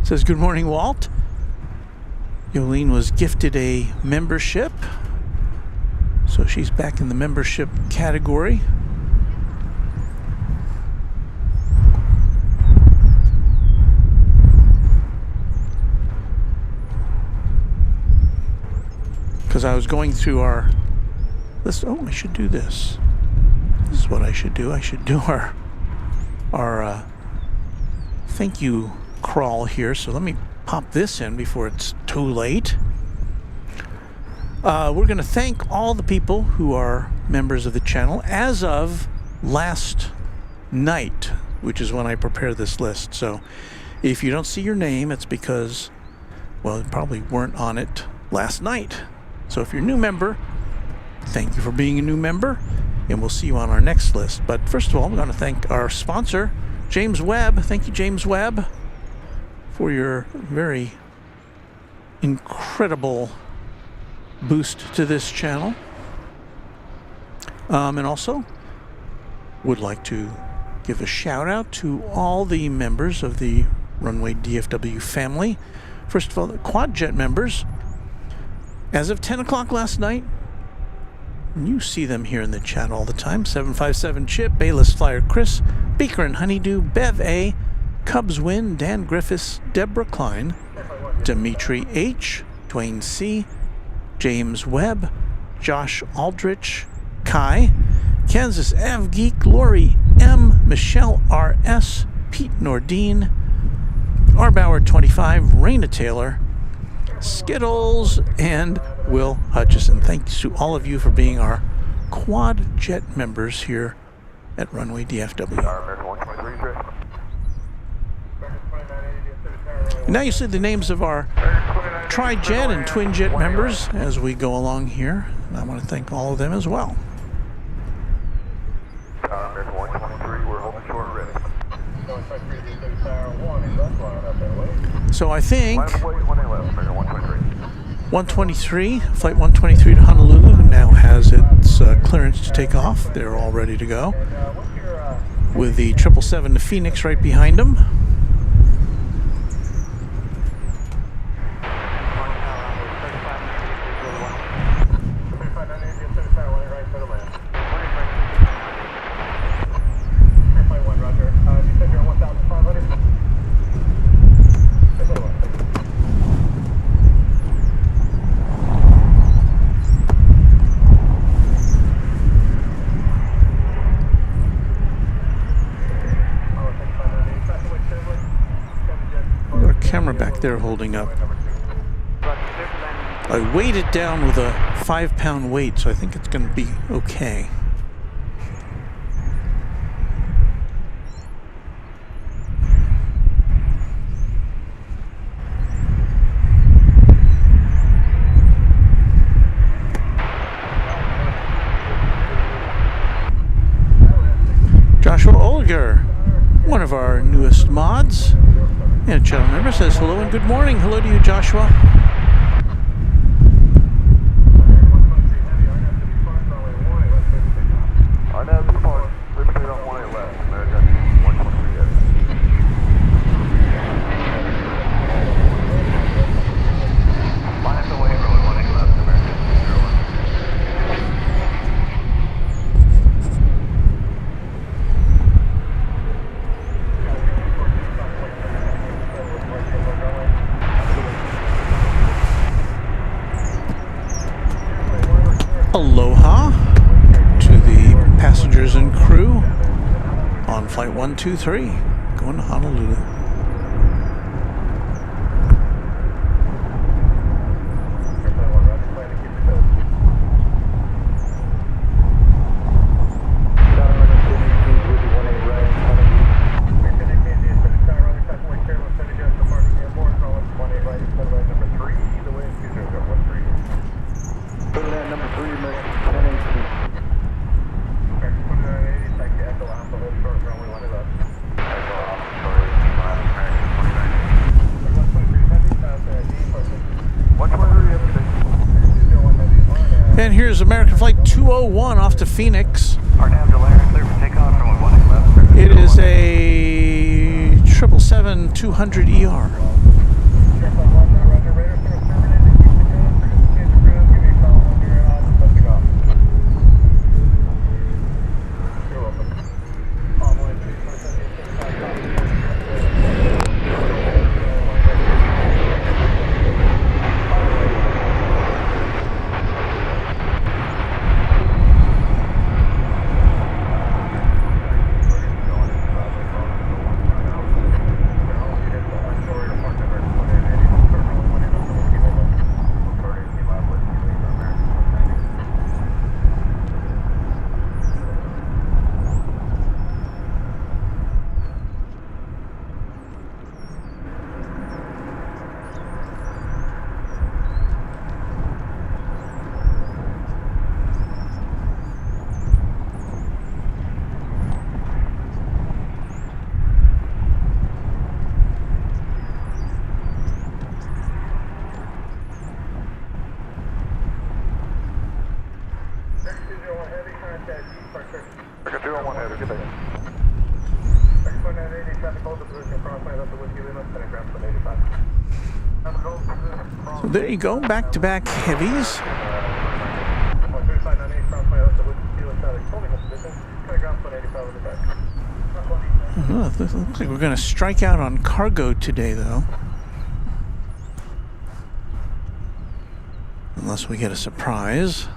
says, good morning, Walt. Yolene was gifted a membership, so she's back in the membership category. Because I was going through our list. Oh, I should do this. This is what I should do. I should do our thank you crawl here. So let me pop this in before it's too late. We're going to thank all the people who are members of the channel as of last night, which is when I prepared this list. So if you don't see your name, it's because, well, you probably weren't on it last night. So if you're a new member, thank you for being a new member, and we'll see you on our next list. But first of all, I'm going to thank our sponsor, James Webb. Thank you, James Webb, for your very incredible boost to this channel. And also would like to give a shout out to all the members of the Runway DFW family. First of all, the Quadjet members. As of 10 o'clock last night, you see them here in the chat all the time. 757 Chip, Bayless Flyer Chris, Beaker and Honeydew, Bev A, Cubs Win, Dan Griffiths, Deborah Klein, Dimitri H, Dwayne C, James Webb, Josh Aldrich, Kai, Kansas Av Geek, Lori M, Michelle R.S., Pete Nordine, Arbauer 25, Raina Taylor, Skittles, and Will Hutchison. Thanks to all of you for being our Quad Jet members here at Runway DFW. And now you see the names of our Tri-Jet and Twin Jet members as we go along here. And I want to thank all of them as well. American 123, we're holding short ready. So I think Line up wait, 1 left, American 123. 123, flight 123 to Honolulu now has its clearance to take off. They're all ready to go. With the 777 to Phoenix right behind them. Camera back there holding up. I weighed it down with a 5-pound weight, so I think it's going to be okay. Joshua Olger, one of our newest mods. And a channel member says hello and good morning. Hello to you, Joshua. RNAV 2-4, clear on 18 left, American 123 heavy. Line up away, runway 18 left, American 01. Aloha to the passengers and crew on flight 123 going to Honolulu. And here's American Flight 201 off to Phoenix. RNAV delay, clear for takeoff, runway 18 left. It is a 777-200ER. So there you go, back-to-back heavies. This looks like we're going to strike out on cargo today, though. Unless we get a surprise.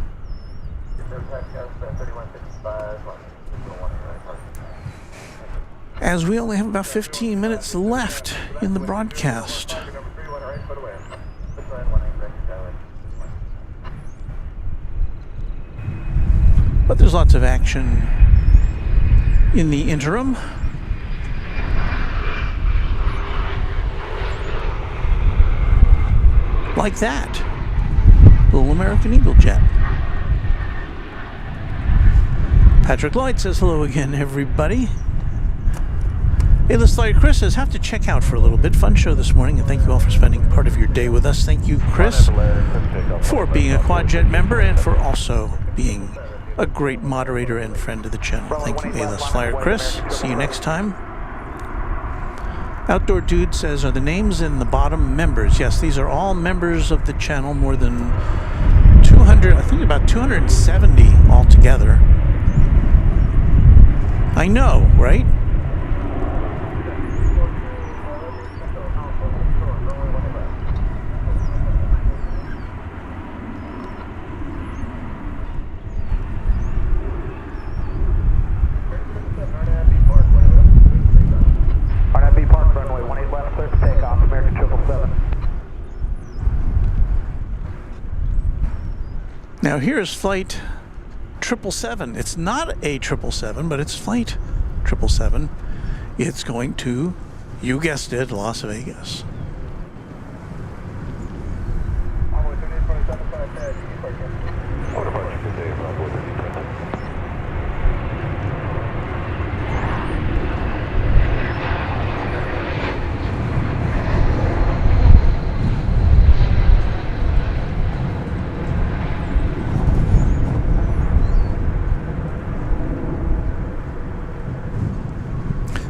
As we only have about 15 minutes left in the broadcast. But there's lots of action in the interim. Like that. Little American Eagle jet. Patrick Lloyd says hello again, everybody. A-List Flyer Chris says, have to check out for a little bit. Fun show this morning, and thank you all for spending part of your day with us. Thank you, Chris, for being a QuadJet member and for also being a great moderator and friend of the channel. Thank you, A-List Flyer Chris. See you next time. Outdoor Dude says, are the names in the bottom members? Yes, these are all members of the channel, more than 200, I think about 270 altogether. I know, right? Now here's flight 777. It's not a 777, but it's flight 777. It's going to, you guessed it, Las Vegas.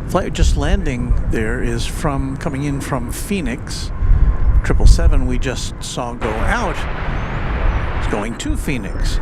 Flight just landing there is from coming in from Phoenix. 777 we just saw go out. It's going to Phoenix.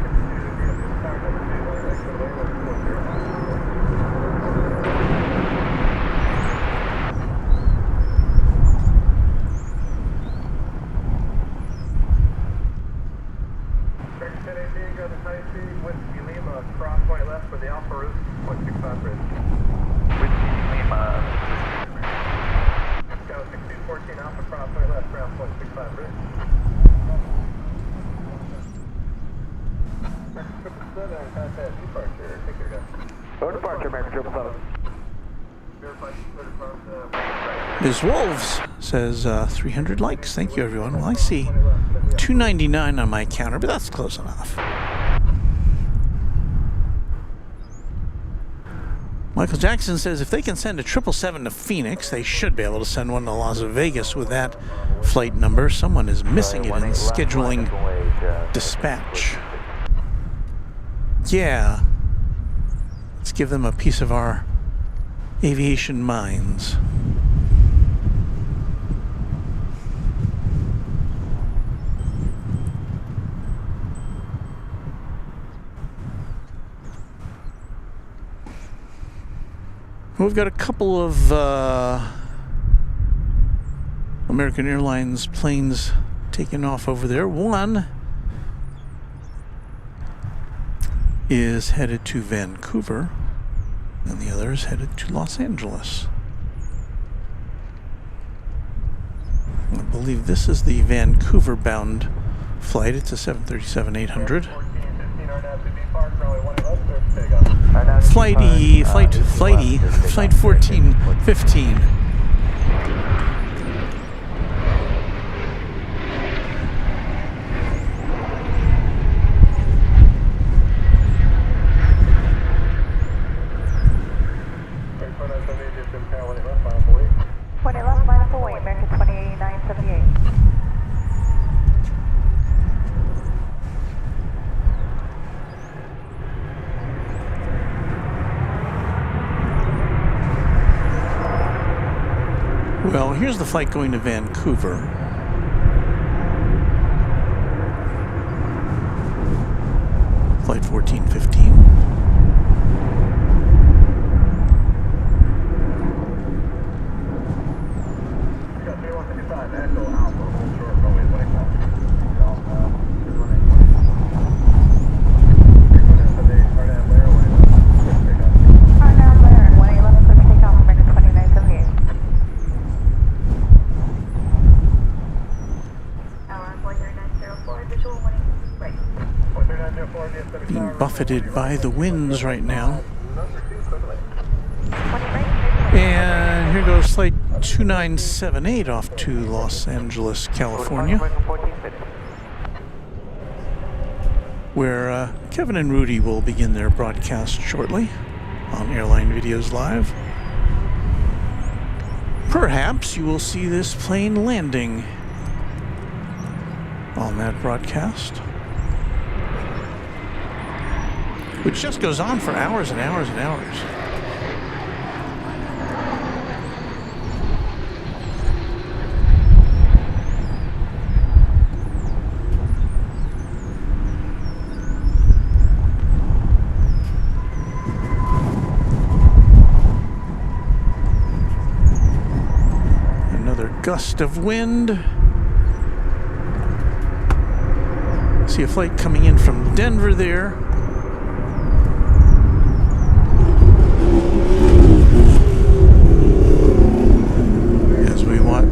Ms. Wolves says 300 likes. Thank you, everyone. Well, I see 299 on my counter, but that's close enough. Michael Jackson says if they can send a 777 to Phoenix, they should be able to send one to Las Vegas with that flight number. Someone is missing it in scheduling dispatch. Yeah. Let's give them a piece of our aviation minds. We've got a couple of American Airlines planes taking off over there. One is headed to Vancouver, and the other is headed to Los Angeles. I believe this is the Vancouver-bound flight. It's a 737-800. Flight 1415. Well, here's the flight going to Vancouver. Flight 1415. Being buffeted by the winds right now. And here goes flight 2978 off to Los Angeles, California, where Kevin and Rudy will begin their broadcast shortly on Airline Videos Live. perhaps you will see this plane landing on that broadcast, which just goes on for hours and hours and hours. Another gust of wind. See a flight coming in from Denver there.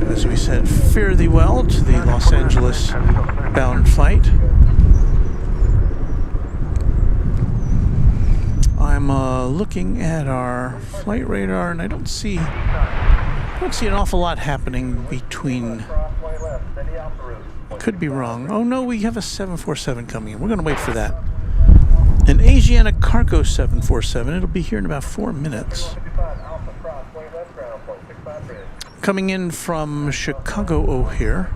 As we said, fare thee well to the Los Angeles bound flight. I'm looking at our flight radar, and I don't see an awful lot happening between. Could be wrong. Oh no, we have a 747 coming in. We're going to wait for that. An Asiana Cargo 747. It'll be here in about 4 minutes. Coming in from Chicago O'Hare.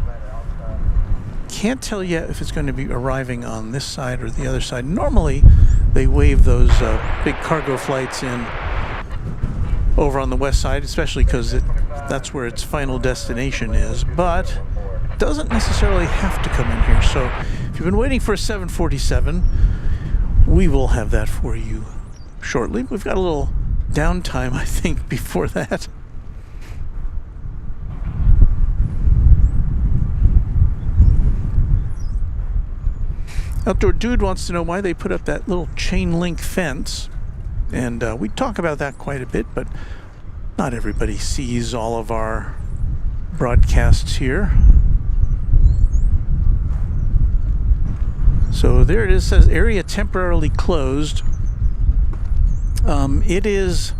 Can't tell yet if it's going to be arriving on this side or the other side. Normally, they wave those big cargo flights in over on the west side, especially because that's where its final destination is. But it doesn't necessarily have to come in here. So if you've been waiting for a 747, we will have that for you shortly. We've got a little downtime, I think, before that. Outdoor Dude wants to know why they put up that little chain link fence. And we talk about that quite a bit, but not everybody sees all of our broadcasts here. So there it is, says area temporarily closed. It is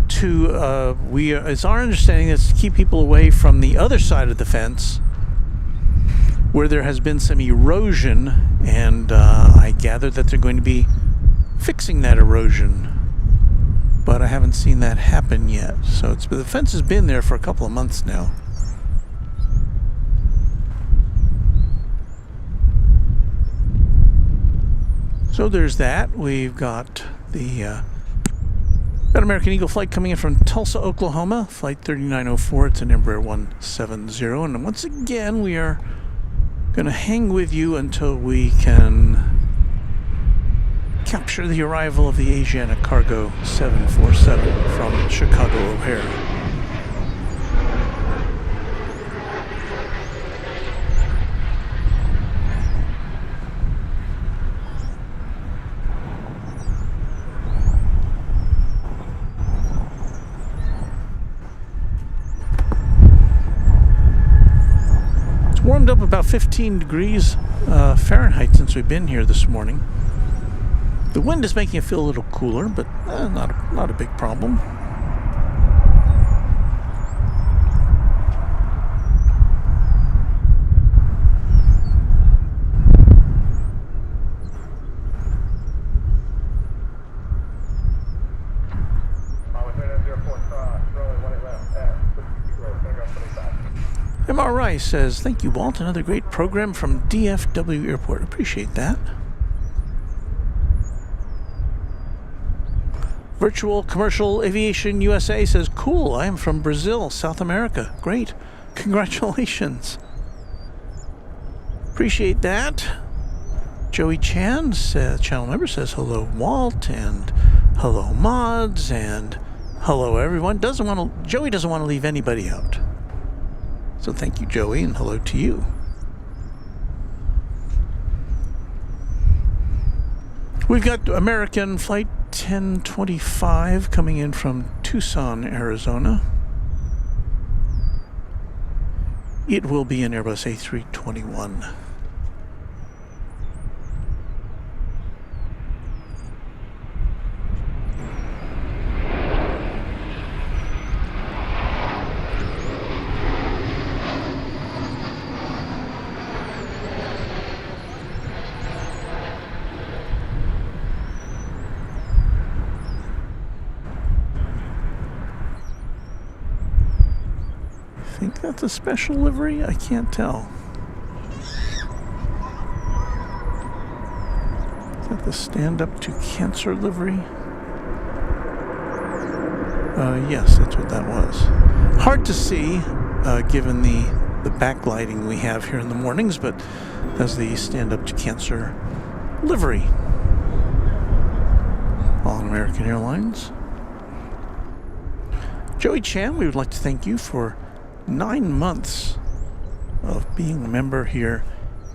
to, it's our understanding that's to keep people away from the other side of the fence, where there has been some erosion, and I gather that they're going to be fixing that erosion, but I haven't seen that happen yet. So the fence has been there for a couple of months now. So there's that. We've got the got American Eagle flight coming in from Tulsa, Oklahoma, flight 3904. It's an Embraer 170, and once again we are going to hang with you until we can capture the arrival of the Asiana Cargo 747 from Chicago O'Hare. Warmed up about 15 degrees Fahrenheit since we've been here this morning. The wind is making it feel a little cooler, but not a big problem. MRI says, thank you, Walt. Another great program from DFW Airport. Appreciate that. Virtual Commercial Aviation USA says, cool. I am from Brazil, South America. Great. Congratulations. Appreciate that. Joey Chan, channel member, says, hello, Walt, and hello, mods, and hello, everyone. Joey doesn't want to leave anybody out. So thank you, Joey, and hello to you. We've got American Flight 1025 coming in from Tucson, Arizona. It will be an Airbus A321. think that's a special livery. I can't tell. Is that the stand up to cancer livery? Yes, that's what that was. Hard to see, given the backlighting we have here in the mornings, but that's the stand up to cancer livery. All American Airlines. Joey Chan, we would like to thank you for 9 months of being a member here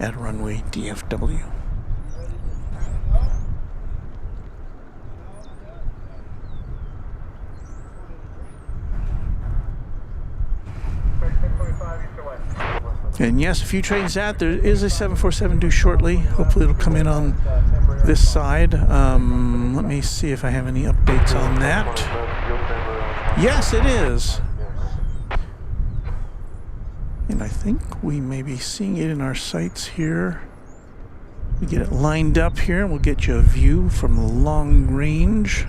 at Runway DFW. And yes, a few trains out. There is a 747 due shortly. Hopefully it'll come in on this side. Let me see if I have any updates on that. Yes, it is. And I think we may be seeing it in our sights here. We get it lined up here and we'll get you a view from the long range.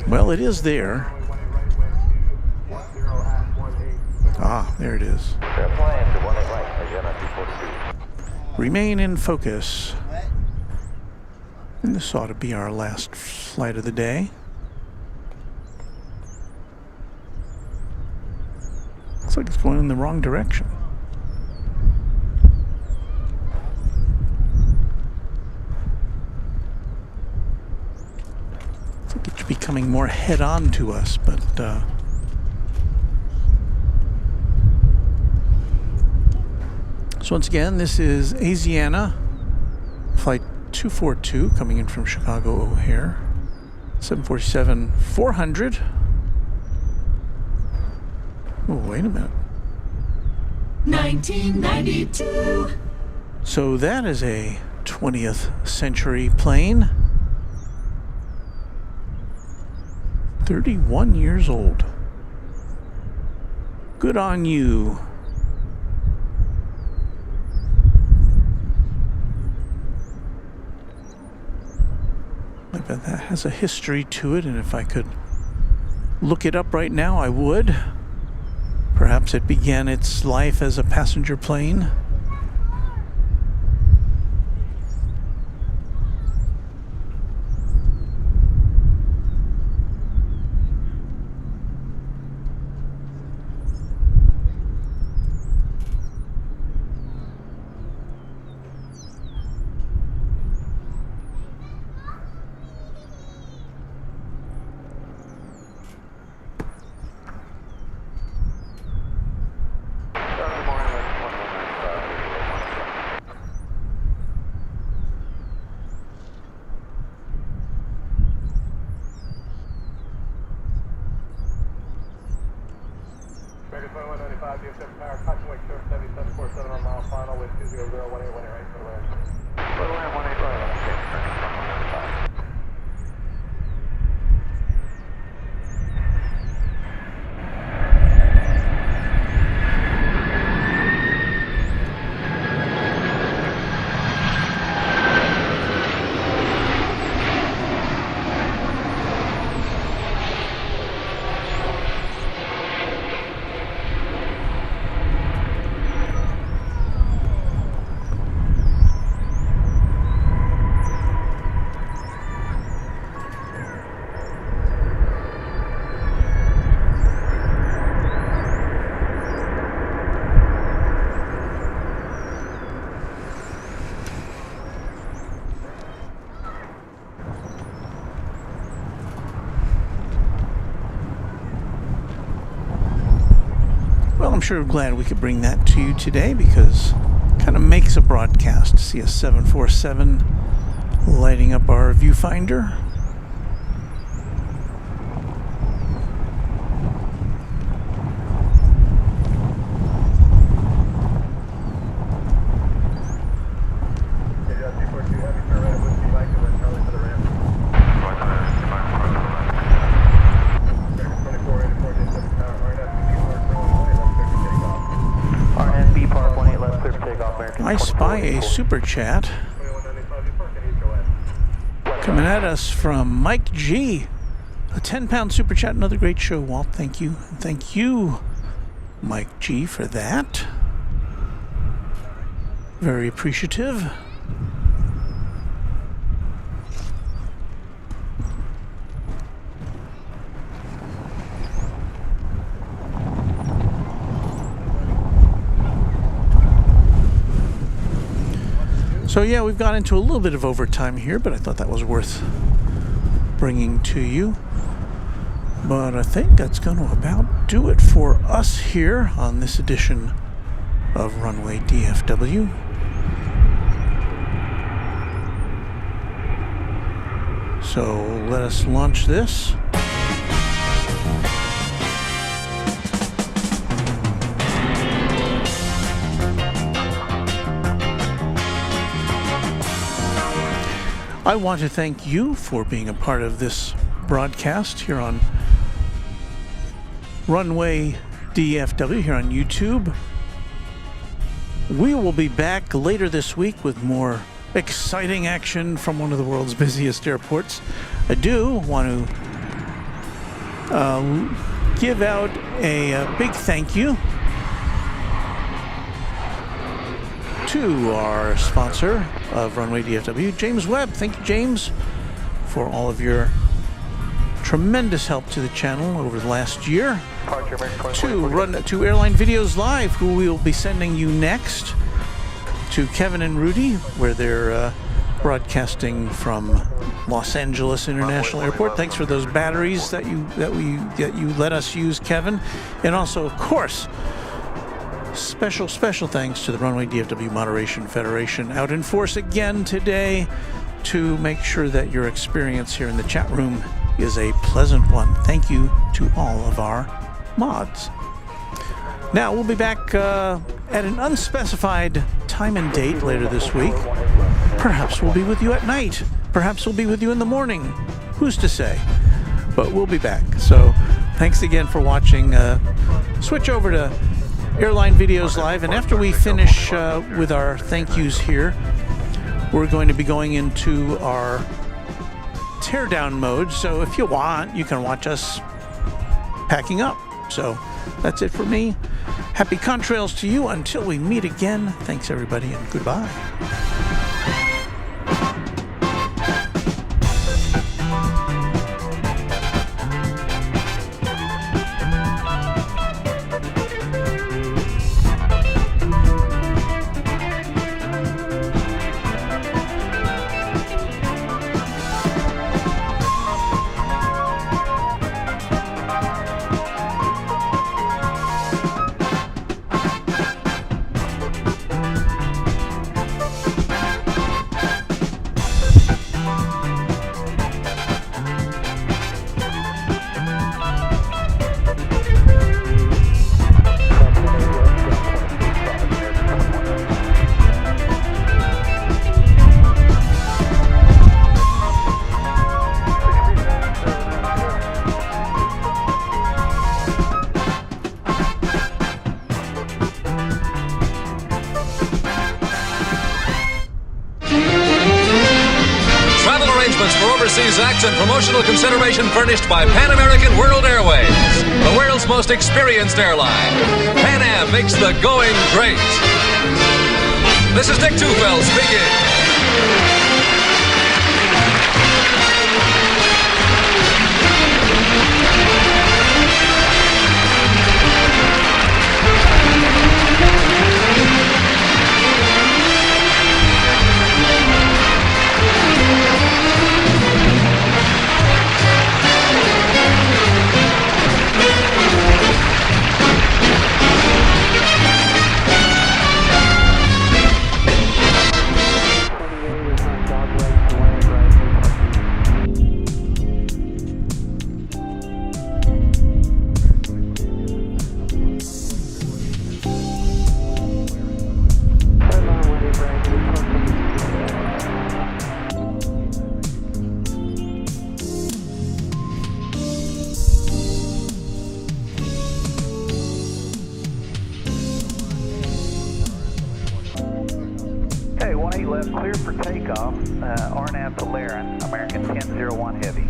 Well, it is there. Ah, there it is. Remain in focus. And this ought to be our last flight of the day. Looks like it's going in the wrong direction. It's becoming more head-on to us, but so once again, this is Asiana, flight 242, coming in from Chicago O'Hare, 747-400. Oh, wait a minute. 1992. So that is a 20th century plane. 31 years old. Good on you. I bet that has a history to it, and if I could look it up right now, I would. Perhaps it began its life as a passenger plane. DFW Tower, touching wake surf 7747 on mile final with 20018 right for the range. 1818. I'm sure glad we could bring that to you today, because it kind of makes a broadcast to see a 747 lighting up our viewfinder. I spy a super chat coming at us from Mike G. A 10-pound super chat. Another great show, Walt. Thank you. And thank you, Mike G, for that. Very appreciative. So yeah, we've got into a little bit of overtime here, but I thought that was worth bringing to you. But I think that's going to about do it for us here on this edition of Runway DFW. So let us launch this. I want to thank you for being a part of this broadcast here on Runway DFW here on YouTube. We will be back later this week with more exciting action from one of the world's busiest airports. I do want to give out a big thank you to our sponsor of Runway DFW, James Webb. Thank you, James, for all of your tremendous help to the channel over the last year. To Airline Videos Live, who we will be sending you next, to Kevin and Rudy, where they're broadcasting from Los Angeles International Airport. Thanks for those batteries that you let us use, Kevin, and also, of course, special thanks to the Runway DFW Moderation Federation, out in force again today to make sure that your experience here in the chat room is a pleasant one. Thank you to all of our mods. Now, we'll be back at an unspecified time and date later this week. Perhaps we'll be with you at night. Perhaps we'll be with you in the morning. Who's to say? But we'll be back. So thanks again for watching. Switch over to Airline Videos Live, and after we finish with our thank yous here, we're going to be going into our teardown mode. So if you want, you can watch us packing up. So that's it for me. Happy contrails to you until we meet again. Thanks, everybody, and goodbye. Acts and promotional consideration furnished by Pan American World Airways, the world's most experienced airline. Pan Am makes the going great. This is Dick Tufeld speaking. left, clear for takeoff. RNAV to Laren, American 1001 Heavy.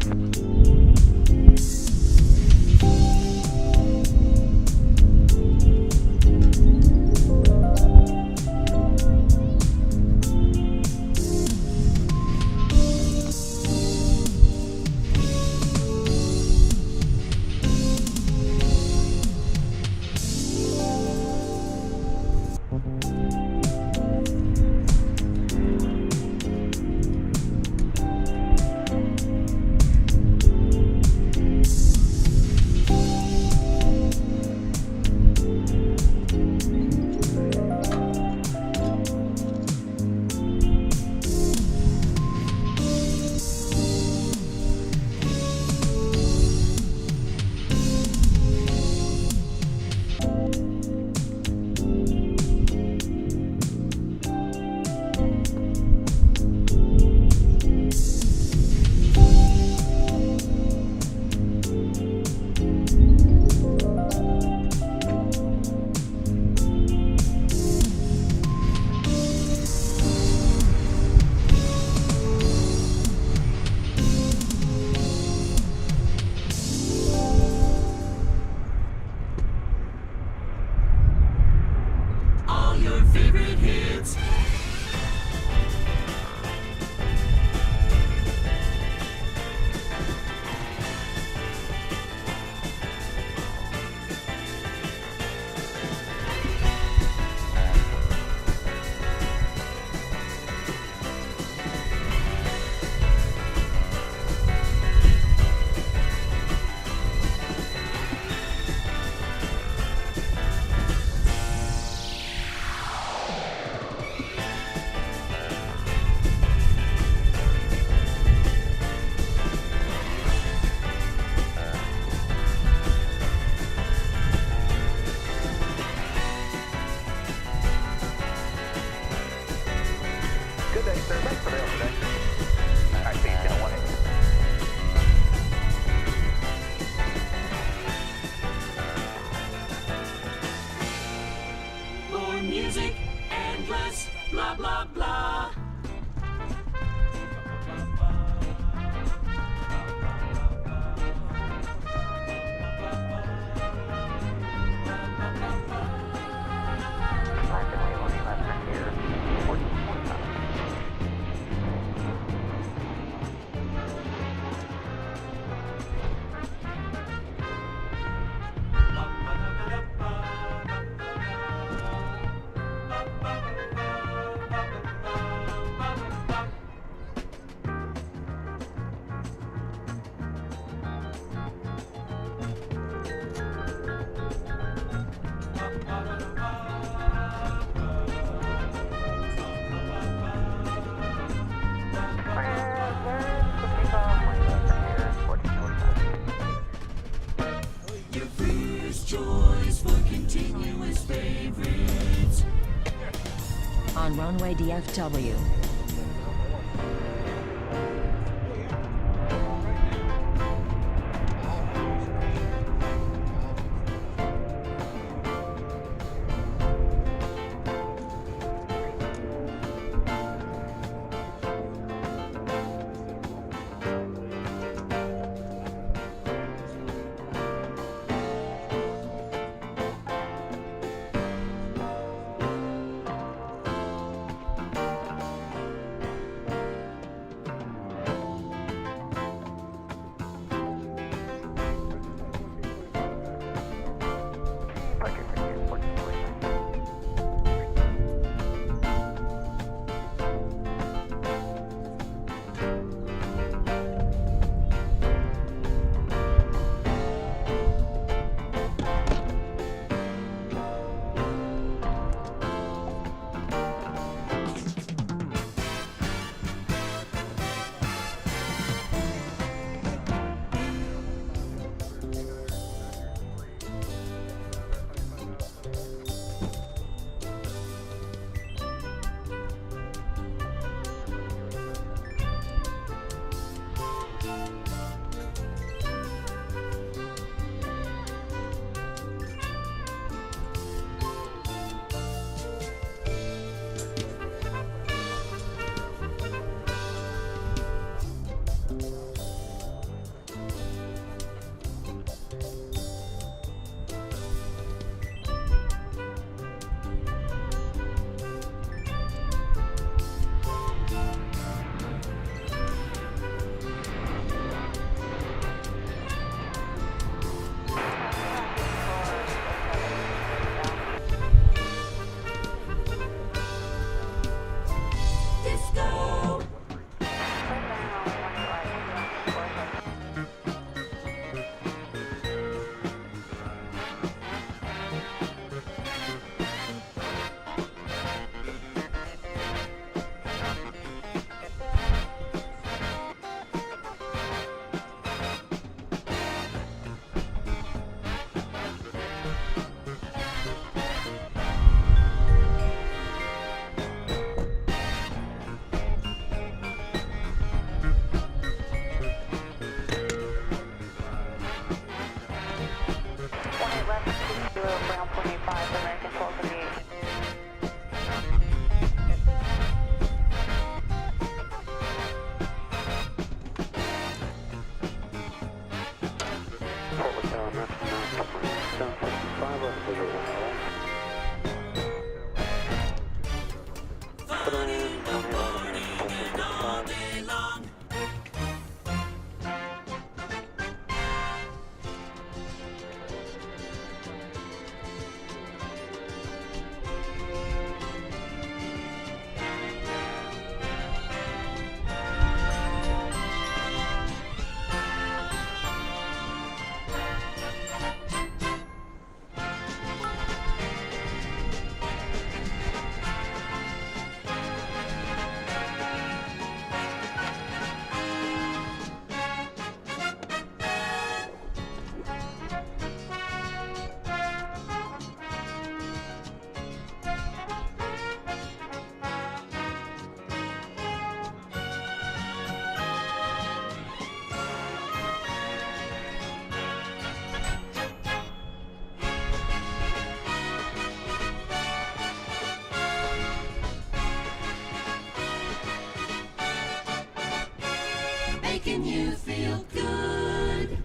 Music, endless, blah blah blah. On Runway DFW. Northwest visual 1 Airlines. Put in 1 Airline American 1065. Making you feel good.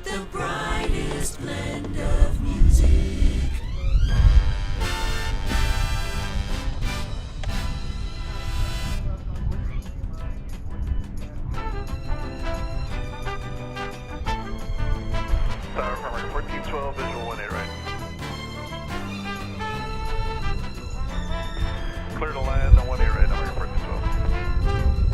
The brightest blend of music. Tower from 1412, visual 1 8 right. Clear to land on 1 8 right, number 1412.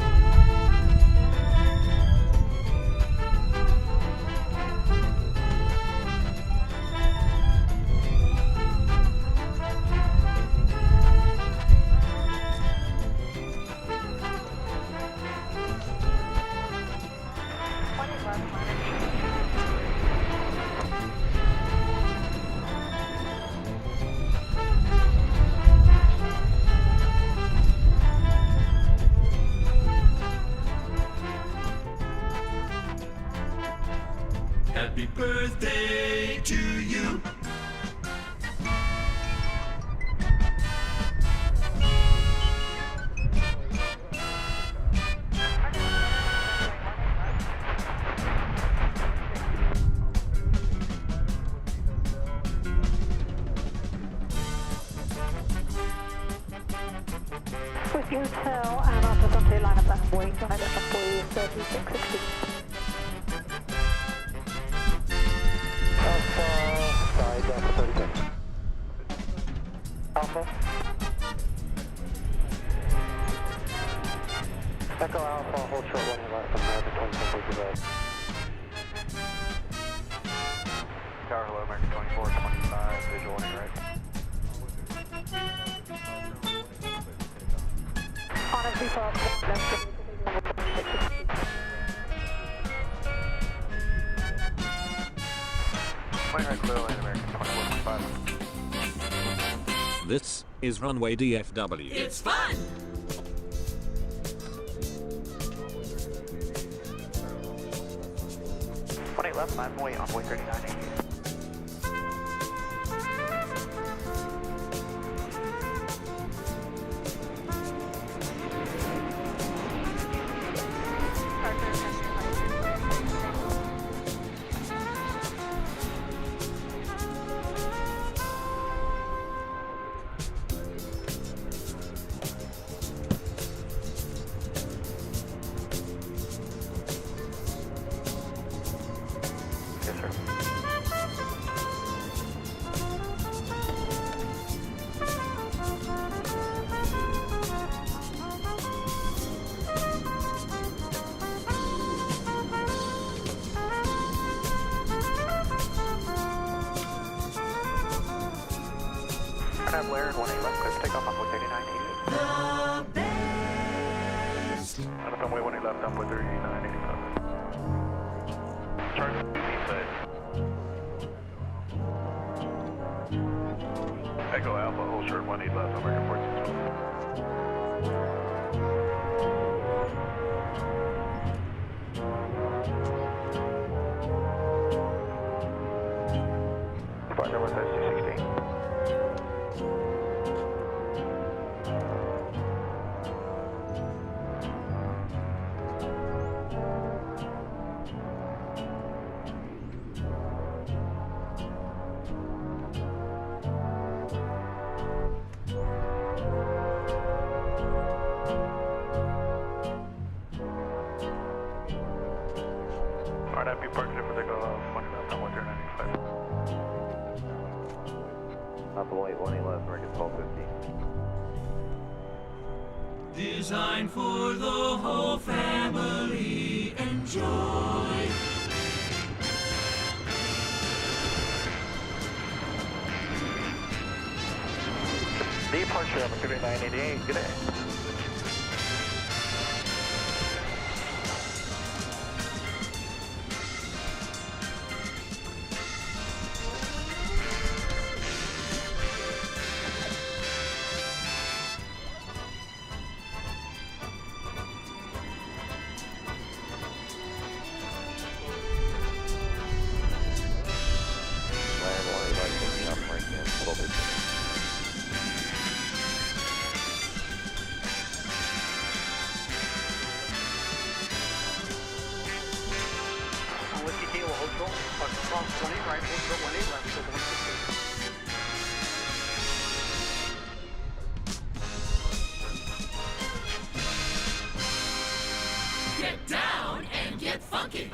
Happy birthday to you. With you tell and after Sunday line up and wait on it for you 3660. Side for 30 seconds. Alpha. Echo Alpha, hold short 1 left from American 20 red. Tower, hello, American 24, 25, visual 1 right. Honestly, for left. Right, clear lane, American 24, 25. This is Runway DFW. It's fun. One 8 left, 9 wait on way 3980. Yes, sir. Blair, 18 left, clear for takeoff, runway 3988. The best. On the runway 18 left, runway 3985. Charge side. Echo Alpha, hold short 18 left, American 14. Departure with SC-16. RNIP parked for takeoff, 20 left, runway 3985. Alpha 18 left, American 1250. Designed for the whole family. Enjoy. Departure of 3988, good day. Whiskey Kilo, hold short, cross 20 right, hold short 18 left, so 160. Get down and get funky.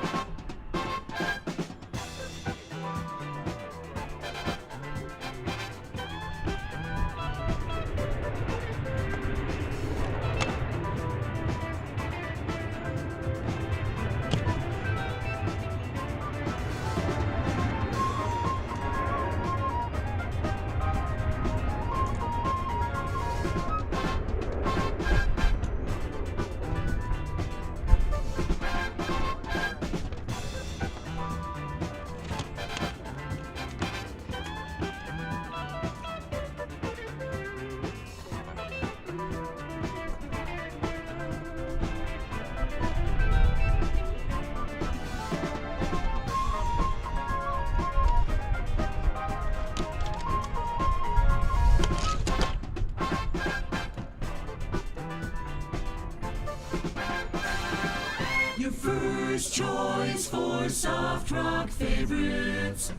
Your first choice for soft rock favorites.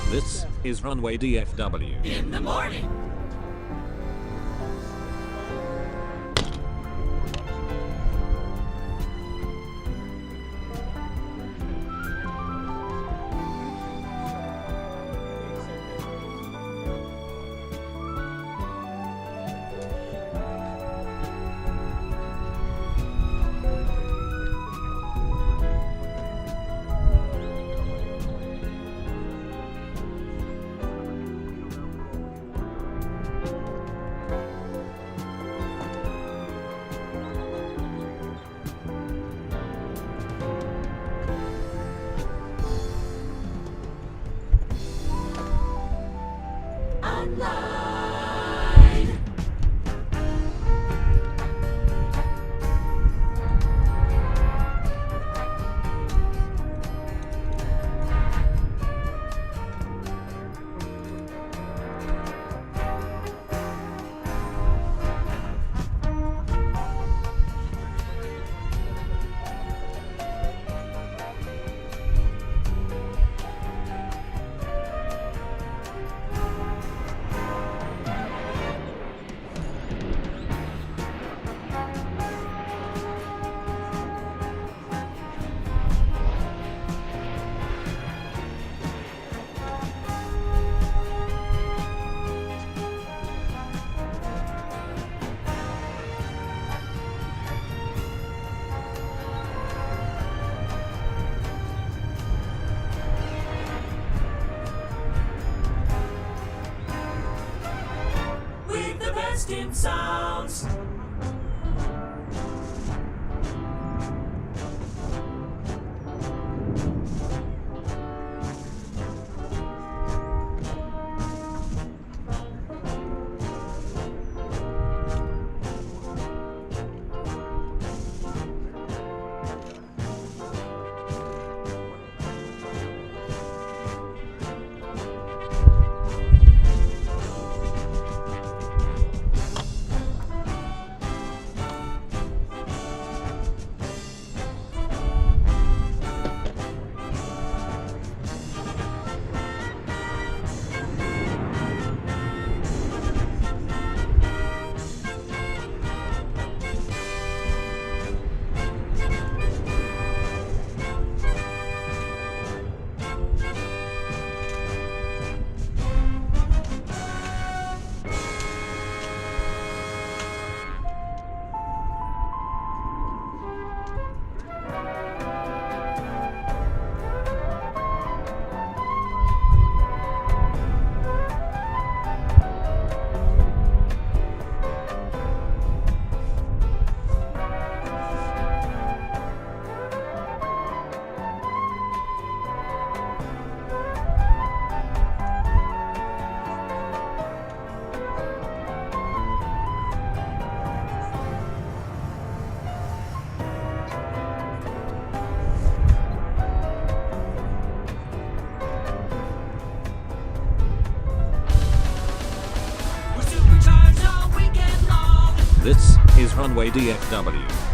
This is Runway DFW. In the morning. In sounds. This is Runway DFW.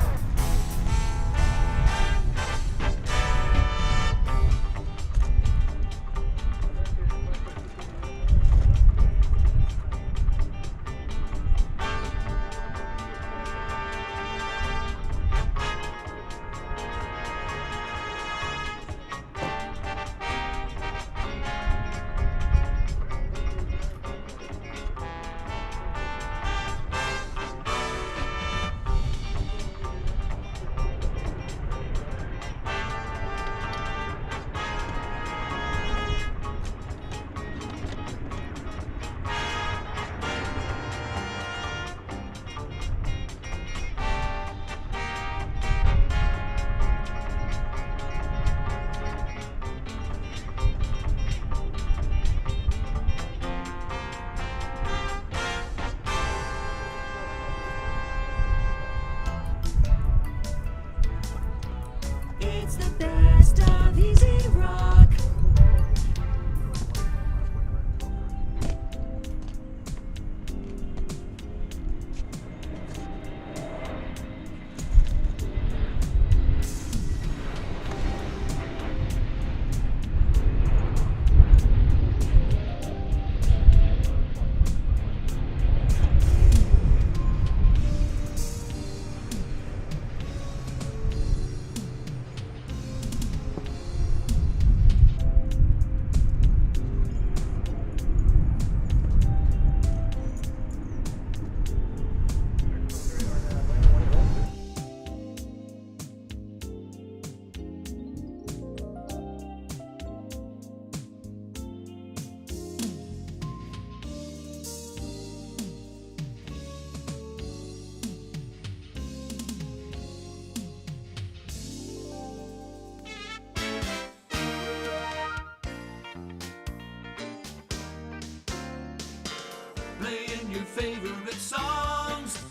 your favorite songs.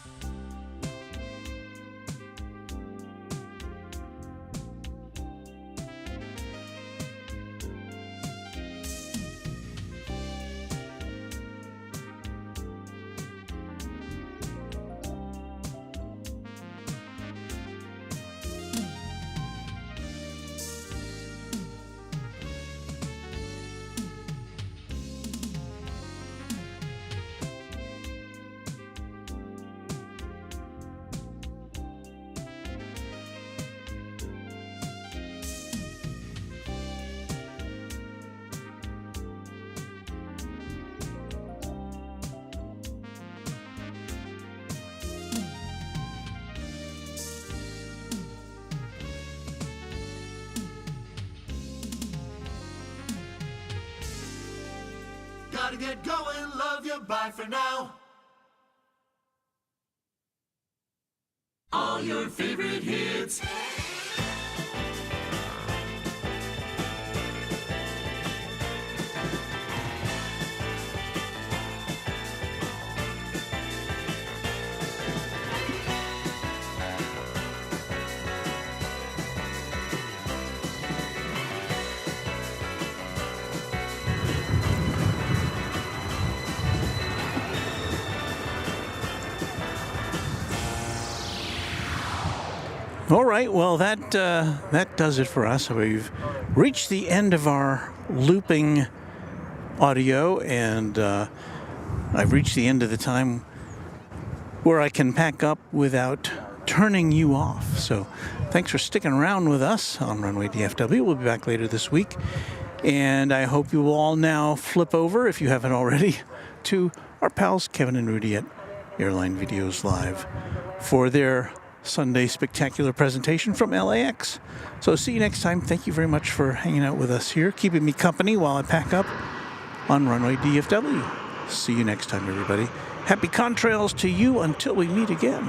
Gotta get going, love you, bye for now. All your favorite hits. All right, well, that does it for us. We've reached the end of our looping audio, and I've reached the end of the time where I can pack up without turning you off. So thanks for sticking around with us on Runway DFW. We'll be back later this week, and I hope you will all now flip over, if you haven't already, to our pals Kevin and Rudy at Airline Videos Live for their Sunday spectacular presentation from LAX. So see you next time. Thank you very much for hanging out with us here, keeping me company while I pack up on Runway DFW. See you next time, everybody. Happy contrails to you until we meet again.